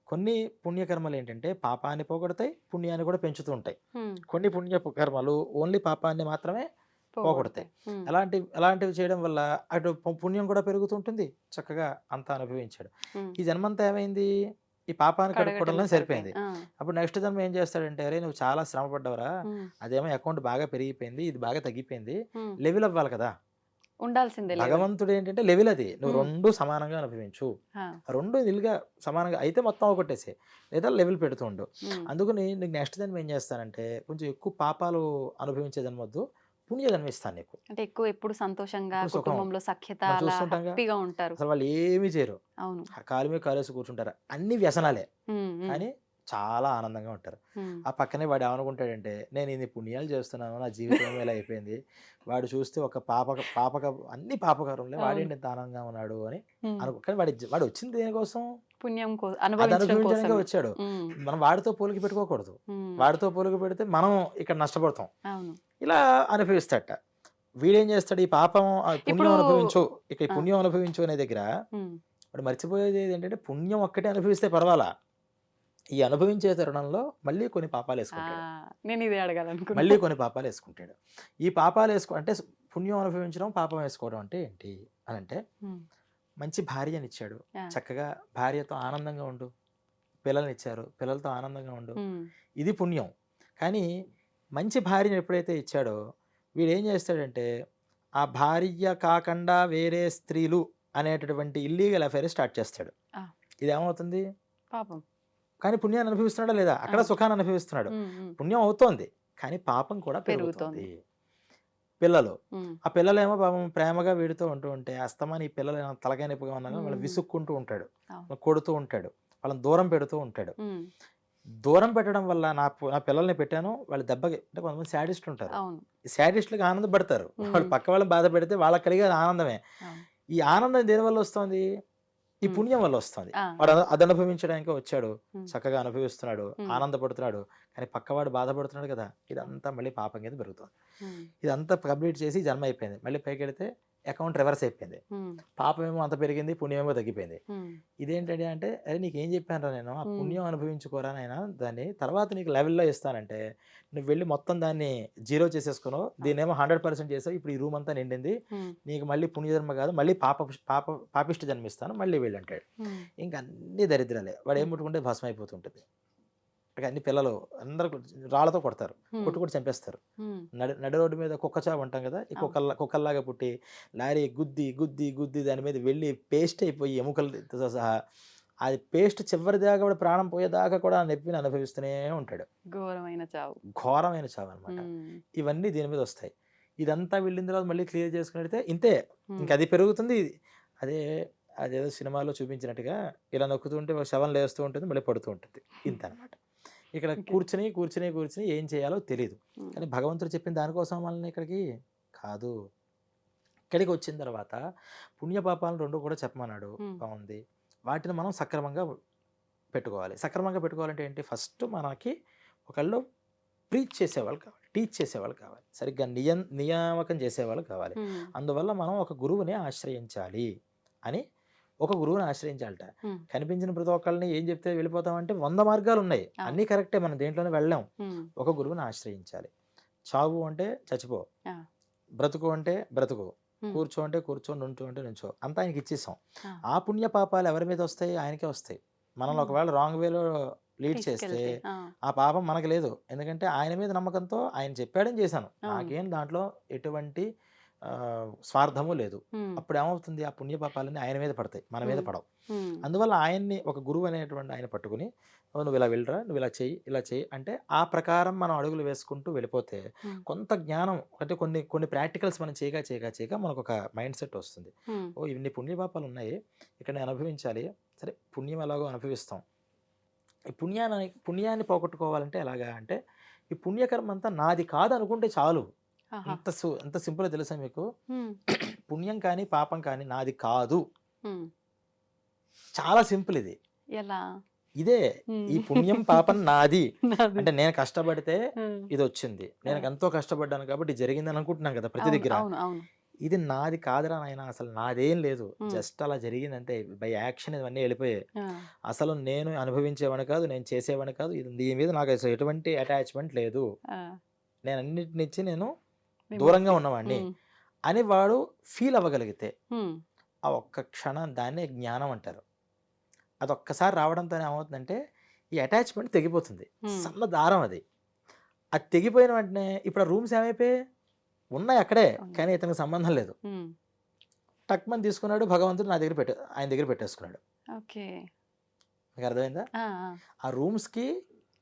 కొన్ని పుణ్యకర్మలు ఏంటంటే పాపాన్ని పోగొడతాయి, పుణ్యాన్ని కూడా పెంచుతూ ఉంటాయి. హ్మ్. కొన్ని కర్మలు ఓన్లీ పాపాన్ని మాత్రమే పోగొడతాయి. పోగొడతాయి. హ్మ్. అలాంటివి చేయడం వల్ల అటు పుణ్యం కూడా పెరుగుతుంటుంది. చక్కగా అంతా అనుభవించాడు. హ్మ్. ఈ జన్మంతా ఏమైంది? ఈ పాపాన్ని కడగటంలో కడుక్కోవడంలోనే సరిపోయింది. ఆ! అప్పుడు నెక్స్ట్ జన్మ ఏం చేస్తాడంటే, "అరేయ్! నువ్వు చాలా శ్రమ పడ్డావురా. హ్మ్. అదేమో అకౌంట్ బాగా పెరిగిపోయింది. ఇది బాగా తగ్గిపోయింది. హ్మ్. లెవెల్ అవ్వాలి కదా!" ఉండాల్సిందే లెవెల్. భగవంతుడేంటంటే లెవెల్ అది. నువ్వు హ్మ్. 2 సమానంగా అనుభవించు. ఆ! 2 నిల్‌గా సమానంగా అయితే మొత్తం అవగొట్టేసేయి. లేదా లెవెల్ పెడుతూ ఉండు. హ్మ్. అందుకని నీకు నెక్స్ట్ జన్మ ఏం చేస్తానంటే, కొంచెం ఎక్కువ పాపాలు అనుభవించే జన్మొద్దు. పుణ్య జన్మ ఇస్తాను నీకు. అంటే ఎక్కువ ఎప్పుడు సంతోషంగా, ఇప్పుడు సుఖం. కుటుంబంలో సఖ్యత మనం అలా చూస్తుంటాంగా. హ్యాపీగా ఉంటారు. అసలు వాళ్ళు ఏమి చేయరు. అవును. కాలు మీద కాలేసి కూర్చుంటారు. అన్నీ వ్యసనాలే. హ్మ్. హ్మ్. కానీ చాలా ఆనందంగా ఉంటారు. ఆ పక్కనే వాడు ఏమనుకుంటాడంటే, నేను ఇన్ని పుణ్యాలు చేస్తున్నాను, నా జీవితం ఇలా అయిపోయింది. వాడు చూస్తే ఒక పాపక అన్ని పాపకరంలే, అవును. వాడేంటి ఇంత ఆనందంగా ఉన్నాడు అని ఉమ్. కానీ వాడు వచ్చింది దేనికోసం? పుణ్యం అది అనుభవించడం అనుభవించడానికే కోసమే. వచ్చాడు. ఉమ్. మనం వాడితో పోలిక పెట్టుకోకూడదు. ఉమ్. వాడితో పోలిక పెడితే మనం ఇక్కడ నష్టపడతాం. అవును. ఇలా అనుభవిస్తాడట. వీడేం చేస్తాడు, ఈ పాపం పుణ్యం ఇప్పుడు అనుభవించు, ఇక ఈ ఆ, పుణ్యం అనుభవించు అనే దగ్గర ఉమ్. వాడు మర్చిపోయేది ఏంటంటే, పుణ్యం ఒక్కటే అనుభవిస్తే పర్వాలా, ఈ అనుభవించే తరుణంలో మళ్ళీ కొన్ని పాపాలు ఆ, వేసుకుంటాడు. నేను ఇదే అడగాలనుకున్నా. మళ్ళీ కొన్ని పాపాలు వేసుకుంటాడు. ఈ పాపాలు అంటే పుణ్యం అనుభవించడం, పాపం వేసుకోవడం అంటే ఏంటి అని అంటే, ఉమ్. మంచి భార్యనిచ్చాడు, ఆ. చక్కగా భార్యతో ఆనందంగా ఉండు, పిల్లల్నిచ్చారు, పిల్లలతో ఆనందంగా ఉండు, ఉమ్. ఇది పుణ్యం. కానీ మంచి భార్యను ఎప్పుడైతే ఇచ్చాడో, వీడు ఏం చేస్తాడంటే, ఆ భార్య కాకుండా వేరే స్త్రీలు అనేటటువంటి ఇల్లీగల్ అఫైర్ స్టార్ట్ చేస్తాడు. ఆ. ఇది ఏమవుతుంది? పాపం. కానీ పుణ్యాన్ని అనుభవిస్తున్నాడా లేదా? అక్కడ ఆ. సుఖాన్ని అనుభవిస్తున్నాడు. ఉమ్. ఉమ్. పుణ్యం అవుతోంది, కానీ పాపం కూడా పెరుగుతోంది. పెరుగుతోంది. పిల్లలు, ఉమ్. ఆ పిల్లలేమో పాపం ప్రేమగా వీడితో ఉంటూ ఉంటే, అస్తమాని ఈ పిల్లలు ఏమో తలకాయ నొప్పిగా ఉన్నా వాళ్ళు ఉమ్. విసుక్కుంటూ ఉంటాడు, అవును. వాళ్ళని కొడుతూ ఉంటాడు, వాళ్ళని దూరం పెడుతూ ఉంటాడు. ఉమ్. దూరం పెట్టడం వల్ల నా పిల్లల్ని పెట్టాను, వాళ్ళు దెబ్బకి అంటే కొంతమంది శాడిస్టులు ఉంటారు. అవును. ఈ శాడిస్టులకు ఆనందపడతారు. వాళ్ళు ఉమ్. పక్క వాళ్ళని బాధ పెడితే వాళ్ళకి కలిగే ఆనందమే. అవును. ఈ ఆనందం దేనివల్ల వస్తుంది? ఈ ఉమ్. పుణ్యం వల్ల వస్తుంది. ఆ. వాడు అది అనుభవించడానికి వచ్చాడు, ఉమ్. చక్కగా అనుభవిస్తున్నాడు, ఉమ్. ఆనందపడుతున్నాడు, కానీ పక్కవాడు బాధపడుతున్నాడు కదా, ఇదంతా మళ్ళీ పాపం కింద పెరుగుతుంది. ఉమ్. ఇదంతా కంప్లీట్ చేసి జన్మ అయిపోయింది, మళ్ళీ పైకి వెళితే అకౌంట్ రివర్స్ అయిపోయింది. ఉమ్. పాపం ఏమో అంత పెరిగింది, పుణ్యం ఏమో తగ్గిపోయింది. ఉమ్. ఇదేంటంటే అంటే, అరే నీకేం చెప్పానురా నేను, ఆ ఉమ్. పుణ్యం అనుభవించుకోరా నైనా, దాన్ని తర్వాత నీకు లెవెల్లో ఇస్తానంటే నువ్వు వెళ్ళి మొత్తం దాన్ని జీరో చేసేసుకున్నావు, దీన్నేమో 100% చేసావు, ఇప్పుడు ఈ రూమ్ అంతా నిండింది, ఉమ్. నీకు మళ్ళీ పుణ్యజన్మ కాదు, మళ్ళీ పాపిష్ట జన్మిస్తాను, మళ్ళీ వెళ్ళి అంటాడు. ఉమ్. ఇంకా అన్ని దరిద్రాలే, వాడు ఏం ముట్టుకుంటే భస్మం అయిపోతుంటుంది. ఇక అన్ని పిల్లలు అందరూ రాళ్ళతో కొడతారు, కొట్టి చంపేస్తారు. ఉమ్. నడి రోడ్డు మీద కుక్క చావు అంటాం కదా, ఈ కుక్కల్లాగా పుట్టి లారీ గుద్ది గుద్ది గుద్ది దాని మీద వెళ్ళి పేస్ట్ అయిపోయి ఎముకలతో సహా, అది పేస్ట్ చివరి దాకా కూడా, ప్రాణం పోయేదాకా కూడా ఆ నొప్పిని అనుభవిస్తూనే ఉంటాడు. ఘోరమైన చావు. ఘోరమైన చావు అనమాట. ఉమ్. ఇవన్నీ దీని మీద వస్తాయి. ఇదంతా వెళ్ళిన తర్వాత మళ్ళీ క్లియర్ చేసుకుని ఇంతే, ఉమ్. ఇంకా అది పెరుగుతుంది. అదే అదేదో సినిమాలో చూపించినట్టుగా ఇలా నొక్కుతుంటే ఒక శవం లేస్తూ ఉంటుంది, మళ్ళీ పడుతూ ఉంటుంది, ఇంత అనమాట. ఇక్కడ Okay. కూర్చుని కూర్చుని కూర్చుని ఏం చేయాలో తెలియదు. ఉమ్. కానీ భగవంతుడు చెప్పిన దానికోసం వాళ్ళని ఇక్కడికి కాదు. ఇక్కడికి వచ్చిన తర్వాత పుణ్యపాపాలను రెండు కూడా చెప్పమన్నాడు, ఉమ్. బాగుంది. వాటిని మనం సక్రమంగా పెట్టుకోవాలి. సక్రమంగా పెట్టుకోవాలంటే ఏంటి? ఫస్ట్ మనకి ఒకళ్ళు ప్రీచ్ చేసేవాళ్ళు కావాలి, టీచ్ చేసేవాళ్ళు కావాలి, సరిగ్గా నియామకం చేసేవాళ్ళు కావాలి. ఉమ్. అందువల్ల మనం ఒక గురువుని ఆశ్రయించాలి అని, ఒక గురువుని ఆశ్రయించాలట. ఉమ్. కనిపించిన ప్రతి ఒక్కళ్ళని ఏం చెప్తే వెళ్ళిపోతామంటే 100 మార్గాలు ఉన్నాయి, అన్నీ కరెక్టే, మనం దేంట్లోనే వెళ్ళాం. ఉమ్. ఒక గురువుని ఆశ్రయించాలి. చావు అంటే చచ్చిపో, ఆ. బ్రతుకు అంటే బ్రతుకు, ఉమ్. కూర్చో అంటే కూర్చో, నుంచో అంటే నుంచో, అంతా ఆయనకి ఇచ్చేసాం. ఆ. ఆ పుణ్య పాపాలు ఎవరి మీద వస్తాయి? ఆయనకే వస్తాయి. మనల్ని ఒకవేళ రాంగ్ వేలో లీడ్ చేస్తే తీసుకెళ్తే, ఆ. ఆ పాపం మనకు లేదు. ఎందుకంటే ఆయన మీద నమ్మకంతో ఆయన చెప్పాడని చేశాను, అవును. నాకేం దాంట్లో ఎటువంటి స్వార్థము లేదు. ఉమ్. అప్పుడు ఏమవుతుంది? ఆ పుణ్య పాపాలన్నీ ఆయన మీద పడతాయి, మన మీద ఉమ్. పడవు. ఉమ్. అందువల్ల ఆయన్ని, ఒక గురువు అనేటువంటి ఆయన పట్టుకుని, "ఓ, నువ్వు ఇలా వెళ్ళరా, నువ్వు ఇలా చెయ్యి, ఇలా చెయ్యి" అంటే ఆ ప్రకారం మనం అడుగులు వేసుకుంటూ వెళ్ళిపోతే ఉమ్. కొంత జ్ఞానం, అంటే కొన్ని కొన్ని ప్రాక్టికల్స్ మనం చేయగా మనకు ఒక మైండ్ సెట్ వస్తుంది. ఉమ్. ఓ, ఇన్ని పుణ్యపాపాలు ఉన్నాయి, ఇక్కడ నేను అనుభవించాలి, సరే పుణ్యం ఎలాగో అనుభవిస్తాం. ఈ పుణ్యాన్ని పోగొట్టుకోవాలంటే ఎలాగా అంటే, ఈ పుణ్యకర్మ అంతా నాది కాదు అనుకుంటే చాలు. ఆహా. ఎంత సింపుల్ తెలుసా మీకు? ఉమ్. పుణ్యం కానీ పాపం కానీ నాది కాదు, ఉమ్. చాలా సింపుల్ ఇది. ఎలా? ఇదే, ఉమ్. ఈ పుణ్యం పాపం నాది నాది. అంటే, నేను కష్టపడితే ఉమ్. ఇది వచ్చింది, నేను ఎంతో కష్టపడ్డాను కాబట్టి ఇది జరిగిందని అనుకుంటున్నాను కదా ప్రతి అవును, దగ్గర. అవును, అవును. ఇది నాది కాదురా నాయన, అసలు నాదేం లేదు, ఉమ్. జస్ట్ అలా జరిగింది అంతే, బై యాక్షన్ ఇవన్నీ వెళ్ళిపోయాయి. ఆ. అసలు నేను అనుభవించేవాడిని కాదు, నేను చేసేవాడిని కాదు, దీని మీద నాకు అసలు ఎటువంటి అటాచ్మెంట్ లేదు, ఆ. నేను అన్నిటినిచ్చి నేను విముక్తి. దూరంగా ఉన్నవాడిని ఉమ్. అని వాడు ఫీల్ అవ్వగలిగితే, ఉమ్. ఆ ఒక్క క్షణం దాన్నే జ్ఞానం అంటారు. అది ఒక్కసారి రావడంతో ఏమవుతుందంటే, ఈ అటాచ్మెంట్ తెగిపోతుంది, ఉమ్. సన్న దారం అది. అది తెగిపోయిన వెంటనే ఇప్పుడు ఆ రూమ్స్ ఏమైపోయాయి? ఉన్నాయి అక్కడే, ఉన్నాయి. కానీ ఇతనికి సంబంధం లేదు. ఉమ్. టక్మని తీసుకున్నాడు, భగవంతుడు ఆయన దగ్గర పెట్టేసుకున్నాడు. ఓకే. మీకు అర్థమైందా? ఆ. ఆ. ఆ రూమ్స్కి,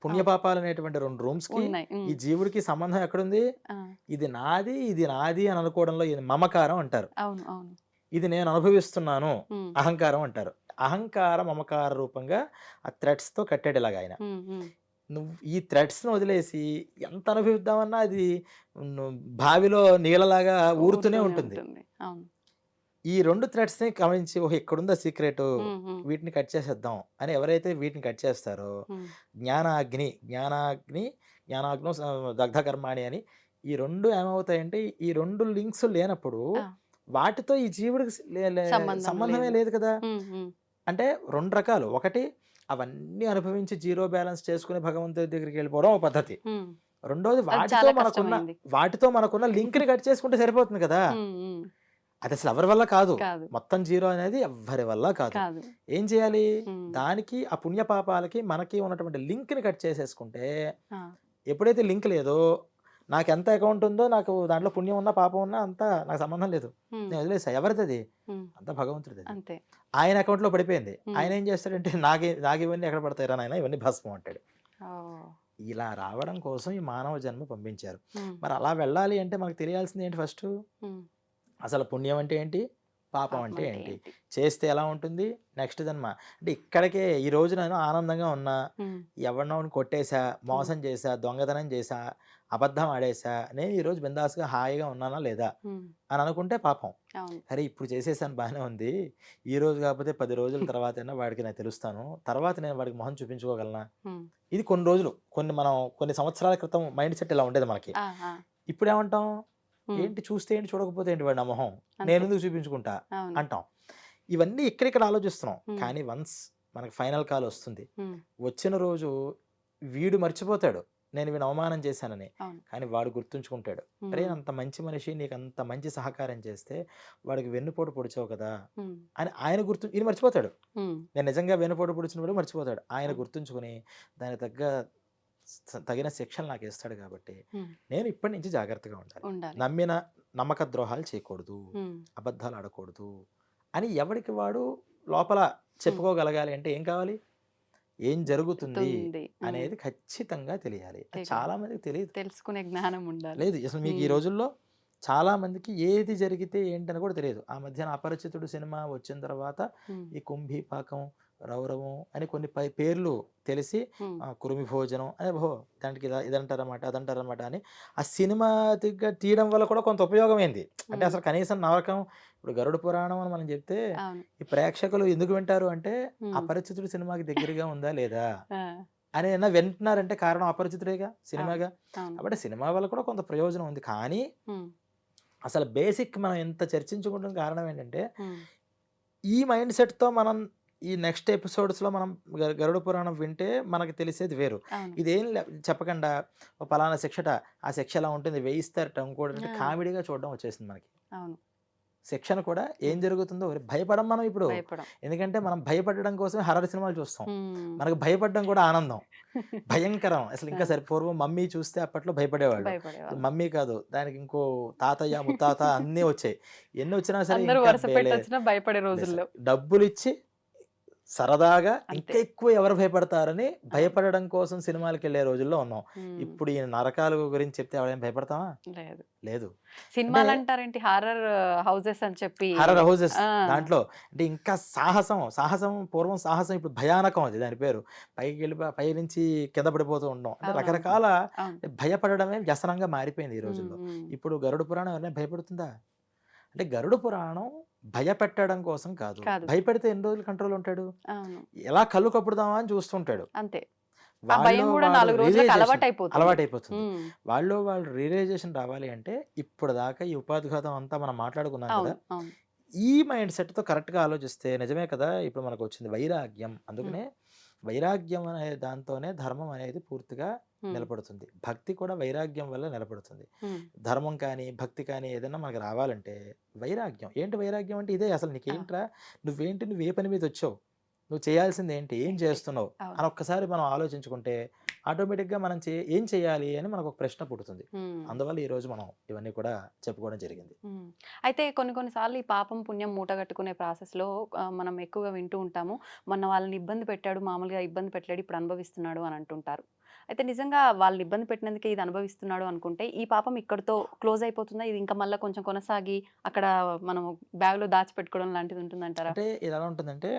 పుణ్యపాపాలు అనేటువంటి 2 రూమ్స్కి ఉన్నాయి. ఉమ్. ఈ జీవుడికి సంబంధం ఎక్కడుంది? ఆ. ఇది నాది అని అనుకోవడంలో ఇది మమకారం అంటారు, అవును, అవును. ఇది నేను అనుభవిస్తున్నాను ఉమ్. అహంకారం అంటారు. అహంకార మమకార రూపంగా ఆ థ్రెడ్స్తో కట్టాడు ఇలాగ ఆయన. నువ్వు ఈ థ్రెడ్స్ని వదిలేసి ఎంత అనుభవిద్దామన్నా అది బావిలో నీళ్ళలాగా ఊరుతూనే ఉంటుంది. అవును. ఈ 2 థ్రెడ్స్‌ని గమనించి ఓహో! ఇక్కడుందా సీక్రెటు. వీటిని కట్ చేసేద్దాం అని ఎవరైతే వీటిని కట్ చేస్తారో జ్ఞానాగ్నో దగ్ధకర్మాణి అని ఈ 2 ఏమవుతాయంటే ఈ 2 లింక్స్ లేనప్పుడు వాటితో ఈ జీవుడికి సంబంధమే లేదు కదా. అంటే 2 రకాలు. ఒకటి అవన్నీ అనుభవించి జీరో బ్యాలెన్స్ చేసుకుని భగవంతుడి దగ్గరికి వెళ్ళిపోవడం ఒక పద్ధతి. రెండోది వాటితో మనకున్న లింక్‌ని కట్ చేసుకుంటే సరిపోతుంది కదా. అది అసలు ఎవరి వల్ల కాదు. మొత్తం జీరో అనేది ఎవ్వరి వల్ల కాదు. ఏం చేయాలి? దానికి ఆ పుణ్య పాపాలకి మనకి ఉన్నటువంటి లింక్‌ని కట్ చేసేసుకుంటే ఎప్పుడైతే లింక్ లేదో నాకు ఎంత అకౌంట్ ఉందో నాకు దాంట్లో పుణ్యం ఉన్నా పాపం ఉన్నా అంతా నాకు సంబంధం లేదు. నేను వదిలేసా. ఎవరిది అది? అంతా భగవంతుడిది. ఆయన అకౌంట్లో పడిపోయింది. ఆయన ఏం చేస్తాడంటే నాకు ఇవన్నీ ఎక్కడ పడతాయిరా నాయన, ఇవన్నీ భస్మం అంటాడు. ఇలా రావడం కోసం ఈ మానవ జన్మ పంపించారు. మరి అలా వెళ్ళాలి అంటే మనకు తెలియాల్సింది ఏంటి? ఫస్ట్ అసలు పుణ్యం అంటే ఏంటి, పాపం అంటే ఏంటి, చేస్తే ఎలా ఉంటుంది, నెక్స్ట్ జన్మ అంటే ఇక్కడికే. ఈ రోజు నేను ఆనందంగా ఉన్నా, ఎవరినో కొట్టేశా, మోసం చేశా, దొంగతనం చేశా, అబద్ధం ఆడేశా, నేను ఈరోజు బిందాస్గా హాయిగా ఉన్నానా లేదా అని అనుకుంటే పాపం. అరే ఇప్పుడు చేసేసాను బాగానే ఉంది, ఈ రోజు కాకపోతే 10 రోజుల తర్వాత అయినా వాడికి నేను తెలుస్తాను, తర్వాత నేను వాడికి మొహం చూపించుకోగలనా. ఇది కొన్ని రోజులు, కొన్ని సంవత్సరాల క్రితం మైండ్ సెట్ ఇలా ఉండేది మనకి. ఇప్పుడు ఏమంటాం, ఏంటి చూస్తే ఏంటి, చూడకపోతే ఏంటి వాడి నా మొహం, నేను ఎందుకు చూపించుకుంటా అంటాం. ఇవన్నీ ఇక్కడిక్కడ ఆలోచిస్తున్నాం. కానీ వన్స్ మనకి ఫైనల్ కాల్ వస్తుంది, వచ్చిన రోజు వీడు మర్చిపోతాడు నేను వీడిని అవమానం చేశానని, కానీ వాడు గుర్తుంచుకుంటాడు. అరే అంత మంచి మనిషి నీకు అంత మంచి సహకారం చేస్తే వాడికి వెన్నుపోటు పొడిచావు కదా అని ఆయన ఈయన మర్చిపోతాడు. నేను నిజంగా వెన్నుపోటు పొడిచినప్పుడు మర్చిపోతాడు. ఆయన గుర్తుంచుకుని దానికి తగిన శిక్షలు నాకు ఇస్తాడు. కాబట్టి నేను ఇప్పటి నుంచి జాగ్రత్తగా ఉండాలి. నమ్మక ద్రోహాలు చేయకూడదు, అబద్ధాలు ఆడకూడదు అని ఎవరికి వాడు లోపల చెప్పుకోగలగాలి. అంటే ఏం కావాలి, ఏం జరుగుతుంది అనేది ఖచ్చితంగా తెలియాలి. చాలా మందికి తెలియదు, తెలుసుకునే జ్ఞానం ఉండాలి. లేదు అసలు మీకు ఈ రోజుల్లో చాలా మందికి ఏది జరిగితే ఏంటని కూడా తెలియదు. ఆ మధ్యన అపరిచితుడు సినిమా వచ్చిన తర్వాత ఈ కుంభీపాకం, రౌరవం అని కొన్ని పేర్లు తెలిసి కురుమి భోజనం అనే దానికి ఇదంటారన్నమాట అదంటారన్నమాట అని ఆ సినిమా తీయడం వల్ల కూడా కొంత ఉపయోగమైంది. అంటే అసలు కనీసం నరకం, ఇప్పుడు గరుడ పురాణం అని మనం చెప్తే ఈ ప్రేక్షకులు ఎందుకు వింటారు అంటే అపరిచితుడు సినిమాకి దగ్గరగా ఉందా లేదా అని వింటున్నారంటే కారణం అపరిచితుడేగా, సినిమాగా. కాబట్టి సినిమా వల్ల కూడా కొంత ప్రయోజనం ఉంది. కానీ అసలు బేసిక్ మనం ఎంత చర్చించుకుంటున్న కారణం ఏంటంటే ఈ మైండ్ సెట్తో మనం ఈ నెక్స్ట్ ఎపిసోడ్స్లో మనం గరుడ పురాణం వింటే మనకు తెలిసేది వేరు. ఇదేం చెప్పకుండా పలానా శిక్షట, ఆ శిక్ష ఎలా ఉంటుంది, వేయిస్తారట ఇంకోటి కామెడీగా చూడడం వచ్చేసింది మనకి. శిక్షణ కూడా ఏం జరుగుతుందో భయపడం మనం ఇప్పుడు. ఎందుకంటే మనం భయపడడం కోసం హర్రర్ సినిమాలు చూస్తాం. మనకు భయపడడం కూడా ఆనందం, భయంకరం. అసలు ఇంకా సరే పూర్వం మమ్మీ చూస్తే అప్పట్లో భయపడేవాళ్ళు. మమ్మీ కాదు దానికి ఇంకో తాతయ్య ముత్తాత అన్నీ వచ్చాయి. ఎన్ని వచ్చినా సరే భయపడే రోజుల్లో డబ్బులు ఇచ్చి సరదాగా ఇంకా ఎక్కువ ఎవరు భయపడతారని భయపడడం కోసం సినిమాలకు వెళ్ళే రోజుల్లో ఉన్నాం. ఇప్పుడు ఈ నరకాల గురించి చెప్తే ఎవరైనా భయపడతావా? లేదు. సినిమాలు అంటారేంటి, హారర్ హౌసెస్ అని చెప్పి, హారర్ హౌసెస్ దాంట్లో అంటే ఇంకా సాహసం పూర్వం సాహసం ఇప్పుడు భయానకం. అది దాని పేరు. పైకి వెళ్ళి పై నుంచి కింద పడిపోతూ ఉండడం అంటే రకరకాల భయపడడమే వ్యసనంగా మారిపోయింది ఈ రోజుల్లో. ఇప్పుడు గరుడ పురాణం ఎవరైనా భయపడుతుందా అంటే గరుడ పురాణం భయపెట్టడం కోసం కాదు. భయపెడితే ఎన్ని రోజులు కంట్రోల్ ఉంటాడు, ఎలా కళ్ళు కప్పుడుదామా అని చూస్తుంటాడు. అంతే, అలవాటైపోతుంది. వాళ్ళు రియలైజేషన్ రావాలి అంటే ఇప్పుడు దాకా ఈ ఉపాధిఘాతం అంతా మనం మాట్లాడుకున్నాం కదా, ఈ మైండ్ సెట్ తో కరెక్ట్ గా ఆలోచిస్తే నిజమే కదా. ఇప్పుడు మనకు వచ్చింది వైరాగ్యం. అందుకనే వైరాగ్యం అనే దాంతోనే ధర్మం అనేది పూర్తిగా నిలబడుతుంది. భక్తి కూడా వైరాగ్యం వల్ల నిలబడుతుంది. ధర్మం కానీ భక్తి కానీ ఏదైనా మనకు రావాలంటే వైరాగ్యం. ఏంటి వైరాగ్యం అంటే ఇదే. అసలు నీకేంట్రా, నువ్వు ఏ పని మీద వచ్చావు, నువ్వు చేయాల్సింది ఏంటి, ఏం చేస్తున్నావు అని ఒక్కసారి మనం ఆలోచించుకుంటే ఆటోమేటిక్గా మనం ఏం చేయాలి అని మనకు ఒక ప్రశ్న పుడుతుంది. అందువల్ల ఈ రోజు మనం ఇవన్నీ కూడా చెప్పుకోవడం జరిగింది. అయితే కొన్నిసార్లు ఈ పాపం పుణ్యం మూటగట్టుకునే ప్రాసెస్లో మనం ఎక్కువగా వింటూ ఉంటాము, మొన్న వాళ్ళని ఇబ్బంది పెట్టాడు, మామూలుగా ఇబ్బంది పెట్టాడు, ఇప్పుడు అనుభవిస్తున్నాడు అని అంటుంటారు. అయితే నిజంగా వాళ్ళని ఇబ్బంది పెట్టినందుకే ఇది అనుభవిస్తున్నాడు అనుకుంటే, ఈ పాపం ఇక్కడితో క్లోజ్ అయిపోతుందా? ఇది ఇంకా మళ్ళా కొంచెం కొనసాగి అక్కడ మనం బ్యాగ్‌లో దాచిపెట్టుకోవడం లాంటిది ఉంటుందంటారా? అంటే ఇది ఎలా ఉంటుందంటే,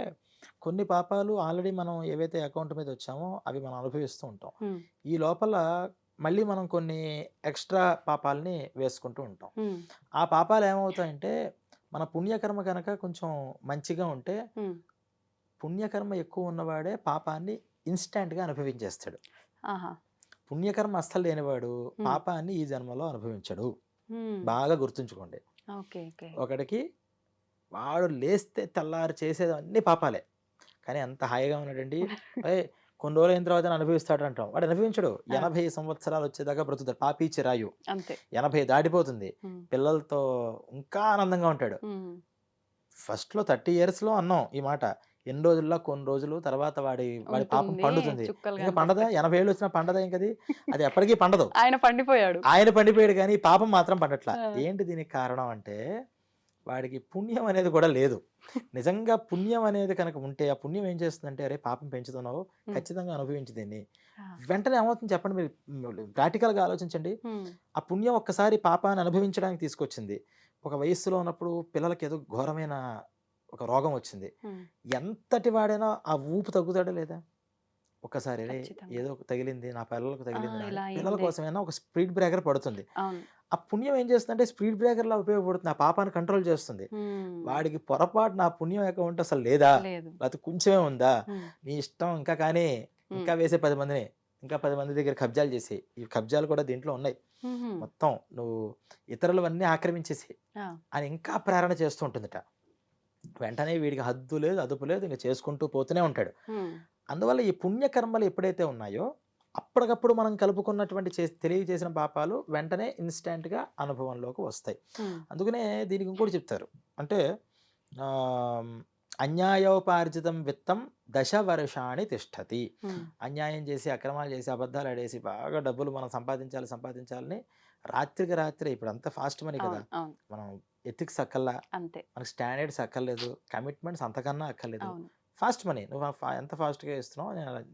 కొన్ని పాపాలు ఆల్రెడీ మనం ఏవైతే అకౌంట్ మీద వచ్చామో అవి మనం అనుభవిస్తూ ఉంటాం. హ్మ్. ఈ లోపల మళ్ళీ మనం కొన్ని ఎక్స్‌ట్రా పాపాలని వేసుకుంటూ ఉంటాం. హ్మ్. ఆ పాపాలు ఏమవుతాయంటే, మన పుణ్యకర్మ గనక కొంచెం మంచిగా ఉంటే, హ్మ్. పుణ్యకర్మ ఎక్కువ ఉన్నవాడే పాపాన్ని ఇన్‌స్టాంట్‌గా అనుభవించేస్తాడు. ఆహా! పుణ్యకర్మ అస్సలు లేనివాడు హ్మ్. పాపాన్ని ఈ జన్మలో అనుభవించడు. హ్మ్. బాగా గుర్తుంచుకోండి. ఓకే. ఓకే. ఒకడికి వాడు లేస్తే తెల్లారి చేసేదన్నీ పాపాలే. కానీ ఎంత హాయిగా ఉన్నాడండి. ఏయ్! కొన్ని రోజులైన తర్వాతనే అనుభవిస్తాడంటాం. వాడు అనుభవించడు. ఆ! 80 సంవత్సరాలు వచ్చేదాకా బ్రతుకుతాడు. పాపీ చిరాయు. అంతే. 80 దాటిపోతుంది. హ్మ్. పిల్లలతో ఇంకా ఆనందంగా ఉంటాడు. హ్మ్. ఫస్ట్‌లో 30 ఇయర్స్‌లో అన్నాం ఈ మాట. ఎన్ని రోజుల్లో కొన్ని రోజులు తర్వాత వాడి వాడి పాపం ఉంటుంది. పండుతుంది. చుక్కలు ఇంక పండదా? కనిపిస్తాయి. 80 ఏళ్ళు వచ్చినా పండదా ఇంకది? అది ఎప్పటికి పండదు. ఆయన పండిపోయాడు. ఆయన పండిపోయాడు గానీ, ఈ పాపం మాత్రం పండట్లా. ఆ! ఏంటి దీనికి కారణం అంటే, వాడికి పుణ్యం అనేది కూడా లేదు. నిజంగా పుణ్యం అనేది కనుక ఉంటే, ఆ పుణ్యం ఏం చేస్తుందంటే, అరే! పాపం పెంచుతున్నావు, హ్మ్. ఖచ్చితంగా అనుభవించు దీన్ని. ఆ! వెంటనే ఏమవుతుంది చెప్పండి మీరు ప్రాక్టికల్‌గా ఆలోచించండి. హ్మ్. ఆ పుణ్యం ఒక్కసారి పాపాన్ని అనుభవించడానికి తీసుకొచ్చింది. ఒక వయస్సులో ఉన్నప్పుడు పిల్లలకి ఏదో ఘోరమైన ఒక రోగం వచ్చింది. హ్మ్. ఎంతటి వాడైనా ఆ ఊపు తగ్గుతాడా లేదా? ఒక్కసారి "అరే! ఖచ్చితంగా. ఏదో తగిలింది, నా పిల్లలకు ఆ! తగిలింది" అని ఇలా పిల్లల అయిందే. కోసమైనా ఒక స్పీడ్ బ్రేకర్ పడుతుంది. అవును. ఆ పుణ్యం ఏం చేస్తుందంటే స్పీడ్ బ్రేకర్‌లా ఉపయోగపడుతుంది. ఆ పాపాన్ని కంట్రోల్ చేస్తుంది. హ్మ్. వాడికి పొరపాటున ఆ పుణ్యం అకౌంట్ అసలు లేదా? లేదు. లేకపోతే కొంచెమే ఉందా? హ్మ్. నీ ఇష్టం ఇంకా కానీ, హ్మ్. ఇంకా వేసే 10 మందిని. ఇంకా 10 మంది దగ్గర కబ్జాలు చేసేయి. ఈ కబ్జాలు కూడా దీంట్లో ఉన్నాయి. హుహు. మొత్తం నువ్వు ఇతరులవన్నీ ఆక్రమించేసేయి ఆ! అని ఇంకా ప్రేరణ చేస్తూ ఉంటుందట. వెంటనే వీడికి హద్దు లేదు, అదుపు లేదు. ఇంక చేసుకుంటూ పోతూనే ఉంటాడు. హ్మ్. అందువల్ల ఈ పుణ్యకర్మలు ఎప్పుడైతే ఉన్నాయో, అప్పటికప్పుడు మనం కలుపుకున్నటువంటి తెలియజేసిన పాపాలు వెంటనే ఇన్‌స్టాంట్‌గా అనుభవంలోకి వస్తాయి. హ్మ్. అందుకనే దీనికి ఇంకోటి చెప్తారు. అంటే ఆహ్, అన్యాయోపార్జితం విత్తం దశ వర్షాణి తిష్టతి. హ్మ్. అన్యాయం చేసి, అక్రమాలు చేసి, అబద్ధాలు ఆడేసి, బాగా డబ్బులు మనం సంపాదించాలి, సంపాదించాలని రాత్రికి రాత్రే ఇప్పుడంతా ఫాస్ట్ మనీ కదా! అవును. అవును. మనం ఎథిక్స్ అక్కల్లా, అంతే. మనకు స్టాండర్డ్స్ అక్కర్లేదు, కమిట్మెంట్స్ అంతకన్నా అక్కర్లేదు. అవును. ఫాస్ట్ మనీ నువ్వు ఎంత ఫాస్ట్‌గా ఇస్తున్నావు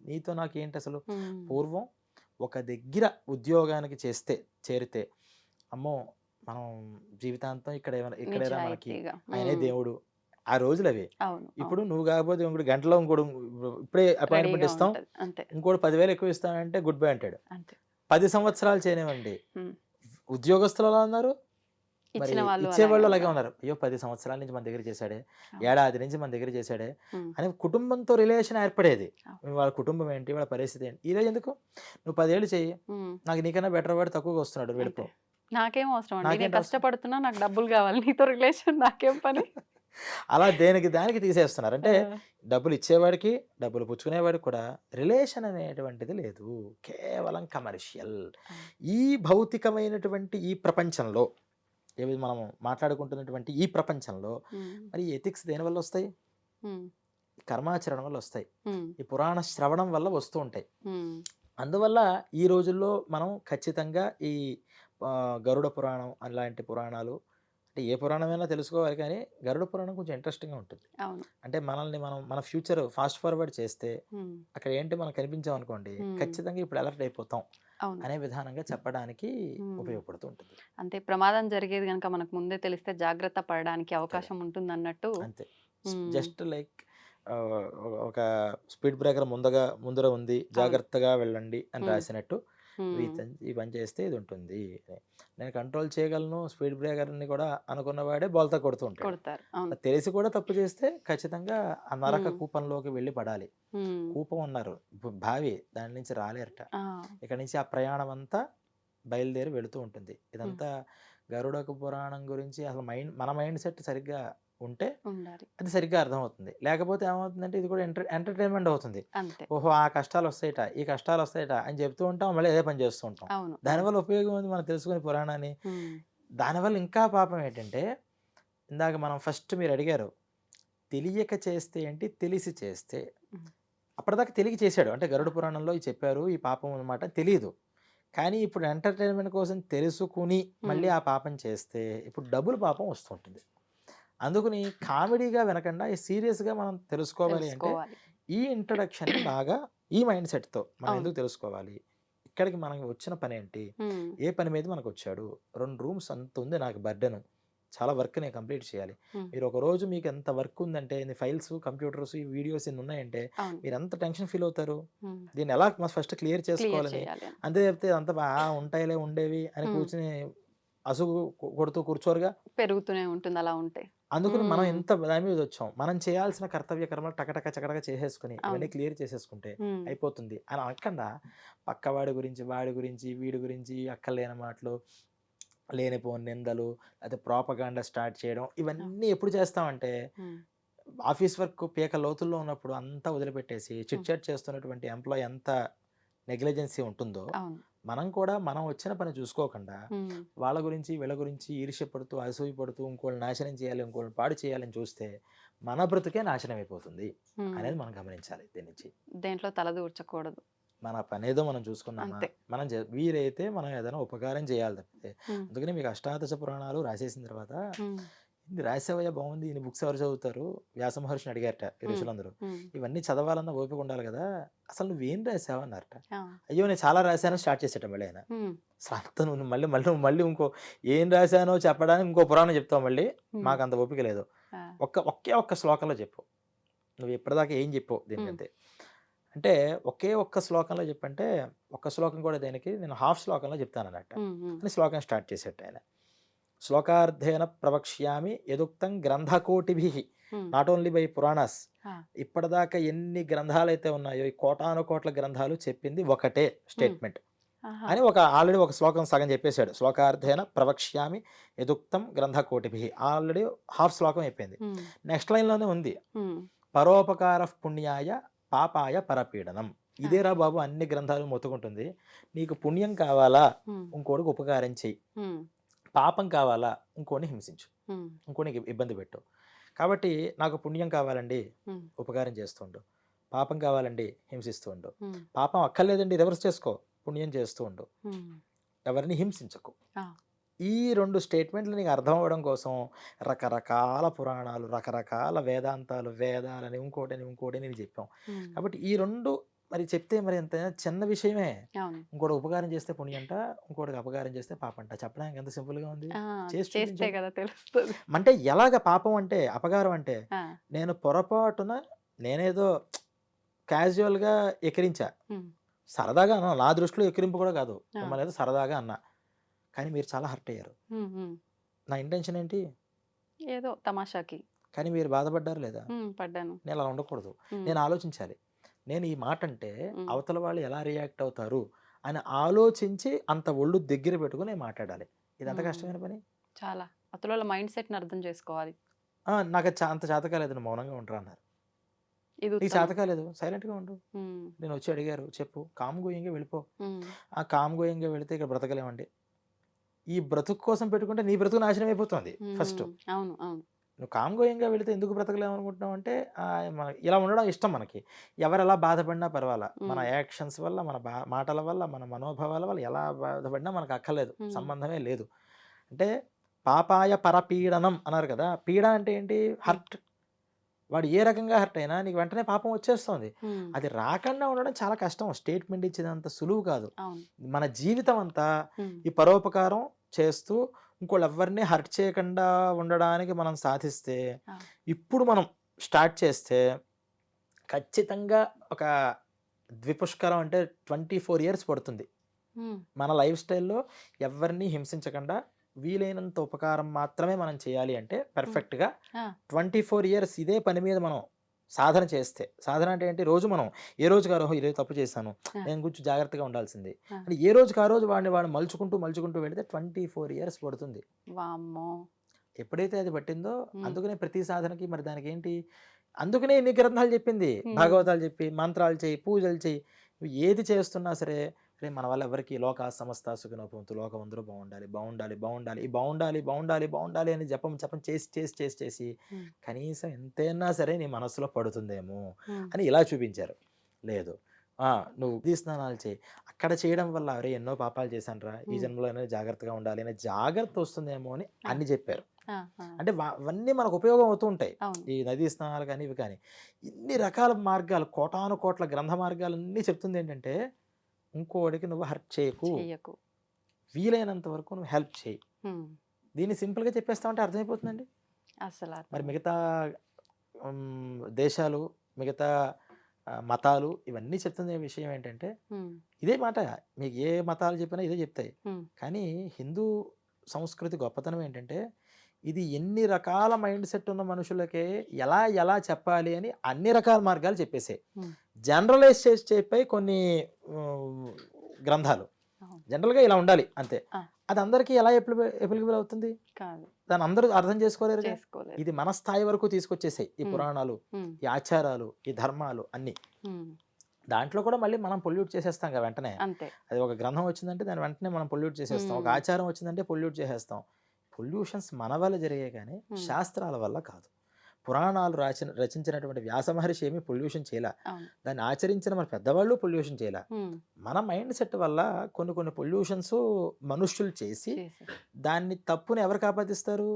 నీతో నాకేంటసలు? హ్మ్. పూర్వం ఒక దగ్గర ఉద్యోగానికి చేరితే, అమ్మో! మనం జీవితాంతం ఇక్కడేరా మనకి నిజాయితీగా. ఆయనే హ్మ్. దేవుడు. ఆ రోజులవి. అవును. ఇప్పుడు అవును. నువ్వు కాకపోతే ఇంకోడు గంటలో ఇంకోడు ఇప్పుడే అపాయింట్‌మెంట్ రెడీగా ఇస్తాం. ఉంటది. అంతే. ఇంకోడు 10,000 ఎక్కువ ఇస్తానంటే గుడ్ బై అంటాడు. అంతే. 10 సంవత్సరాలు చేయనివ్వండి. హ్మ్. ఉద్యోగస్తులు ఎలా ఉన్నారు? మరి ఇచ్చిన వాళ్ళు అలాగే ఇచ్చేవాళ్ళు అలాగే ఉన్నారు. ఉన్నారు. అయ్యో! 10 సంవత్సరాల నుంచి మన దగ్గర చేశాడే, అవును. ఏడాది నుంచి మన దగ్గర చేశాడే హ్మ్. అని కుటుంబంతో రిలేషన్ ఏర్పడేది. అవును. వాళ్ళ కుటుంబం ఏంటి? వాళ్ళ పరిస్థితి ఏంటి? ఈరోజు ఎందుకు? నువ్వు 10 ఏళ్ళు చెయ్యి. హ్మ్. నాకు నీకన్నా బెటర్ వాడు తక్కువగా వస్తున్నాడు అంతే. వెళ్ళిపో. నాకేం అవసరం అండి. నేను నాకేంటి అవసరం? కష్టపడుతున్నా నాకు డబ్బులు గావాలి. నీతో రిలేషన్ నాకేం పని? అలా దేనికి దానికి తీసేస్తున్నారు. ఆ! అంటే డబ్బులు ఇచ్చేవాడికి, డబ్బులు పుచ్చుకునేవాడికి కూడా రిలేషన్ అనేటువంటిది లేదు. కేవలం కమర్షియల్. అవును. ఈ భౌతికమైనటువంటి ఈ ప్రపంచంలో ఏవి మనం మాట్లాడుకుంటున్నటువంటి ఈ ప్రపంచంలో హ్మ్. మరి ఎథిక్స్ దేనివల్ల వస్తాయి? హ్మ్. కర్మాచరణ వల్ల వస్తాయి. హ్మ్. ఈ పురాణ శ్రవణం వల్ల వస్తూ ఉంటాయి. హ్మ్. అందువల్ల ఈ రోజుల్లో మనం ఖచ్చితంగా ఈ గరుడ పురాణం అలాంటి పురాణాలు అంటే ఏ పురాణమైనా తెలుసుకోవాలి కానీ గరుడ పురాణం కొంచెం ఇంట్రెస్టింగ్‌గా ఉంటుంది. అవును. అంటే మన ఫ్యూచర్ ఫాస్ట్ ఫార్వర్డ్ చేస్తే హ్మ్. అక్కడ ఏంటి మనకు కనిపించామనుకోండి హ్మ్. ఖచ్చితంగా ఇప్పుడు అలర్ట్ అయిపోతాం అవును. అనే విధానంగా చెప్పడానికి హ్మ్. ఉపయోగపడుతూ ఉంటుంది. అంతే ప్రమాదం జరిగేది గనక మనకు ముందే తెలిస్తే జాగ్రత్త పడడానికి అంతే అవకాశం ఉంటుందన్నట్టు. అంతే. హ్మ్. జస్ట్ లైక్ ఆహ్, ఒక స్పీడ్ బ్రేకర్ ముందర ఉంది. అవును. జాగ్రత్తగా వెళ్ళండి అని హ్మ్. రాసినట్టు హ్మ్. ఈ పని చేస్తే ఇది ఉంటుంది. నేను కంట్రోల్ చేయగలను స్పీడ్ బ్రేకర్‌ని కూడా అనుకున్నవాడే బోల్తా కొడుతూ ఉంటాడు. కొడతారు. అవును. తెలిసి కూడా తప్పు చేస్తే ఖచ్చితంగా ఆ నరక హ్మ్. కూపంలోకి వెళ్ళి పడాలి. హ్మ్. కూపం అన్నారు. బావి దాని నుంచి రాలేరట. ఆ! ఇక్కడి నుంచి ఆ ప్రయాణం అంతా బయలుదేరి వెళుతూ ఉంటుంది. హ్మ్. ఇదంతా గరుడక పురాణం గురించి అసలు మన మైండ్ సెట్ సరిగ్గా ఉంటే ఉండాలి. అది సరిగ్గా అర్థమవుతుంది. లేకపోతే ఏమవుతుందంటే ఇది కూడా ఎంటర్‌టైన్‌మెంట్ అవుతుంది. అంతే. ఓహో! ఆ కష్టాలొస్తాయిట, ఈ కష్టాలొస్తాయిట అని చెప్తూ ఉంటాం. మళ్ళీ అదే పని చేస్తూ ఉంటాం. అవును. అవును. దానివల్ల ఉపయోగం ఉంది మనం తెలుసుకునే పురాణాన్ని. హ్మ్. దానివల్ల ఇంకా పాపం ఏంటంటే, ఇందాక మనం ఫస్ట్ మీరడిగారు. తెలియక చేస్తే ఏంటి? తెలిసి చేస్తే. హ్మ్. అప్పటిదాకా తెలియక చేశాడు. అంటే ఆ! గరుడ పురాణంలో ఇది చెప్పారు. ఈ పాపం అనమాట తెలీదు. కానీ ఇప్పుడు ఎంటర్‌టైన్‌మెంట్ కోసం తెలుసుకుని మళ్ళీ హ్మ్. ఆ పాపం చేస్తే ఇప్పుడు డబుల్ పాపం వస్తుంటుంది. అందుకని కామెడీగా వినకుండా సీరియస్‌గా మనం తెలుసుకోవాలి అంటే తెలుసుకోవాలి. ఈ ఇంట్రడక్షన్‌ని బాగా ఈ మైండ్ సెట్‌తో మనం అవును. ఎందుకు తెలుసుకోవాలి? ఇక్కడికి మనకి వచ్చిన పని ఏంటి, ఏ పని మీద మనకు వచ్చాడు, 2 రూమ్స్ అంత ఉంది నాకు బర్డెన్, చాలా వర్క్ నేను కంప్లీట్ చేయాలి. మీరు ఒక రోజు మీకు ఎంత వర్క్ ఉందంటే, ఇన్ని ఫైల్స్, కంప్యూటర్స్, ఈ వీడియోస్ ఇన్ని ఉన్నాయంటే అవును. మీరు ఎంత టెన్షన్ ఫీల్ అవుతారు. ఉమ్. దీన్ని ఎలా ఫస్ట్ క్లియర్ క్లియర్ చేసుకోవాలని. చేయాలి అని. అంతే చెప్తే అంత ఉంటాయిలే ఉండేవి అని కూర్చుని అసుగు కొడుతూ కూర్చోరుగా. పెరుగుతూనే ఉంటుంది అలా ఉంటే. అందుకని మనం ఎంత దాని మీద వచ్చాం, మనం చేయాల్సిన కర్తవ్య కర్మలు టకటక చకటక చేసేసుకుని ఇవన్నీ క్లియర్ చేసేసుకుంటే అయిపోతుంది అని అనకుండా పక్కవాడి గురించి, వాడి గురించి, వీడి గురించి అక్కర్లేని మాటలు, లేనిపోని నిందలు, అయితే ప్రాపగాండా స్టార్ట్ చేయడం, ఇవన్నీ ఎప్పుడు చేస్తామంటే ఆఫీస్ వర్క్ పీక లోతుల్లో ఉన్నప్పుడు అంతా వదిలిపెట్టేసి చిట్ చాట్ చేస్తున్నటువంటి ఎంప్లాయీ ఎంత నెగ్లిజెన్సీ ఉంటుందో, మనం కూడా మనం వచ్చిన పని చూసుకోకుండా వాళ్ళ గురించి వీళ్ళ గురించి ఈర్ష్య పడుతూ, అసూయ పడుతూ, ఇంకోళ్ళని నాశనం చేయాలి, ఇంకోళ్ళని పాడు చేయాలని చూస్తే మన బ్రతుకే నాశనం అయిపోతుంది అనేది మనం గమనించాలి. దీని నుంచి దేంట్లో తలదూర్చకూడదు. మన పని ఏదో మనం చూసుకున్నామా, మనం వీరైతే మనం ఏదైనా ఉపకారం చేయాలి తప్పితే. అందుకని మీకు అష్టాదశ పురాణాలు రాసేసిన తర్వాత ఇది రాసేవయ్యా బాగుంది, ఇన్ని బుక్స్ ఎవరు చదువుతారు, వ్యాస మహర్షిని అడిగారట ఈ ఋషులందరూ. ఇవన్నీ చదవాలన్నా ఓపిక ఉండాలి కదా, అసలు నువ్వేం రాసావు అన్నారట. అయ్యో నేను చాలా రాశాను స్టార్ట్ చేసేట మళ్ళీ ఆయన. అసలు అంత నువ్వు మళ్ళీ మళ్ళీ మళ్ళీ ఇంకో ఏం రాశానో చెప్పడానికి ఇంకో పురాణం చెప్తావు, మళ్ళీ మాకు అంత ఓపిక లేదు, ఒకే ఒక్క శ్లోకంలో చెప్పు, నువ్వు ఇప్పటిదాకా ఏం చెప్పావు దీనికంతే అంటే ఒకే ఒక్క శ్లోకంలో చెప్పంటే, ఒక్క శ్లోకం కూడా దేనికి, నేను హాఫ్ శ్లోకంలో చెప్తాను అన్నట్టు అని శ్లోకం స్టార్ట్ చేసేట ఆయన. శ్లోకార్థేన ప్రవక్ష్యామి యదుక్తం గ్రంథకోటిభి, నాట్ ఓన్లీ బై పురాణాస్. ఇప్పటిదాకా ఎన్ని గ్రంథాలు అయితే ఉన్నాయో, ఈ కోటాను కోట్ల గ్రంథాలు చెప్పింది ఒకటే స్టేట్మెంట్ అని ఆల్రెడీ ఒక శ్లోకం సగం చెప్పేశాడు. శ్లోకార్థేన ప్రవక్ష్యామి యదుక్తం గ్రంథకోటిభి, ఆల్రెడీ హాఫ్ శ్లోకం అయిపోయింది. నెక్స్ట్ లైన్లోనే ఉంది, పరోపకార పుణ్యాయ పాపాయ పరపీడనం. ఇదేరా బాబు అన్ని గ్రంథాలు మొత్తుకుంటుంది, నీకు పుణ్యం కావాలా ఇంకోటికి ఉపకారం చెయ్యి, పాపం కావాలా ఇంకోని హింసించు, ఇంకోనికి ఇబ్బంది పెట్టు. కాబట్టి నాకు పుణ్యం కావాలండి ఉపకారం చేస్తుండు, పాపం కావాలండి హింసిస్తూ ఉండు, పాపం అక్కర్లేదండి రివర్స్ చేసుకో, పుణ్యం చేస్తూ ఉండు, ఎవరిని హింసించకు. ఈ 2 స్టేట్మెంట్లు నీకు అర్థం అవ్వడం కోసం రకరకాల పురాణాలు, రకరకాల వేదాంతాలు, వేదాలని ఇంకోటి నేను చెప్పాం. కాబట్టి ఈ 2 మరి చెప్తే మరి ఎంత చిన్న విషయమే. ఇంకోటి ఉపకారం చేస్తే పుణ్యంట, ఇంకోటికి అపకారం చేస్తే పాపంట. చెప్పడానికి ఎంత సింపుల్ గా ఉంది. అంటే ఎలాగ పాపం అంటే, అపకారం అంటే, నేను పొరపాటున నేనేదో క్యాజువల్ గా ఎక్కిరించా, సరదాగా అన్నా, నా దృష్టిలో ఎక్కిరింపు కూడా కాదు, మిమ్మల్ని ఏదో సరదాగా అన్నా, కానీ మీరు చాలా హర్ట్ అయ్యారు. నా ఇంటెన్షన్ ఏంటి, ఏదో తమాషాకి, కానీ మీరు బాధపడ్డారు లేదా, పడ్డాను. నేను అలా ఉండకూడదు, నేను ఆలోచించాలి, నేను ఈ మాట అంటే అవతల వాళ్ళు ఎలా రియాక్ట్ అవుతారు అని ఆలోచించి అంత ఒళ్ళు దగ్గర పెట్టుకుని మాట్లాడాలి. ఇది అంత కష్టమైన పని. చాలా అవతల మైండ్ సెట్ ని అర్థం చేసుకోవాలి. నాకు అంత చేత కాలేదు, నువ్వు మౌనంగా ఉంటారు అన్నారు. నీకు చేత కాలేదు, సైలెంట్ గా ఉండు. నేను వచ్చి అడిగారు చెప్పు, కామ్ గోయింగ్గా వెళ్ళిపో. ఆ కామ్ గోయింగ్గా వెళితే ఇక్కడ బ్రతకలేమండి. ఈ బ్రతుకు కోసం పెట్టుకుంటే నీ బ్రతుకు నాశనం అయిపోతుంది. ఫస్ట్ నువ్వు కామ్ గోయింగ్గా వెళితే ఎందుకు బ్రతకలేము అనుకుంటున్నావు అంటే, ఇలా ఉండడం ఇష్టం మనకి. ఎవరు ఎలా బాధపడినా పర్వాలా, మన యాక్షన్స్ వల్ల, మన మాటల వల్ల, మన మనోభావాల వల్ల ఎలా బాధపడినా మనకు అక్కర్లేదు, సంబంధమే లేదు. అంటే పాపాయ పరపీడనం అన్నారు కదా, పీడ అంటే ఏంటి, హర్ట్. వాడు ఏ రకంగా హర్ట్ అయినా నీకు వెంటనే పాపం వచ్చేస్తుంది. అది రాకుండా ఉండడం చాలా కష్టం, స్టేట్మెంట్ ఇచ్చేదంత సులువు కాదు. మన జీవితం అంతా ఈ పరోపకారం చేస్తూ ఇంకోళ్ళు ఎవరిని హర్ట్ చేయకుండా ఉండడానికి మనం సాధిస్తే, ఇప్పుడు మనం స్టార్ట్ చేస్తే ఖచ్చితంగా ఒక ద్విపుష్కరం అంటే 24 years పడుతుంది. మన లైఫ్ స్టైల్లో ఎవరిని హింసించకుండా వీలైనంత ఉపకారం మాత్రమే మనం చేయాలి అంటే పర్ఫెక్ట్గా 24 years ఇదే పని మీద మనం సాధన చేస్తే, సాధన అంటే ఏంటి, రోజు మనం ఏ రోజుకి ఆ రోజు ఈరోజు తప్పు చేశాను, నేను కొంచెం జాగ్రత్తగా ఉండాల్సింది అంటే ఏ రోజుకి ఆ రోజు వాడు మలుచుకుంటూ వెళితే 24 years పడుతుంది. ఎప్పుడైతే అది పట్టిందో, అందుకనే ప్రతి సాధనకి మరి దానికి ఏంటి, అందుకనే ఎన్ని గ్రంథాలు చెప్పింది, భాగవతాలు చెప్పి, మంత్రాలు చేయి, పూజలు చేయి, ఏది చేస్తున్నా సరే మన వల్ల ఎవరికి లోక సమస్త సుఖినో భవంతు, లోకం అందరూ బాగుండాలి బాగుండాలి బాగుండాలి, ఈ బాగుండాలి బాగుండాలి బాగుండాలి అని జపం చేసి కనీసం ఎంతైనా సరే నీ మనసులో పడుతుందేమో అని ఇలా చూపించారు. లేదు, నువ్వు నదీ స్నానాలు చేయి, అక్కడ చేయడం వల్ల అరే ఎన్నో పాపాలు చేశాను రా, ఈ జన్మలోనే జాగ్రత్తగా ఉండాలి అనే జాగ్రత్త వస్తుందేమో అని అన్ని చెప్పారు. అంటే అవన్నీ మనకు ఉపయోగం అవుతూ ఉంటాయి, ఈ నదీ స్నానాలు కానీ ఇవి కానీ. ఇన్ని రకాల మార్గాలు, కోటాను కోట్ల గ్రంథ మార్గాలన్నీ చెప్తుంది ఏంటంటే ఇంకోడికి నువ్వు హర్ట్ చేయకు, చెయ్యకు. వీలైనంత వరకు నువ్వు హెల్ప్ చేయి. ఉమ్. దీన్ని సింపుల్గా చెప్పేస్తామంటే అర్థమైపోతుందండి. అసలు మరి అర్థం. మిగతా దేశాలు, మిగతా మతాలు ఇవన్నీ చెప్తున్న విషయం ఏంటంటే ఉమ్. ఇదే మాట. మీకు ఏ మతాలు చెప్పినా ఇదే చెప్తాయి. ఉమ్. కానీ హిందూ సంస్కృతి గొప్పతనం ఏంటంటే ఇది ఎన్ని రకాల మైండ్ సెట్ ఉన్న మనుషులకే ఎలా ఎలా చెప్పాలి అని అన్ని రకాల మార్గాలు చెప్పేసాయి. ఉమ్. జనరలైజ్ చేసి చెప్పాయి కొన్ని గ్రంథాలు. అవును. జనరల్గా ఇలా ఉండాలి అంతే. ఆ. అది అందరికీ ఎలా ఎప్లికబుల్ అవుతుంది? కాదు, దాన్ని అందరూ అర్థం చేసుకోలేరు. చేసుకోలేదు. ఇది మన స్థాయి వరకు తీసుకొచ్చేసాయి ఈ ఉమ్. పురాణాలు, ఉమ్. ఈ ఆచారాలు, ఈ ధర్మాలు అన్నీ. ఉమ్. దాంట్లో కూడా మళ్ళీ మనం పొల్యూట్ చేసేస్తాం కదా వెంటనే. అంతే. అది ఒక గ్రంథం వచ్చిందంటే దాని వెంటనే మనం పొల్యూట్ చేసేస్తాం. ఒక ఆచారం వచ్చిందంటే పొల్యూట్ చేసేస్తాం. పొల్యూషన్స్ మన వల్ల జరిగాయి కానీ శాస్త్రాల వల్ల కాదు. పురాణాలు రచించినటువంటి వ్యాస మహర్షి ఏమీ పొల్యూషన్ చేయలే. అవును. దాన్ని ఆచరించిన మన పెద్దవాళ్ళు పొల్యూషన్ చేయలే. ఉమ్. మన మైండ్ సెట్ వల్ల కొన్ని కొన్ని పొల్యూషన్స్ మనుష్యులు చేసి చేసి దాన్ని తప్పుని ఎవరికి ఆపాదిస్తారు?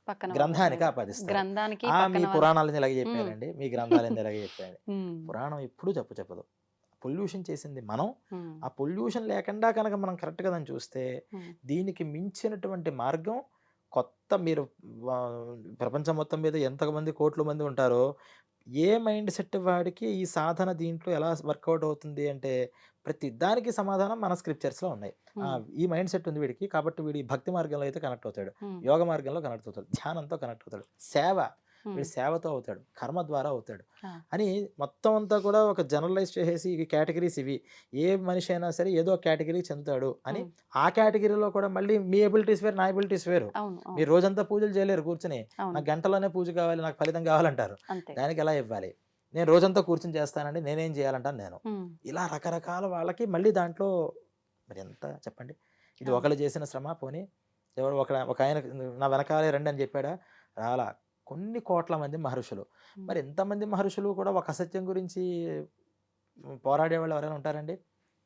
పక్కన గ్రంథానికి వాళ్ళ ఆపాదిస్తారు. గ్రంథానికి మీ పక్కన వాళ్ళ- పురాణాలను ఇలాగే చెప్పారండి, మీ గ్రంథాలను ఇలాగే చెప్పారు. ఉమ్. పురాణం ఎప్పుడూ తప్పు చెప్పదు. పొల్యూషన్ చేసింది మనం. ఉమ్. ఆ పొల్యూషన్ లేకుండా కనుక మనం కరెక్ట్గా దాన్ని చూస్తే ఉమ్. దీనికి మించినటువంటి మార్గం కొత్త మీరు ప్రపంచం మొత్తం మీద ఎంతమంది కోట్ల మంది ఉంటారో ఏ మైండ్ సెట్ వాడికి ఈ సాధన దీంట్లో ఎలా వర్కౌట్ అవుతుంది అంటే ప్రతి దానికి సమాధానం మన స్క్రిప్చర్స్లో ఉన్నాయి. ఈ మైండ్ సెట్ ఉంది వీడికి కాబట్టి వీడి భక్తి మార్గంలో అయితే కనెక్ట్ అవుతాడు, ఉమ్. యోగ మార్గంలో కనెక్ట్ అవుతాడు, ధ్యానంతో కనెక్ట్ అవుతాడు, సేవ ఉమ్. వీడి సేవతో అవుతాడు, కర్మ ద్వారా అవుతాడు ఆ. అని మొత్తం అంతా కూడా ఒక జనరలైజ్ చేసేసి ఈ కేటగిరీస్ ఇవి, ఏ మనిషి అయినా సరే ఏదో ఒక కేటగిరీకి చెందుతాడు అని. ఉమ్. ఆ కేటగిరీలో కూడా మళ్ళీ మీ ఎబిలిటీస్ వేరు, నా ఎబిలిటీస్ వేరు. అవును, అవును, మీరు రోజంతా పూజలు చేయలేరు కూర్చుని. అవును. నాకు గంటలోనే పూజ కావాలి, నాకు ఫలితం కావాలంటారు. అంతే. దానికి ఎలా ఇవ్వాలి? నేను రోజంతా కూర్చుని చేస్తానండి, నేనేం చేయాలంటాను నేను. ఉమ్. ఇలా రకరకాల వాళ్ళకి మళ్ళీ దాంట్లో మరి ఎంత చెప్పండి. ఇది ఒకళ్ళు చేసిన శ్రమ పోనీ ఎవరు ఒక ఆయన నా వెనకాలే రండి అని చెప్పాడా? రాలా. కొన్ని కోట్ల మంది మహర్షులు. మరి ఎంతమంది మహర్షులు కూడా ఒక అసత్యం గురించి పోరాడేవాళ్ళు ఎవరైనా ఉంటారండి?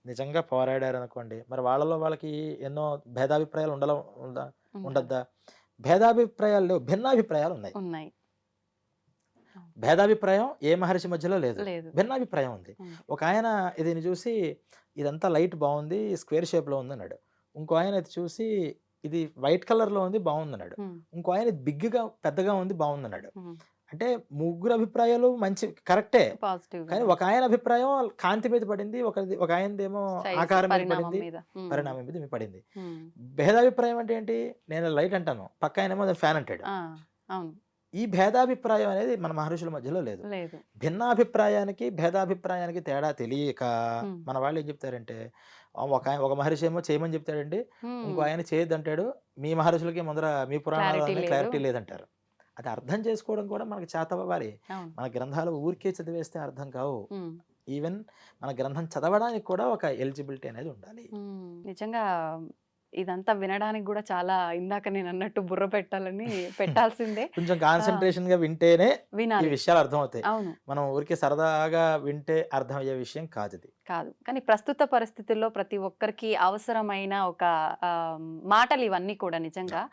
నిజంగా పోరాడారు అనుకోండి, మరి వాళ్ళలో వాళ్ళకి ఎన్నో భేదాభిప్రాయాలు ఉండద్దా? భేదాభిప్రాయాలు లేవు, భిన్నాభిప్రాయాలు ఉన్నాయి. ఉన్నాయి. భేదాభిప్రాయం ఏ మహర్షి మధ్యలో లేదు, లేదు. భిన్నాభిప్రాయం ఉంది. ఒక ఆయన దీన్ని చూసి ఇదంతా లైట్ బాగుంది, స్క్వేర్ షేప్లో ఉంది అన్నాడు. ఇంకో ఆయన ఇది చూసి ఇది వైట్ కలర్లో ఉంది బాగుంది అన్నాడు. ఇంకో ఆయన బిగ్గా పెద్దగా ఉంది బాగుంది అన్నాడు. అంటే ముగ్గురు అభిప్రాయాలు మంచి కరెక్టే, పాజిటివ్. కానీ ఒక ఆయన అభిప్రాయం కాంతి మీద పడింది, ఒక ఆయనదేమో ఆకారం మీద పడింది, పరిణామం మీద పడింది. భేదాభిప్రాయం అంటే ఏంటి? నేను లైట్ అంటాను, పక్క ఆయనేమో ఫ్యాన్ అంటాడు. అవును. ఈ భేదాభిప్రాయం అనేది మన మహర్షుల మధ్యలో లేదు. లేదు. భిన్నాభిప్రాయానికి భేదాభిప్రాయానికి తేడా తెలియక మన వాళ్ళు ఏం చెప్తారంటే ఒక మహర్షి ఏమో చేయమని చెప్తాడండి, ఇంకో ఆయన చేయొద్దంటాడు. మీ మహర్షులకి ముందర మీ పురాణాలన్నీ క్లారిటీ లేదంటారు. అది అర్థం చేసుకోవడం కూడా మనకి చేత అవ్వాలి. మన గ్రంథాలు ఊరికే చదివేస్తే అర్థం కావు. ఈవెన్ మన గ్రంథం చదవడానికి కూడా ఒక ఎలిజిబిలిటీ అనేది ఉండాలి. నిజంగా ఇదంతా వినడానికి కూడా చాలా, ఇందాక నేను అన్నట్టు బుర్ర పెట్టాల్సిందే. కొంచెం కాన్సన్ట్రేషన్ గా వింటేనే ఈ విషయాలు అర్థమవుతాయి. అవును. మనం ఊరికే సరదాగా వింటే అర్థమయ్యే విషయం కాదు ఇది. కాదు. కానీ ప్రస్తుత పరిస్థితుల్లో ప్రతి ఒక్కరికి అవసరమైన ఒక మాటలు ఇవన్నీ కూడా నిజంగా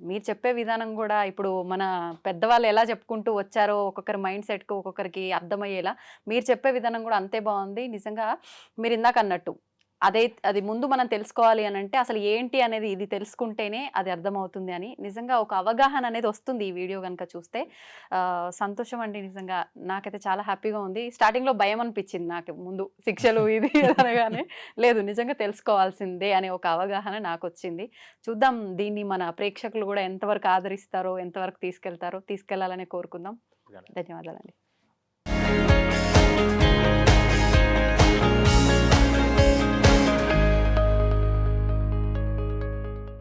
మీరు చెప్పే విధానం కూడా ఇప్పుడు మన పెద్దవాళ్ళు ఎలా చెప్పుకుంటూ వచ్చారో ఒక్కొక్కరి మైండ్ సెట్కు ఒక్కొక్కరికి అర్థమయ్యేలా మీరు చెప్పే విధానం కూడా అంతే బాగుంది. నిజంగా మీరు ఇందాక అన్నట్టు అది ముందు మనం తెలుసుకోవాలి అని అంటే అసలు ఏంటి అనేది ఇది తెలుసుకుంటేనే అది అర్థమవుతుంది అని నిజంగా ఒక అవగాహన అనేది వస్తుంది ఈ వీడియో కనుక చూస్తే. సంతోషం అండి, నిజంగా నాకైతే చాలా హ్యాపీగా ఉంది. స్టార్టింగ్లో భయం అనిపించింది నాకు, ముందు శిక్షలు ఇది అనగానే లేదు నిజంగా తెలుసుకోవాల్సిందే అనే ఒక అవగాహన నాకు వచ్చింది. చూద్దాం దీన్ని మన ప్రేక్షకులు కూడా ఎంతవరకు ఆదరిస్తారో, ఎంతవరకు తీసుకెళ్లాలని కోరుకుందాం. ధన్యవాదాలండి.